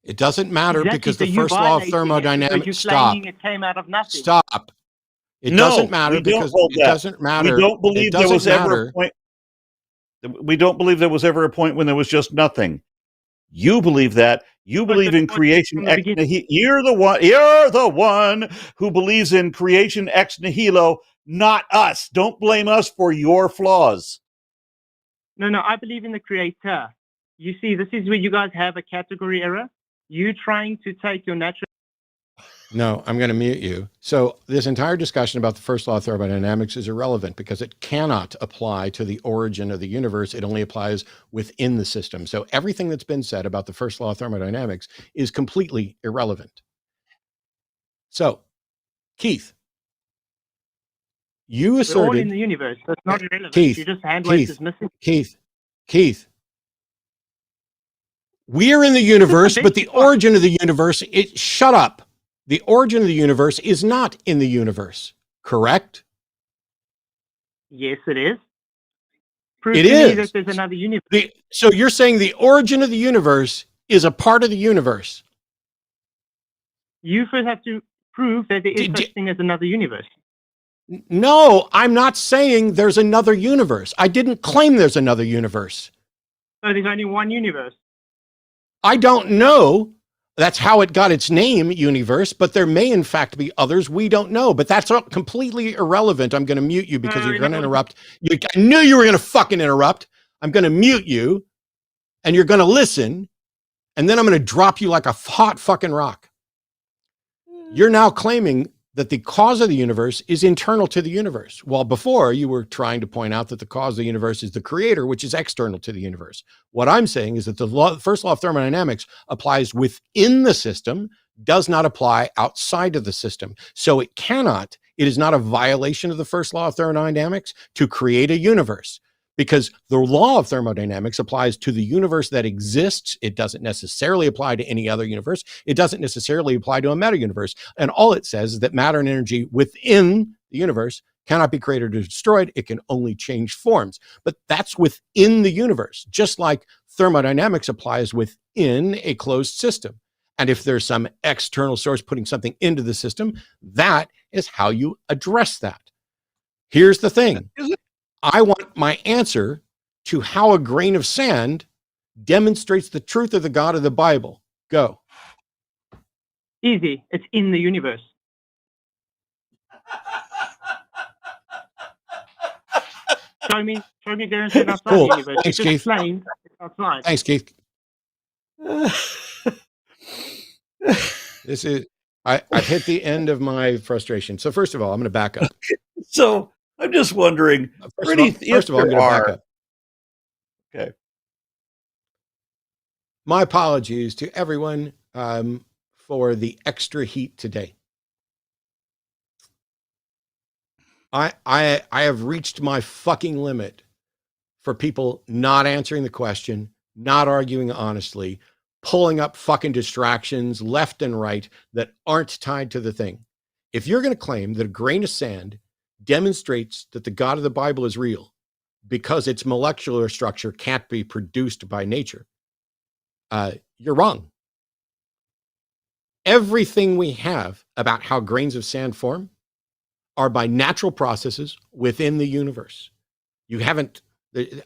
It doesn't matter because the first law of thermodynamics. Stop. It came out of nothing. Stop. It doesn't matter because it doesn't matter. We don't believe there was ever a point. We don't believe there was ever a point when there was just nothing. You believe that. You believe in creation ex nihilo. You're the one who believes in creation ex nihilo, not us. Don't blame us for your flaws. No, I believe in the creator. You see, this is where you guys have a category error. You trying to take your natural... No, I'm going to mute you. So this entire discussion about the first law of thermodynamics is irrelevant because it cannot apply to the origin of the universe. It only applies within the system. So everything that's been said about the first law of thermodynamics is completely irrelevant. So, Keith, you asserted... We're all in the universe. That's not irrelevant. You just hand wave is missing. Keith. We're in the universe, but the origin of the universe, shut up. The origin of the universe is not in the universe, correct? Yes, it is. Prove to me that there's another universe. So you're saying the origin of the universe is a part of the universe? You first have to prove that there is such thing as another universe. No, I'm not saying there's another universe. I didn't claim there's another universe. So there's only one universe? I don't know. That's how it got its name, universe, but there may in fact be others we don't know, but that's completely irrelevant. I'm going to mute you because you're going to interrupt. I knew you were going to fucking interrupt. I'm going to mute you and you're going to listen and then I'm going to drop you like a hot fucking rock. You're now claiming that the cause of the universe is internal to the universe. While before you were trying to point out that the cause of the universe is the creator, which is external to the universe. What I'm saying is that the first law of thermodynamics applies within the system, does not apply outside of the system. So it is not a violation of the first law of thermodynamics to create a universe. Because the law of thermodynamics applies to the universe that exists. It doesn't necessarily apply to any other universe. It doesn't necessarily apply to a meta universe. And all it says is that matter and energy within the universe cannot be created or destroyed. It can only change forms. But that's within the universe, just like thermodynamics applies within a closed system. And if there's some external source putting something into the system, that is how you address that. Here's the thing. I want my answer to how a grain of sand demonstrates the truth of the God of the Bible. Go. Easy. It's in the universe. Show me a grain of sand outside Cool. the universe. Thanks, You just Keith. claimed it's outside. Thanks, Keith. I've hit the end of my frustration. So first of all, I'm going to back up. So I'm just wondering, First of all, I'm going to back up. Okay. My apologies to everyone for the extra heat today. I have reached my fucking limit for people not answering the question, not arguing honestly, pulling up fucking distractions left and right that aren't tied to the thing. If you're going to claim that a grain of sand demonstrates that the God of the Bible is real because its molecular structure can't be produced by nature, you're wrong. Everything we have about how grains of sand form are by natural processes within the universe. You haven't,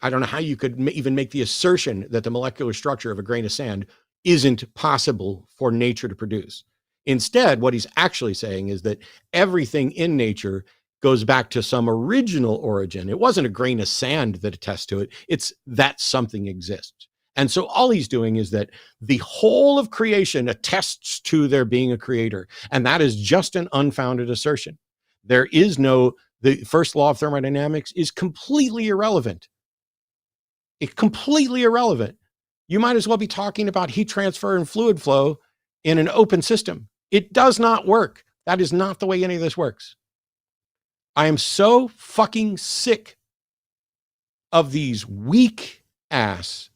I don't know how you could even make the assertion that the molecular structure of a grain of sand isn't possible for nature to produce. Instead, what he's actually saying is that everything in nature goes back to some original origin. It wasn't a grain of sand that attests to it. It's that something exists. And so all he's doing is that the whole of creation attests to there being a creator. And that is just an unfounded assertion. There is no, the first law of thermodynamics is completely irrelevant. It's completely irrelevant. You might as well be talking about heat transfer and fluid flow in an open system. It does not work. That is not the way any of this works. I am so fucking sick of these weak ass,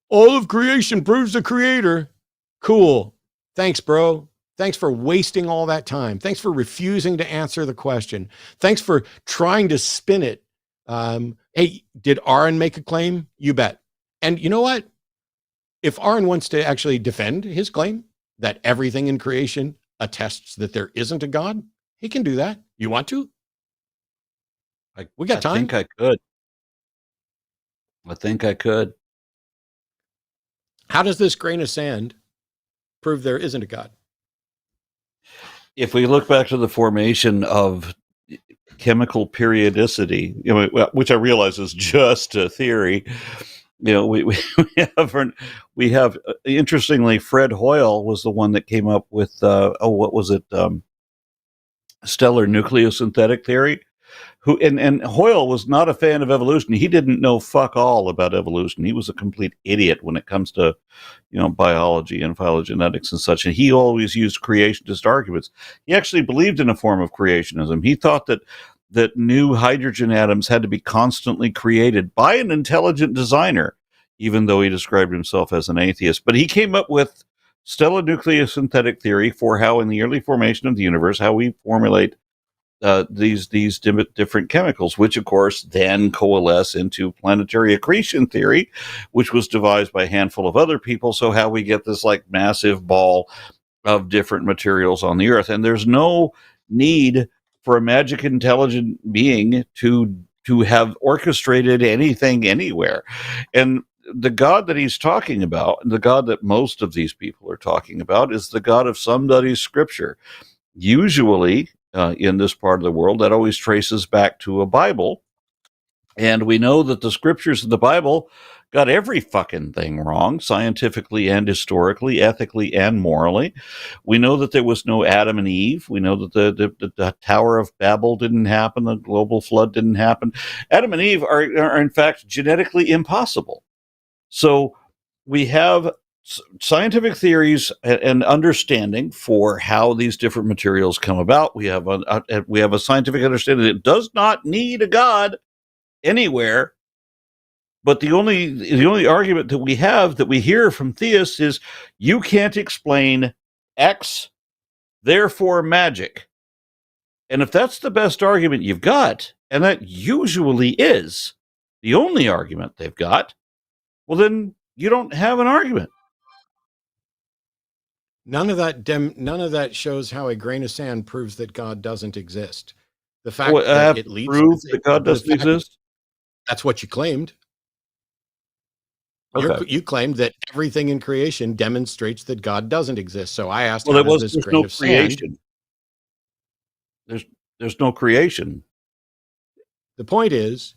all of creation proves the creator. Cool. Thanks, bro. Thanks for wasting all that time. Thanks for refusing to answer the question. Thanks for trying to spin it. Hey, did Aron make a claim? You bet. And you know what? If Aron wants to actually defend his claim that everything in creation attests that there isn't a God, he can do that. You want to? We got time. I think I could. How does this grain of sand prove there isn't a God? If we look back to the formation of chemical periodicity, which I realize is just a theory, we have interestingly, Fred Hoyle was the one that came up with what was it, stellar nucleosynthetic theory. And Hoyle was not a fan of evolution. He didn't know fuck all about evolution. He was a complete idiot when it comes to, biology and phylogenetics and such. And he always used creationist arguments. He actually believed in a form of creationism. He thought that new hydrogen atoms had to be constantly created by an intelligent designer, even though he described himself as an atheist. But he came up with stellar nucleosynthetic theory for how, in the early formation of the universe, how we formulate these different chemicals, which of course then coalesce into planetary accretion theory, which was devised by a handful of other people. So how we get this like massive ball of different materials on the Earth, and there's no need for a magic intelligent being to have orchestrated anything anywhere. And the God that he's talking about, and the God that most of these people are talking about, is the God of somebody's scripture. Usually, in this part of the world, that always traces back to a Bible. And we know that the scriptures of the Bible got every fucking thing wrong, scientifically and historically, ethically and morally. We know that there was no Adam and Eve. We know that the Tower of Babel didn't happen. The global flood didn't happen. Adam and Eve are in fact genetically impossible. So we have scientific theories and understanding for how these different materials come about. We have a scientific understanding that it does not need a God anywhere. But the only argument that we hear from theists is you can't explain X, therefore magic. And if that's the best argument you've got, and that usually is the only argument they've got, well then you don't have an argument. None of that shows how a grain of sand proves that God doesn't exist. The fact that it leads prove that God doesn't exist. That's what you claimed. Okay. You claimed that everything in creation demonstrates that God doesn't exist. So I asked, Well, how does this there's grain no of sand? creation. There's no creation. The point is,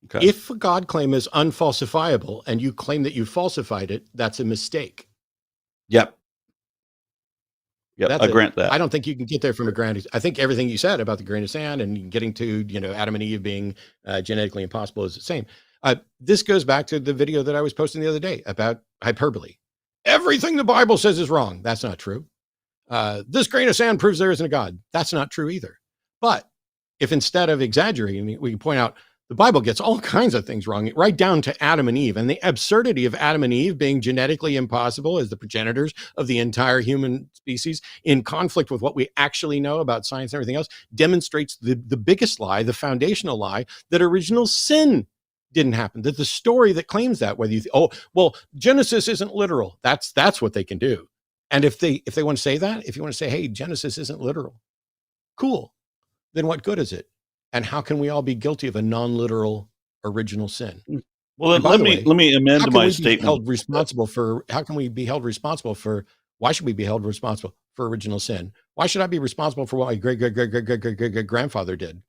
Okay. if a God claim is unfalsifiable and you claim that you falsified it, that's a mistake. Yep. I grant that. I don't think you can get there from a grain. I think everything you said about the grain of sand and getting to, Adam and Eve being genetically impossible is the same. This goes back to the video that I was posting the other day about hyperbole. Everything the Bible says is wrong. That's not true. This grain of sand proves there isn't a God. That's not true either. But if instead of exaggerating, we can point out the Bible gets all kinds of things wrong, right down to Adam and Eve, and the absurdity of Adam and Eve being genetically impossible as the progenitors of the entire human species, in conflict with what we actually know about science and everything else, demonstrates the biggest lie, the foundational lie, that original sin didn't happen. That the story that claims that, whether Genesis isn't literal, that's what they can do. And if they want to say that, if you want to say, hey, Genesis isn't literal, cool, then what good is it? And how can we all be guilty of a non-literal original sin? Well, then let me amend my statement. How can we be held responsible for? Why should we be held responsible for original sin? Why should I be responsible for what my great grandfather did?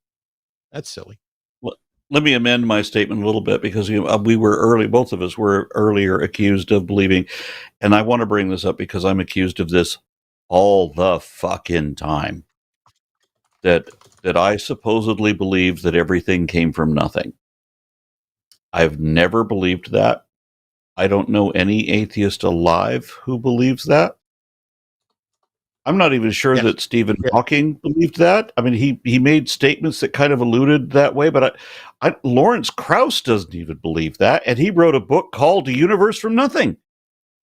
That's silly. Well, let me amend my statement a little bit, because we were both of us were earlier accused of believing, and I want to bring this up because I'm accused of this all the fucking time. That I supposedly believe that everything came from nothing. I've never believed that. I don't know any atheist alive who believes that. I'm not even sure that Stephen Hawking believed that. I mean, he made statements that kind of alluded that way, but Lawrence Krauss doesn't even believe that, and he wrote a book called "The Universe from Nothing."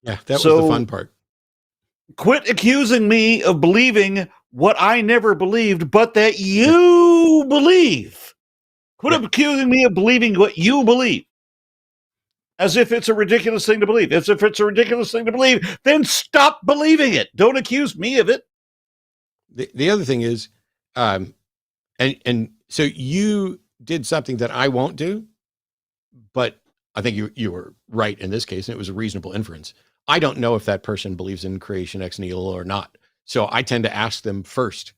Yeah, that was the fun part. Quit accusing me of believing what I never believed, but that you believe. Quit accusing me of believing what you believe, as if it's a ridiculous thing to believe. As if it's a ridiculous thing to believe, then stop believing it. Don't accuse me of it. The other thing is, and so you did something that I won't do, but I think you were right in this case, and it was a reasonable inference. I don't know if that person believes in creation ex nihilo or not. So I tend to ask them first,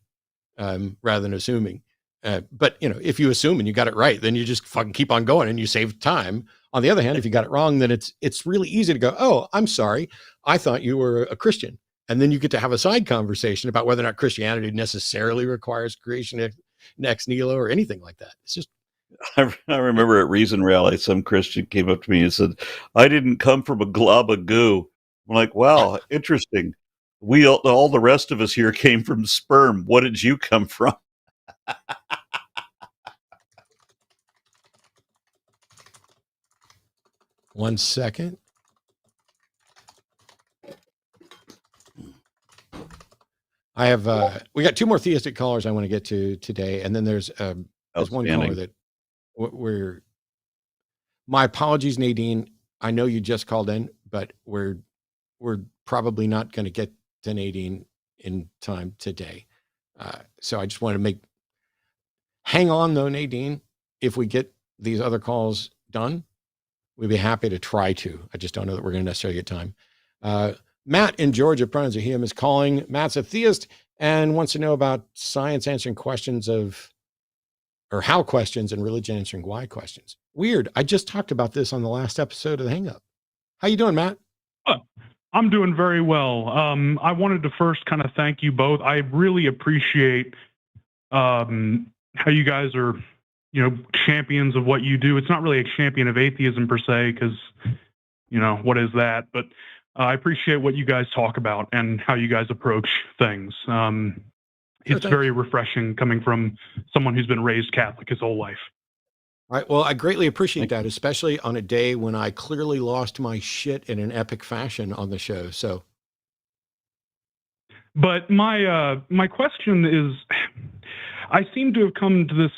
rather than assuming. But if you assume and you got it right, then you just fucking keep on going and you save time. On the other hand, if you got it wrong, then it's really easy to go, oh, I'm sorry, I thought you were a Christian. And then you get to have a side conversation about whether or not Christianity necessarily requires creation ex nihilo or anything like that. It's just. I remember at Reason Rally, some Christian came up to me and said, I didn't come from a glob of goo. I'm like, wow, interesting. All the rest of us here came from sperm. What did you come from? One second. I have we got two more theistic callers I want to get to today, and then there's one caller that we're. My apologies, Nadine. I know you just called in, but we're probably not going to get to Nadine in time today. So I just want to hang on though, Nadine. If we get these other calls done, we'd be happy to try to. I just don't know that we're going to necessarily get time. Matt in Georgia, pronouns are him, is calling. Matt's a theist and wants to know about science answering questions or how questions, and religion answering why questions. Weird. I just talked about this on the last episode of the Hang Up. How you doing, Matt? I'm doing very well. I wanted to first kind of thank you both. I really appreciate how you guys are, champions of what you do. It's not really a champion of atheism per se, because, what is that? But I appreciate what you guys talk about and how you guys approach things. It's very refreshing coming from someone who's been raised Catholic his whole life. All right. Well, I greatly appreciate that, especially on a day when I clearly lost my shit in an epic fashion on the show. So, but my question is, I seem to have come to this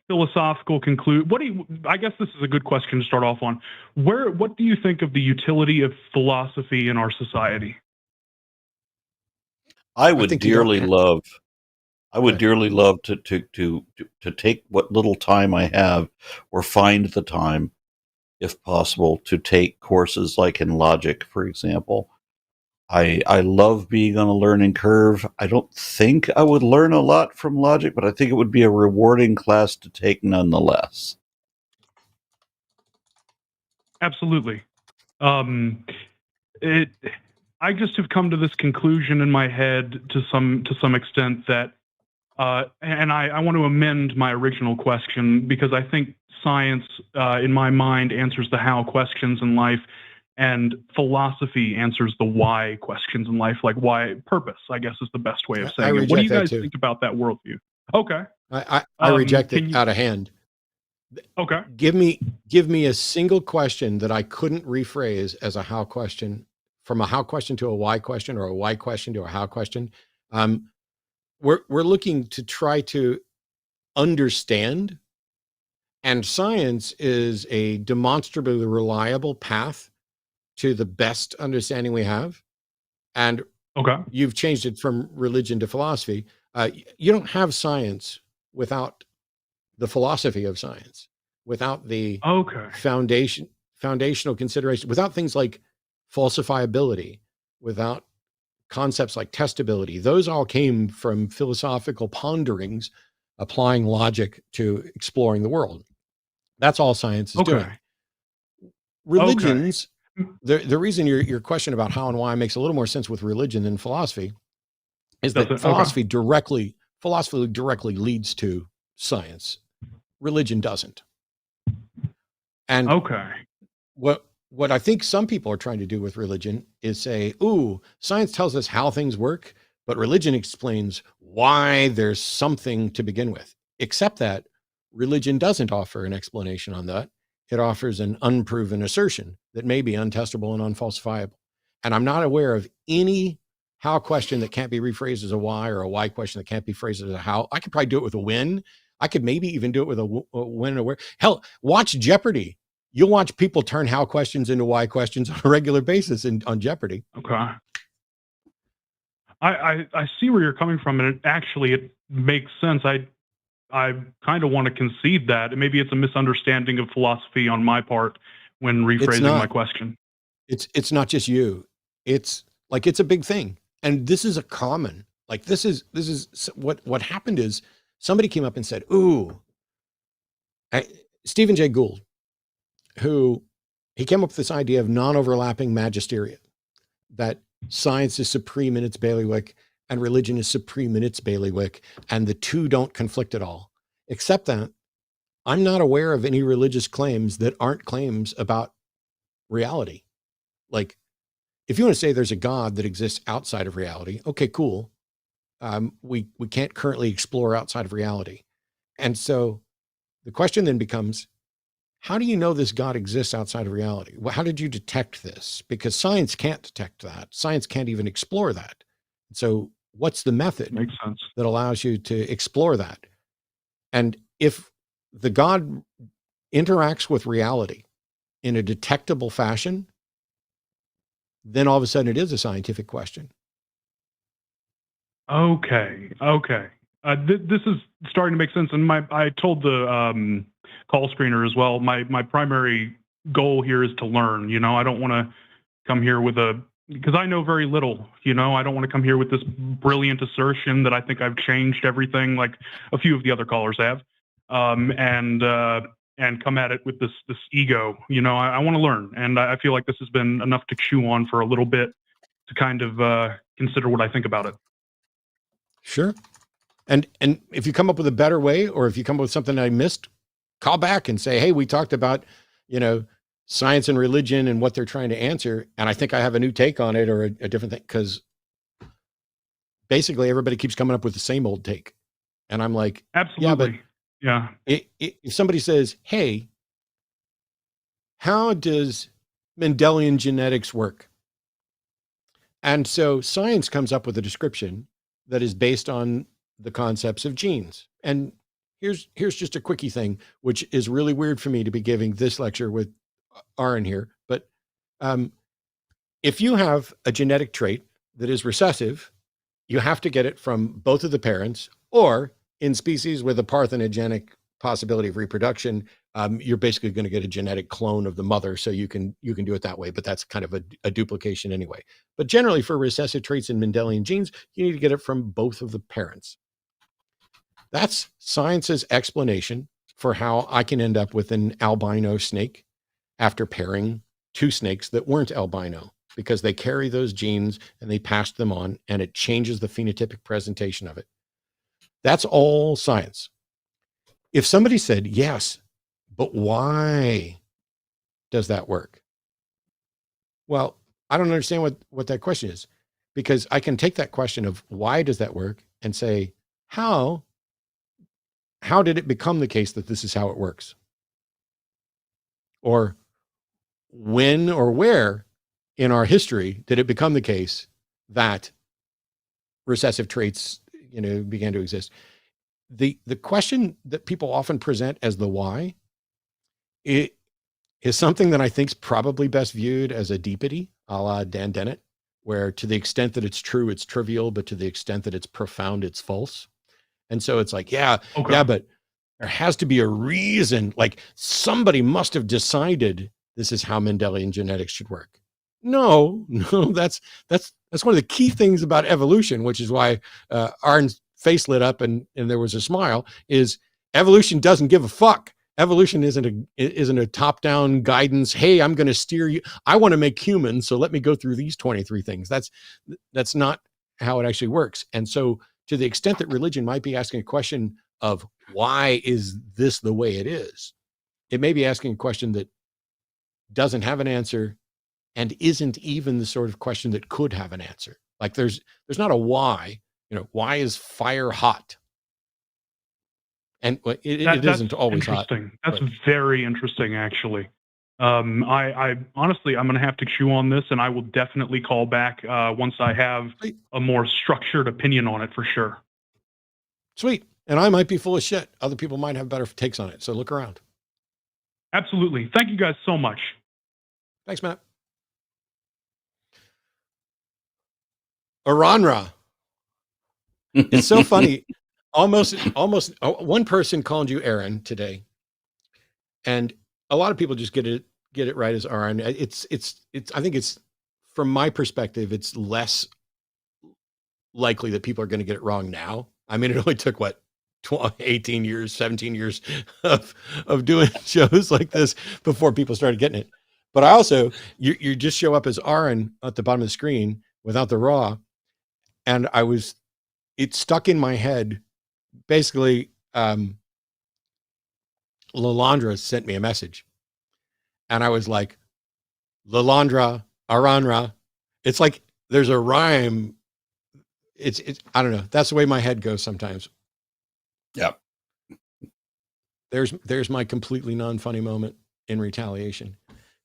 philosophical conclusion. I guess this is a good question to start off on. What do you think of the utility of philosophy in our society? I would dearly love to take what little time I have, or find the time, if possible, to take courses like in logic, for example. I love being on a learning curve. I don't think I would learn a lot from logic, but I think it would be a rewarding class to take nonetheless. Absolutely. I just have come to this conclusion in my head to some extent that, and I want to amend my original question, because I think science, in my mind, answers the how questions in life, and philosophy answers the why questions in life, like why purpose, I guess, is the best way of saying it. What do you guys think about that worldview? Okay. I reject it out of hand. Okay. Give me a single question that I couldn't rephrase as a how question, from a how question to a why question, or a why question to a how question. We're looking to try to understand, and science is a demonstrably reliable path to the best understanding we have. And okay, you've changed it from religion to philosophy. You don't have science without the philosophy of science, without the foundational consideration, without things like falsifiability, without concepts like testability. Those all came from philosophical ponderings, applying logic to exploring the world. That's all science is doing. Religions, the reason your question about how and why makes a little more sense with religion than philosophy is that philosophy directly leads to science. Religion doesn't. And what I think some people are trying to do with religion is say, ooh, science tells us how things work, but religion explains why there's something to begin with. Except that religion doesn't offer an explanation on that. It offers an unproven assertion that may be untestable and unfalsifiable. And I'm not aware of any how question that can't be rephrased as a why, or a why question that can't be phrased as a how. I could probably do it with a when. I could maybe even do it with a when and a where. Hell, watch Jeopardy. You'll watch people turn how questions into why questions on a regular basis on Jeopardy. Okay. I see where you're coming from, and it makes sense. I kind of want to concede that maybe it's a misunderstanding of philosophy on my part when rephrasing my question. It's not just you. It's a big thing. And this is a common, this is what happened is somebody came up and said, ooh, Stephen Jay Gould, who he came up with this idea of non-overlapping magisterium, that science is supreme in its bailiwick and religion is supreme in its bailiwick, and the two don't conflict at all. Except that I'm not aware of any religious claims that aren't claims about reality. Like, if you want to say there's a God that exists outside of reality, okay, cool. We can't currently explore outside of reality. And so the question then becomes, how do you know this God exists outside of reality? Well, how did you detect this? Because science can't detect that. Science can't even explore that. So what's the method that allows you to explore that? And if the God interacts with reality in a detectable fashion, then all of a sudden it is a scientific question. Okay. This is starting to make sense. And I told the call screener as well, my primary goal here is to learn. I don't want to come here with because I know very little. I don't want to come here with this brilliant assertion that I think I've changed everything like a few of the other callers have, and come at it with this ego. I want to learn, and I feel like this has been enough to chew on for a little bit to kind of consider what I think about it. Sure. And if you come up with a better way, or if you come up with something I missed, call back and say, hey, we talked about, science and religion and what they're trying to answer, and I think I have a new take on it, or a different thing, because basically everybody keeps coming up with the same old take. And I'm like, absolutely. Yeah. If somebody says, hey, how does Mendelian genetics work? And so science comes up with a description that is based on the concepts of genes. And here's just a quickie thing, which is really weird for me to be giving this lecture with Aron here. But if you have a genetic trait that is recessive, you have to get it from both of the parents, or in species with a parthenogenic possibility of reproduction, you're basically going to get a genetic clone of the mother, so you can do it that way. But that's kind of a duplication anyway. But generally, for recessive traits in Mendelian genes, you need to get it from both of the parents. That's science's explanation for how I can end up with an albino snake after pairing two snakes that weren't albino, because they carry those genes and they passed them on, and it changes the phenotypic presentation of it. That's all science. If somebody said, yes, but why does that work? Well, I don't understand what that question is, because I can take that question of why does that work and say, how did it become the case that this is how it works? Or when or where in our history did it become the case that recessive traits, began to exist? The question that people often present as the why, it is something that I think is probably best viewed as a deepity, a la Dan Dennett, where to the extent that it's true, it's trivial, but to the extent that it's profound, it's false. And so it's like, yeah, but there has to be a reason, like somebody must have decided this is how Mendelian genetics should work. No, that's one of the key things about evolution, which is why Aron's face lit up and there was a smile, is evolution doesn't give a fuck. Evolution isn't a top-down guidance. Hey, I'm going to steer you. I want to make humans, so let me go through these 23 things. That's not how it actually works. And so to the extent that religion might be asking a question of why is this the way it is, it may be asking a question that doesn't have an answer and isn't even the sort of question that could have an answer. Like there's not a why, why is fire hot? And it isn't always hot. That's very interesting, actually. I honestly, I'm going to have to chew on this, and I will definitely call back once I have a more structured opinion on it, for sure. Sweet. And I might be full of shit. Other people might have better takes on it. So look around. Absolutely. Thank you guys so much. Thanks, Matt. Aron Ra. It's so funny. Almost one person called you Aaron today, and a lot of people just get it right as Aron. It's I think it's, from my perspective, it's less likely that people are going to get it wrong now. I mean, it only took 18 years, 17 years of doing shows like this before people started getting it. But I also, you just show up as Aron at the bottom of the screen without the raw, and it stuck in my head. Basically, Lalandra sent me a message, and I was like, Lalandra, Aron Ra. It's like there's a rhyme. It's I don't know. That's the way my head goes sometimes. Yep. There's my completely non-funny moment in retaliation.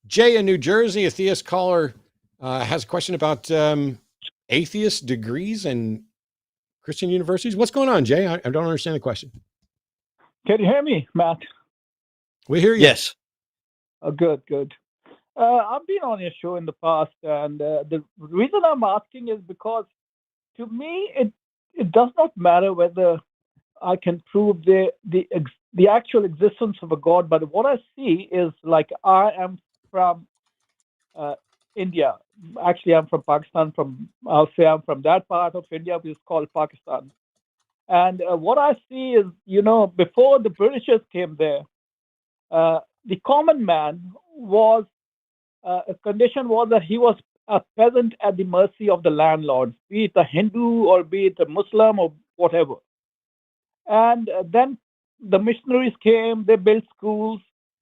Jay in New Jersey, a theist caller, has a question about atheist degrees and Christian universities. What's going on, Jay? I don't understand the question. Can you hear me, Matt? We hear you. Yes. Good. I've been on your show in the past, and the reason I'm asking is because, to me, it does not matter whether I can prove the actual existence of a God, but what I see is, like, I am from India. Actually, I'm from Pakistan. I'll say I'm from that part of India which is called Pakistan. And what I see is, before the Britishers came there, the common man was, a condition was that he was a peasant at the mercy of the landlords, be it a Hindu or be it a Muslim or whatever. And then the missionaries came, they built schools,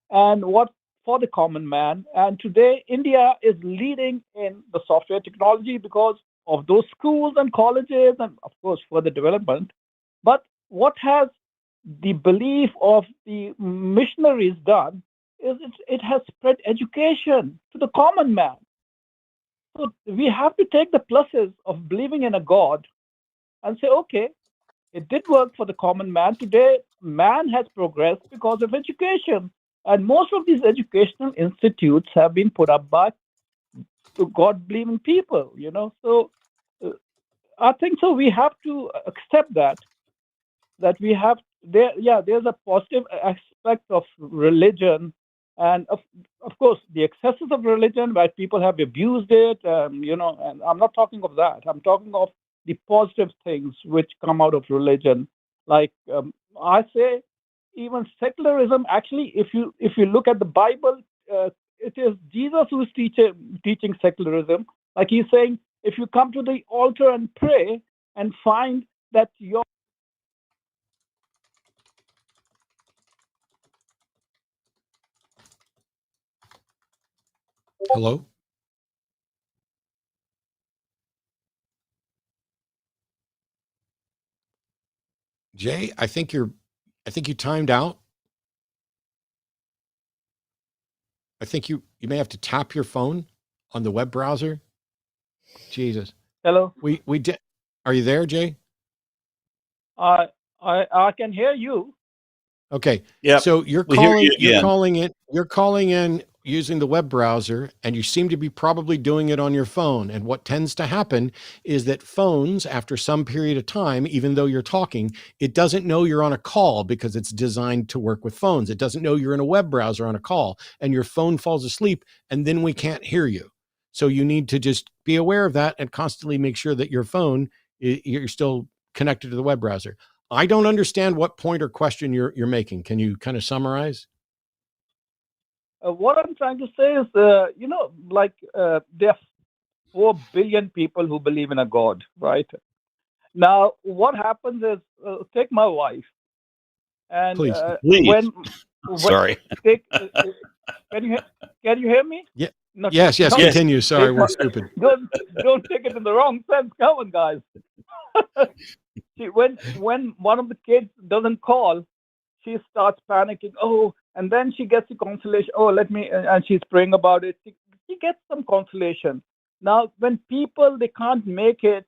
and what for the common man. And today, India is leading in the software technology because of those schools and colleges and, of course, further development. But what has the belief of the missionaries done is it has spread education to the common man. So we have to take the pluses of believing in a God and say, okay, it did work for the common man. Today, man has progressed because of education. And most of these educational institutes have been put up by God-believing people, So I think so we have to accept that we have there's a positive aspect of religion, and of course the excesses of religion where people have abused it, and I'm not talking of that. I'm talking of the positive things which come out of religion. Like I say, even secularism. Actually, if you look at the Bible, it is Jesus who is teaching secularism. Like he's saying, if you come to the altar and pray and find that your Hello? Jay, I think you timed out. I think you may have to tap your phone on the web browser. Jesus. hello, We did. Are you there, Jay? I can hear you. Okay. Yeah. So you're We hear you calling again. you're calling in using the web browser, and you seem to be probably doing it on your phone. And what tends to happen is that phones, after some period of time, even though you're talking, it doesn't know you're on a call because it's designed to work with phones. It doesn't know you're in a web browser on a call, and your phone falls asleep, and then we can't hear you. So you need to just be aware of that and constantly make sure that your phone, you're still connected to the web browser. I don't understand what point or question you're making. Can you kind of summarize? What I'm trying to say is, there are 4 billion people who believe in a God, right? Now, what happens is, take my wife, and Please. when Sorry. take, can you hear me? Yeah. No, Yes. no, Continue. Sorry, take we're my- stupid. don't take it in the wrong sense. Come on, guys. See, when one of the kids doesn't call, she starts panicking. Oh, and then she gets the consolation. Oh, and she's praying about it. She gets some consolation. Now, when people they can't make it,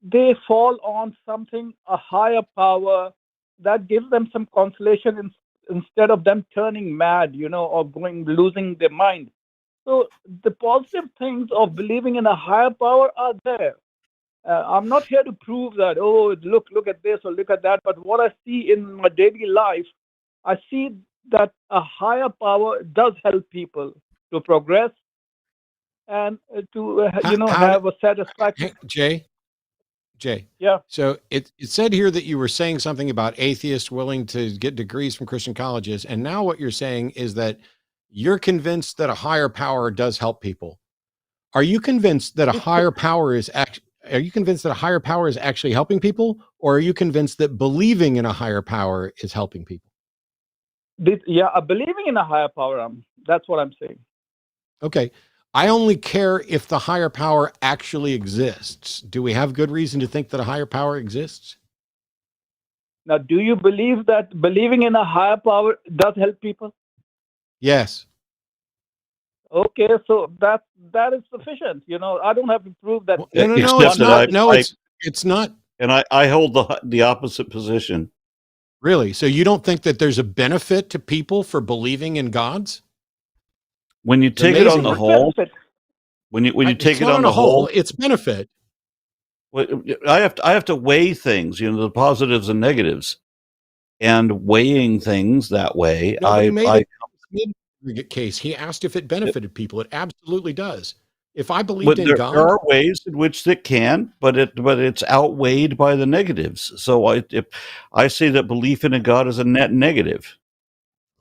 they fall on something, a higher power that gives them some consolation instead of them turning mad, or losing their mind. So the positive things of believing in a higher power are there. I'm not here to prove that, oh, look at this or look at that. But what I see in my daily life, I see that a higher power does help people to progress and to have a satisfaction. Jay. Yeah. So it said here that you were saying something about atheists willing to get degrees from Christian colleges, and now what you're saying is that you're convinced that a higher power does help people. Are you convinced that a higher power is actually? Are you convinced that a higher power is actually helping people, or are you convinced that believing in a higher power is helping people? Believing in a higher power. That's what I'm saying. Okay. I only care if the higher power actually exists. Do we have good reason to think that a higher power exists? Now, do you believe that believing in a higher power does help people? Yes. Okay, so that is sufficient. I don't have to prove that. No, it's not. No, it's not. And I hold the opposite position. Really? So you don't think that there's a benefit to people for believing in gods? When you take it on the whole, when you take it on the whole, it's benefit. I have to weigh things, the positives and negatives, and weighing things that way. Nobody made a case. He asked if it benefited people. It absolutely does. If I believed in God, there are ways in which it can, but it's outweighed by the negatives. So I say that belief in a God is a net negative.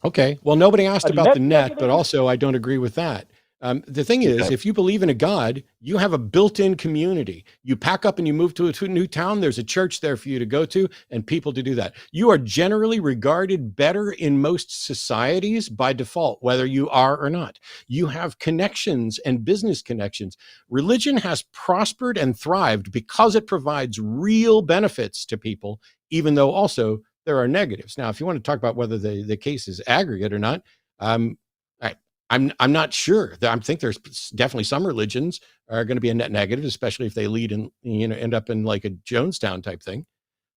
Okay. Well, nobody asked about the net, but also I don't agree with that. The thing is, if you believe in a God, you have a built-in community. You pack up and you move to a new town. There's a church there for you to go to and people to do that. You are generally regarded better in most societies by default, whether you are or not. You have connections and business connections. Religion has prospered and thrived because it provides real benefits to people, even though also there are negatives. Now, if you want to talk about whether the case is aggregate or not, I'm not sure. I think there's definitely some religions are going to be a net negative, especially if they lead and end up in like a Jonestown type thing.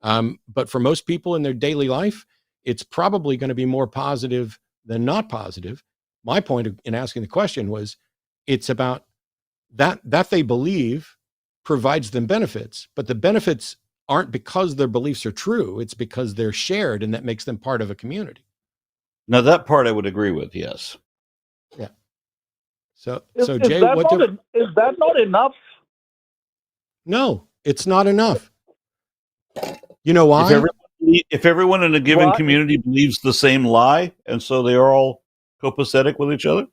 But for most people in their daily life, it's probably going to be more positive than not positive. My point in asking the question was, it's about that they believe provides them benefits, but the benefits aren't because their beliefs are true. It's because they're shared, and that makes them part of a community. Now, that part I would agree with, yes. Yeah. So Is Jay, is that not enough? No, it's not enough. You know why? If everyone in a given community believes the same lie, and so they are all copacetic with each other.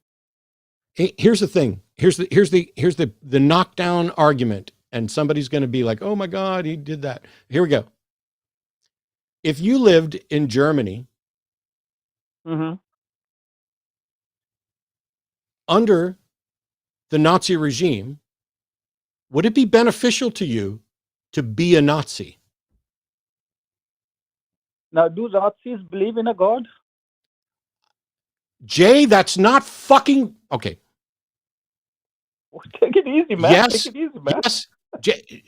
Here's the thing. Here's the knockdown argument, and somebody's going to be like, "Oh my God, he did that." Here we go. If you lived in Germany under the Nazi regime, would it be beneficial to you to be a Nazi? Now, do Nazis believe in a God? Jay, that's not fucking okay. Take it easy, man. Yes, Take it easy, man. yes,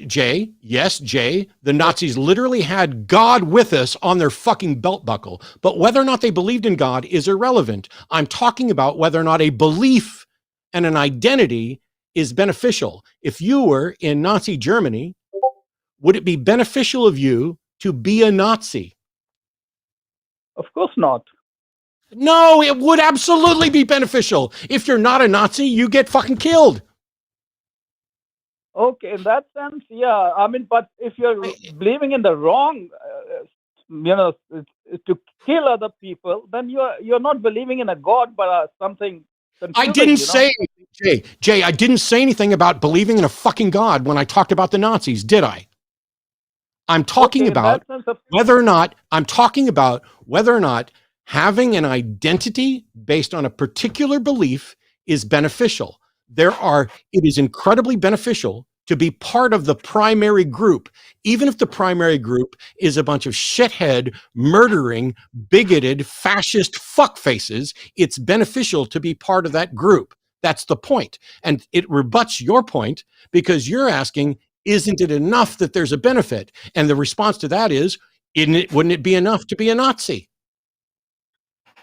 Jay, yes, Jay. The Nazis literally had God with us on their fucking belt buckle. But whether or not they believed in God is irrelevant. I'm talking about whether or not a belief and an identity is beneficial. If you were in Nazi Germany, would it be beneficial of you to be a Nazi? Of course not. No, it would absolutely be beneficial. If you're not a Nazi, you get fucking killed. Okay, in that sense, yeah. I mean, but if you're believing in the wrong, to kill other people, then you're not believing in a God, but something. I didn't say anything, Jay. I didn't say anything about believing in a fucking God when I talked about the Nazis, did I? I'm talking about whether or not having an identity based on a particular belief is beneficial. It is incredibly beneficial to be part of the primary group, even if the primary group is a bunch of shithead, murdering, bigoted, fascist fuckfaces. It's beneficial to be part of that group. That's the point. And it rebuts your point because you're asking, isn't it enough that there's a benefit? And the response to that is, wouldn't it be enough to be a Nazi?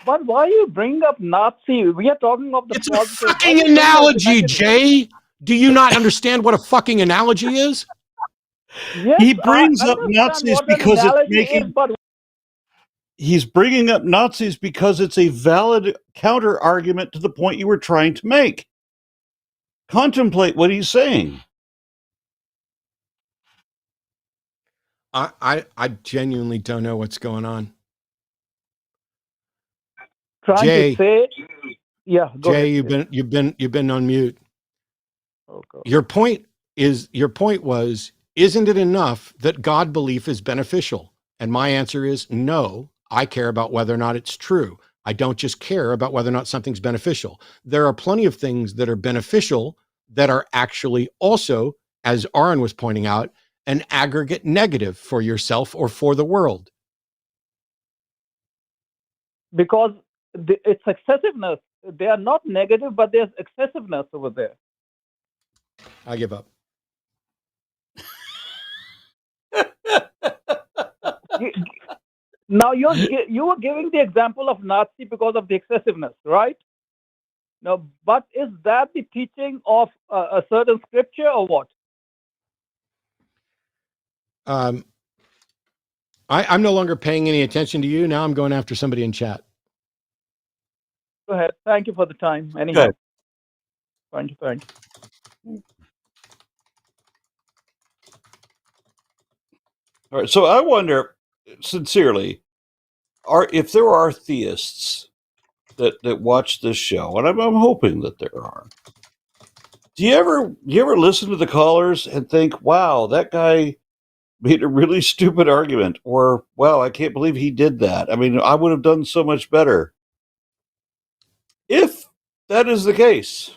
But why you bring up Nazi? We are talking of the It's a fucking analogy, Jay. Do you not understand what a fucking analogy is? Yes, he brings up Nazis because it's making. He's bringing up Nazis because it's a valid counter argument to the point you were trying to make. Contemplate what he's saying. I genuinely don't know what's going on. Jay, Jay, ahead. you've been on mute. Okay. Your point was, isn't it enough that God belief is beneficial? And my answer is no. I care about whether or not it's true. I don't just care about whether or not something's beneficial. There are plenty of things that are beneficial that are actually also, as Aron was pointing out, an aggregate negative for yourself or for the world. Because it's excessiveness. They are not negative, but there's excessiveness over there. I give up. Now you were giving the example of Nazi because of the excessiveness, right? No, but is that the teaching of a certain scripture or what? I'm no longer paying any attention to you. Now I'm going after somebody in chat. Go ahead. Thank you for the time. Anyhow. Okay. Thank you. All right. So I wonder, sincerely, if there are theists that watch this show, and I'm hoping that there are. Do you ever listen to the callers and think, wow, that guy made a really stupid argument, or wow, I can't believe he did that. I mean, I would have done so much better. If that is the case,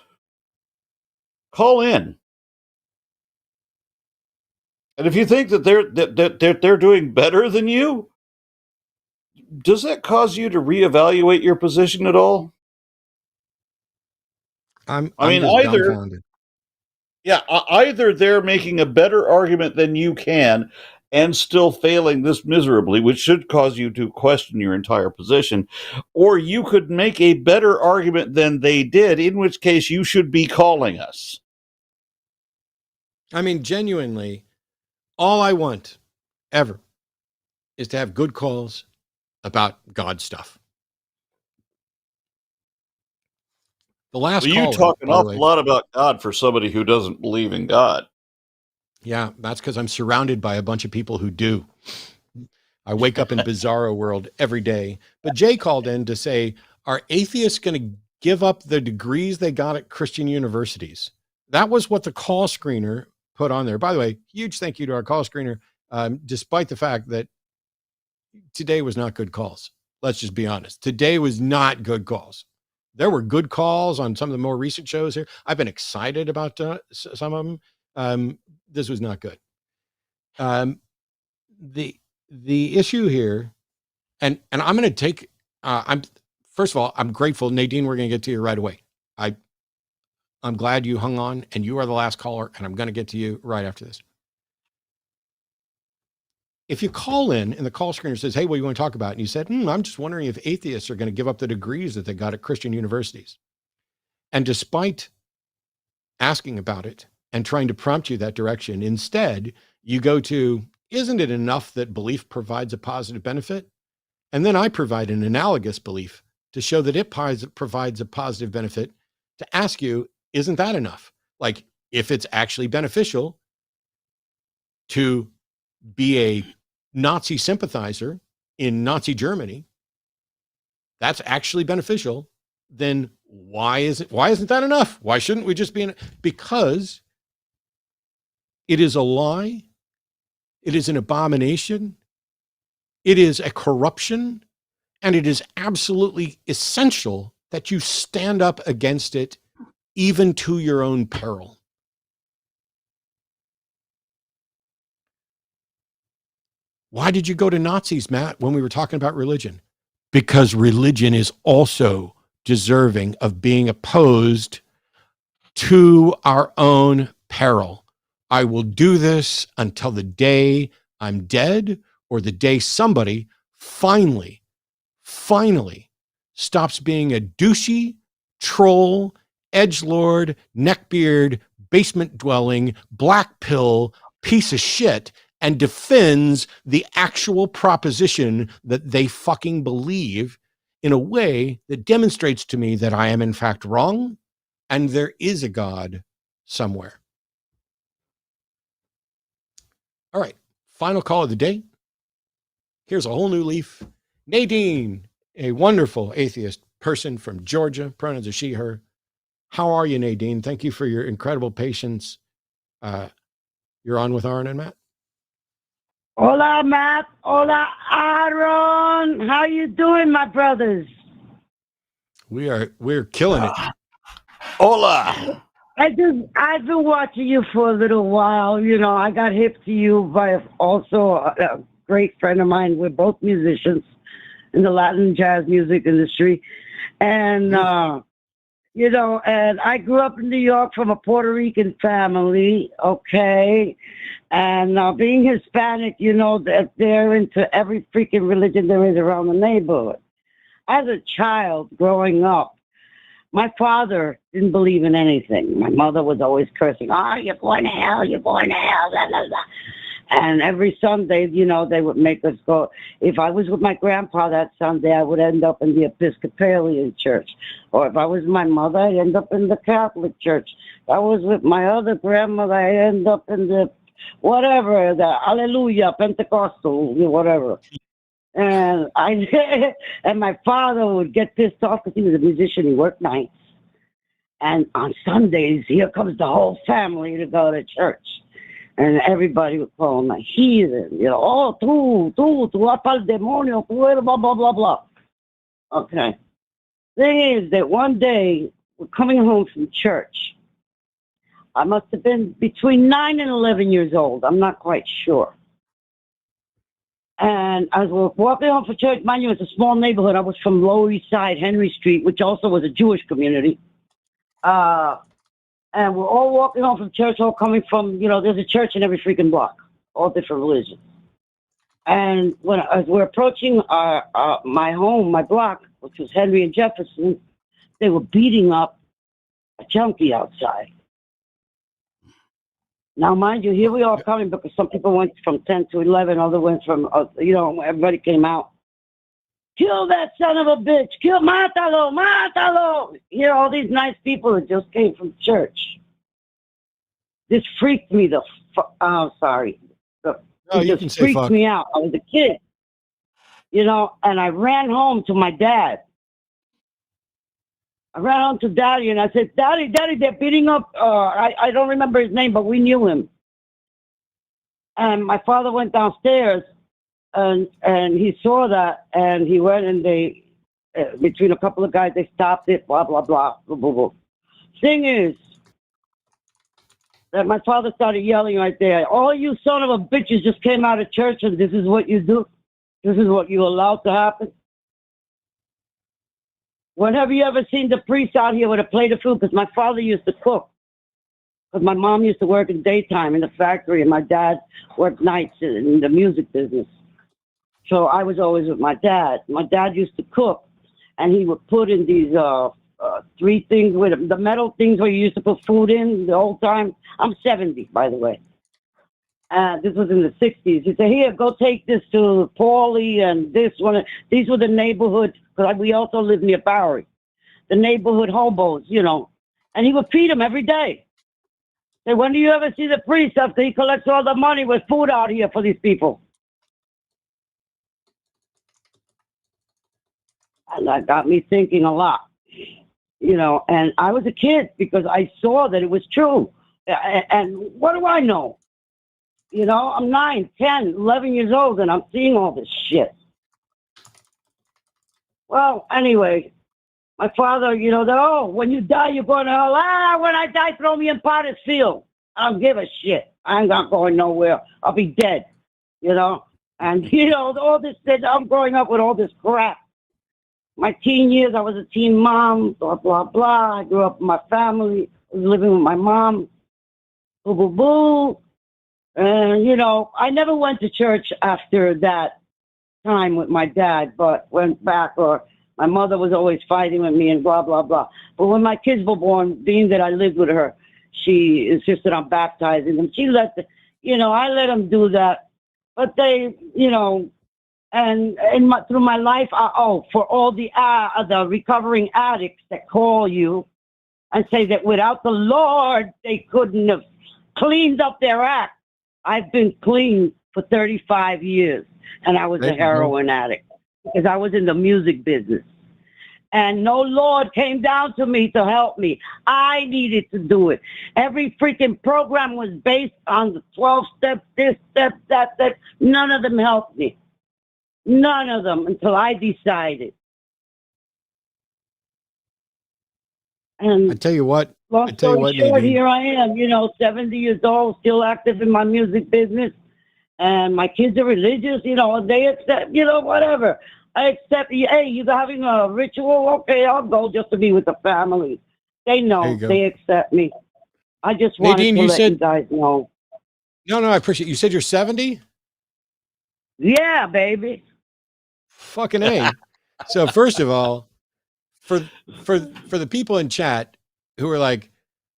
call in. And if you think that they're doing better than you, does that cause you to reevaluate your position at all? I'm dumbfounded. Either they're making a better argument than you can and still failing this miserably, which should cause you to question your entire position, or you could make a better argument than they did, in which case you should be calling us. I mean, genuinely, all I want ever, is to have good calls about God stuff. The last Well, you caller, talk an by the awful way. lot about God for somebody who doesn't believe in God. Yeah, that's because I'm surrounded by a bunch of people who do. I wake up in bizarro world every day. But Jay called in to say, are atheists going to give up the degrees they got at Christian universities? That was what the call screener put on there. By the way, huge thank you to our call screener, despite the fact that today was not good calls. Let's just be honest. Today was not good calls. There were good calls on some of the more recent shows here. I've been excited about some of them. This was not good. The issue here, and I'm going to take. First of all, I'm grateful, Nadine. We're going to get to you right away. I'm glad you hung on, and you are the last caller, and I'm going to get to you right after this. If you call in and the call screener says, "Hey, what do you want to talk about?" and you said, "I'm just wondering if atheists are going to give up the degrees that they got at Christian universities," and despite asking about it and trying to prompt you that direction, instead you go to, "Isn't it enough that belief provides a positive benefit?" And then I provide an analogous belief to show that it provides a positive benefit, to ask you, isn't that enough? Like, if it's actually beneficial to be a Nazi sympathizer in Nazi Germany, that's actually beneficial, then why isn't that enough? Why shouldn't we just be in? Because it is a lie. It is an abomination. It is a corruption. And it is absolutely essential that you stand up against it, even to your own peril. Why did you go to Nazis, Matt, when we were talking about religion? Because religion is also deserving of being opposed to our own peril. I will do this until the day I'm dead, or the day somebody finally stops being a douchey, troll, edgelord, neckbeard, basement dwelling, black pill piece of shit and defends the actual proposition that they fucking believe in a way that demonstrates to me that I am in fact wrong and there is a God somewhere. All right, final call of the day. Here's a whole new leaf. Nadine, a wonderful atheist person from Georgia, pronouns are she, her. How are you, Nadine? Thank you for your incredible patience. You're on with Aron and Matt. Hola, Matt. Hola, Aron. How you doing, my brothers? We're killing it. Hola. I've been watching you for a little while. You know, I got hip to you by also a great friend of mine. We're both musicians in the Latin jazz music industry. And, you know, and I grew up in New York from a Puerto Rican family, okay? And being Hispanic, you know, that they're into every freaking religion there is around the neighborhood. As a child growing up, my father didn't believe in anything. My mother was always cursing, you're going to hell, you're going to hell, blah, blah, blah. And every Sunday, you know, they would make us go. If I was with my grandpa that Sunday, I would end up in the Episcopalian church. Or if I was with my mother, I'd end up in the Catholic church. If I was with my other grandmother, I'd end up in the whatever, the Hallelujah, Pentecostal, whatever. And and my father would get pissed off because he was a musician. He worked nights. And on Sundays, here comes the whole family to go to church. And everybody would call him a heathen. You know, tú vas pa'l demonio, tú eres blah, blah, blah, blah. Okay. Thing is that one day, we're coming home from church. I must have been between 9 and 11 years old. I'm not quite sure. And as we're walking home from church, mind you, it's a small neighborhood. I was from Lower East Side, Henry Street, which also was a Jewish community. And we're all walking home from church, all coming from, you know, there's a church in every freaking block, all different religions. And as we're approaching my home, my block, which was Henry and Jefferson, they were beating up a junkie outside. Now, mind you, here we are coming because some people went from 10 to 11, other went from, everybody came out. Kill that son of a bitch. Kill Mátalo, Mátalo. Here, all these nice people that just came from church. This freaked me sorry. It you can just say freaked fuck. me out. I was a kid, and I ran home to my dad. I ran home to Daddy, and I said, Daddy, they're beating up, I don't remember his name, but we knew him. And my father went downstairs, and he saw that, and he went, and they, between a couple of guys, they stopped it, blah, blah, blah, blah, blah, blah. Thing is, that my father started yelling right there, all you son of a bitches just came out of church, and this is what you do? This is what you allowed to happen? When have you ever seen the priest out here with a plate of food? Because my father used to cook. Because my mom used to work in daytime in the factory, and my dad worked nights in the music business. So I was always with my dad. My dad used to cook, and he would put in these 3 things with him, the metal things where you used to put food in the whole time. I'm 70, by the way. This was in the 60s. He said, here, go take this to Paulie and this one. These were the neighborhood, because we also lived near Bowery. The neighborhood hobos, And he would feed them every day. Say, when do you ever see the priest after he collects all the money with food out here for these people? And that got me thinking a lot, and I was a kid because I saw that it was true. And what do I know? I'm 9, 10, 11 years old, and I'm seeing all this shit. Well, anyway, my father, when you die, you're going to hell. When I die, throw me in Potter's Field. I don't give a shit. I'm not going nowhere. I'll be dead, And, all this, I'm growing up with all this crap. My teen years, I was a teen mom, blah, blah, blah. I grew up with my family, I was living with my mom, boo, boo, boo. And, I never went to church after that time with my dad, but went back, or my mother was always fighting with me and blah, blah, blah. But when my kids were born, being that I lived with her, she insisted on baptizing them. She let I let them do that. But they, and through my life, for all the recovering addicts that call you and say that without the Lord, they couldn't have cleaned up their act. I've been clean for 35 years, and I was a heroin addict because I was in the music business. And no Lord came down to me to help me. I needed to do it. Every freaking program was based on the 12 steps, this step, that step. None of them helped me. None of them until I decided. And I tell you what. Long story short, here I am, 70 years old, still active in my music business. And my kids are religious, they accept, whatever. I accept, hey, you're having a ritual? Okay, I'll go just to be with the family. They know, they accept me. I just wanted to let you guys know. No, I appreciate it. You said you're 70? Yeah, baby. Fucking A. So first of all, for the people in chat who are like,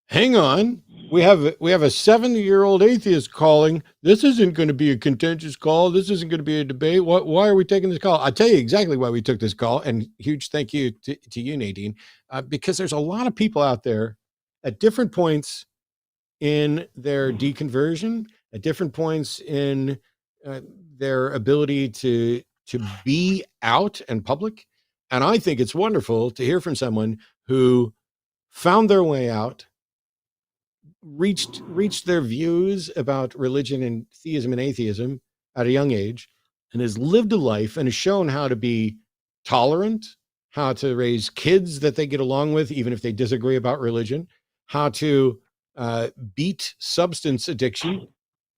hang on, we have a 70-year-old atheist calling. This isn't going to be a contentious call. This isn't going to be a debate. Why are we taking this call? I'll tell you exactly why we took this call. And huge thank you to you, Nadine, because there's a lot of people out there at different points in their deconversion, at different points in their ability to be out and public. And I think it's wonderful to hear from someone who found their way out, reached their views about religion and theism and atheism at a young age, and has lived a life and has shown how to be tolerant, how to raise kids that they get along with, even if they disagree about religion, how to beat substance addiction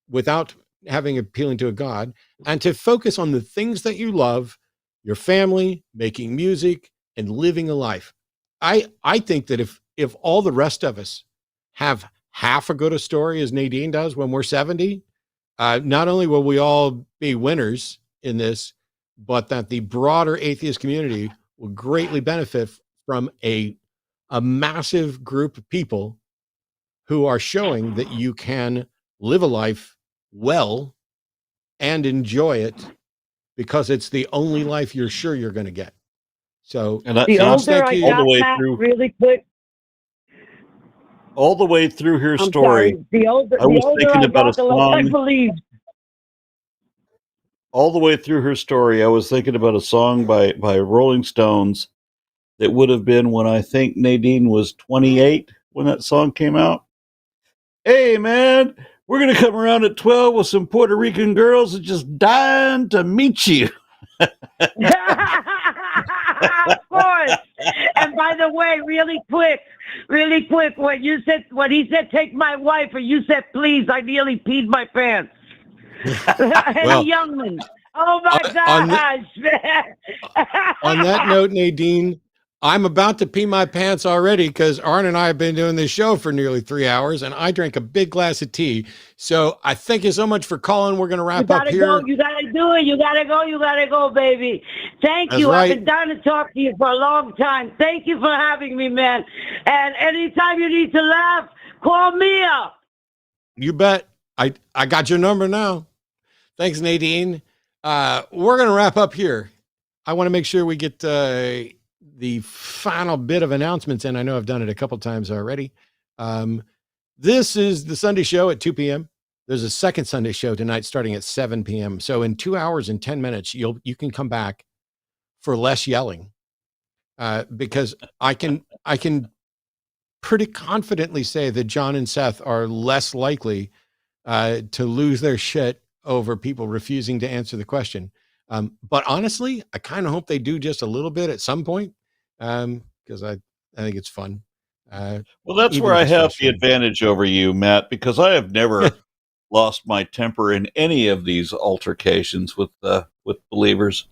without having appealing to a God, and to focus on the things that you love, your family, making music, and living a life. I think that if all the rest of us have half as good a story as Nadine does when we're 70, not only will we all be winners in this, but that the broader atheist community will greatly benefit from a massive group of people who are showing that you can live a life well and enjoy it, because it's the only life you're sure you're going to get. So And The Josh, older thank I you. all the got, way Matt, through, really quick. all the way through her I'm story, sorry. The I was older thinking I about a got, the less I song. believed. All the way through her story, I was thinking about a song by Rolling Stones that would have been when I think Nadine was 28 when that song came out. Hey, man, we're going to come around at 12 with some Puerto Rican girls and just dying to meet you. Of course. And by the way, really quick, when he said, take my wife, or you said, please, I nearly peed my pants. Well, Any youngman. Oh my on gosh, man. On that note, Nadine, I'm about to pee my pants already, because Aron and I have been doing this show for nearly 3 hours, and I drank a big glass of tea. So I thank you so much for calling. We're going to You wrap up gotta here. go. You gotta do it. You gotta go, baby. Thank That's you. right. I've been down to talk to you for a long time. Thank you for having me, man. And anytime you need to laugh, call me up. You bet. I got your number now. Thanks, Nadine. We're going to wrap up here. I want to make sure we get the final bit of announcements in. I know I've done it a couple times already. This is the Sunday show at 2 p.m. There's a second Sunday show tonight starting at 7 p.m. So in 2 hours and 10 minutes, you can come back for less yelling, because I can pretty confidently say that John and Seth are less likely to lose their shit over people refusing to answer the question. But honestly, I kind of hope they do just a little bit at some point, because I think it's fun. Well, that's even where if I it's have the frustrating. advantage over you, Matt, because I have never lost my temper in any of these altercations with believers.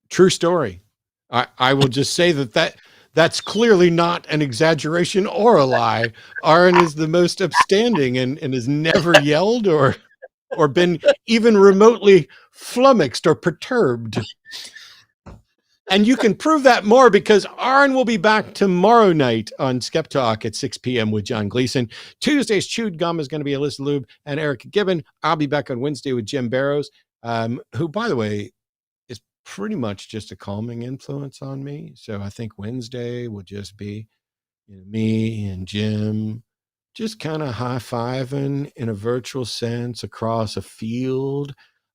True story. I will just say that's clearly not an exaggeration or a lie. Aron is the most upstanding and has never yelled or been even remotely flummoxed or perturbed. And you can prove that more because Aron will be back tomorrow night on Skeptalk at 6 p.m. with John Gleason. Tuesday's Chewed Gum is going to be Alyssa Ljub and Erika Gibbon. I'll be back on Wednesday with Jim Barrows, who, by the way, is pretty much just a calming influence on me. So I think Wednesday will just be me and Jim just kind of high-fiving in a virtual sense across a field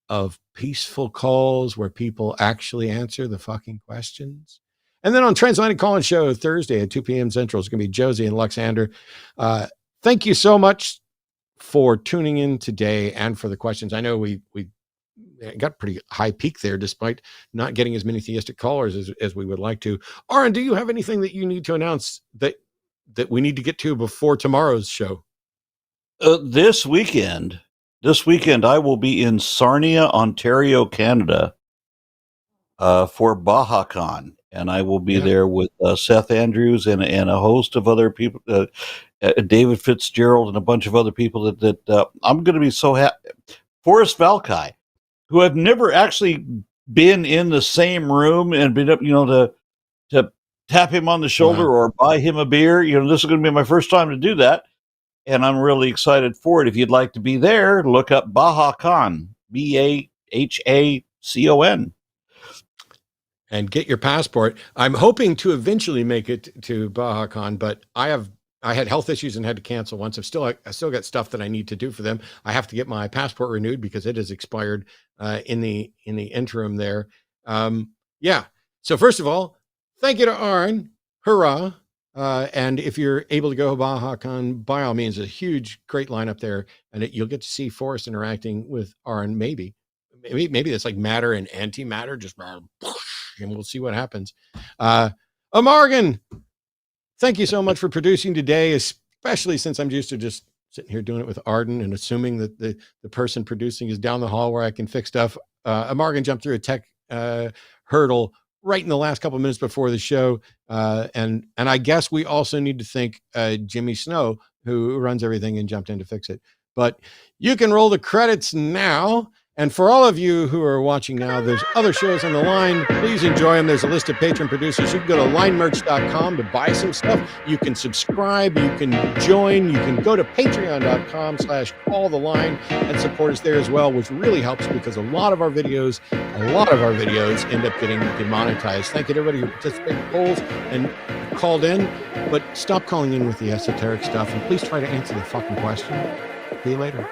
of peaceful calls where people actually answer the fucking questions. And then on Transatlantic Call-In Show Thursday at 2 p.m. Central, it's going to be Josie and Luxander. Thank you so much for tuning in today and for the questions. I know we got pretty high peak there despite not getting as many theistic callers as we would like to. Aron, do you have anything that you need to announce that we need to get to before tomorrow's show? This weekend, I will be in Sarnia, Ontario, Canada, for BajaCon, and I will be there with Seth Andrews and a host of other people, David Fitzgerald and a bunch of other people that I'm going to be so happy. Forrest Valkai, who I've never actually been in the same room and been up, to tap him on the shoulder or buy him a beer. This is going to be my first time to do that. And I'm really excited for it. If you'd like to be there, look up BajaCon, BahaCon. And get your passport. I'm hoping to eventually make it to BajaCon, but I had health issues and had to cancel once. I still got stuff that I need to do for them. I have to get my passport renewed because it has expired in the interim there. Yeah. So first of all, thank you to Aron. Hurrah. And if you're able to go to BajaCon, by all means, a huge, great lineup there. And you'll get to see Forrest interacting with Aron. Maybe that's like matter and antimatter, just and we'll see what happens. Morgan, thank you so much for producing today, especially since I'm used to just sitting here doing it with Arden and assuming that the person producing is down the hall where I can fix stuff. Morgan jumped through a tech hurdle right in the last couple of minutes before the show. And I guess we also need to thank Jimmy Snow, who runs everything and jumped in to fix it. But you can roll the credits now. And for all of you who are watching now, there's other shows on the line. Please enjoy them. There's a list of patron producers. You can go to linemerch.com to buy some stuff. You can subscribe. You can join. You can go to patreon.com/calltheline and support us there as well, which really helps because a lot of our videos end up getting demonetized. Thank you to everybody who participated in polls and called in. But stop calling in with the esoteric stuff and please try to answer the fucking question. See you later.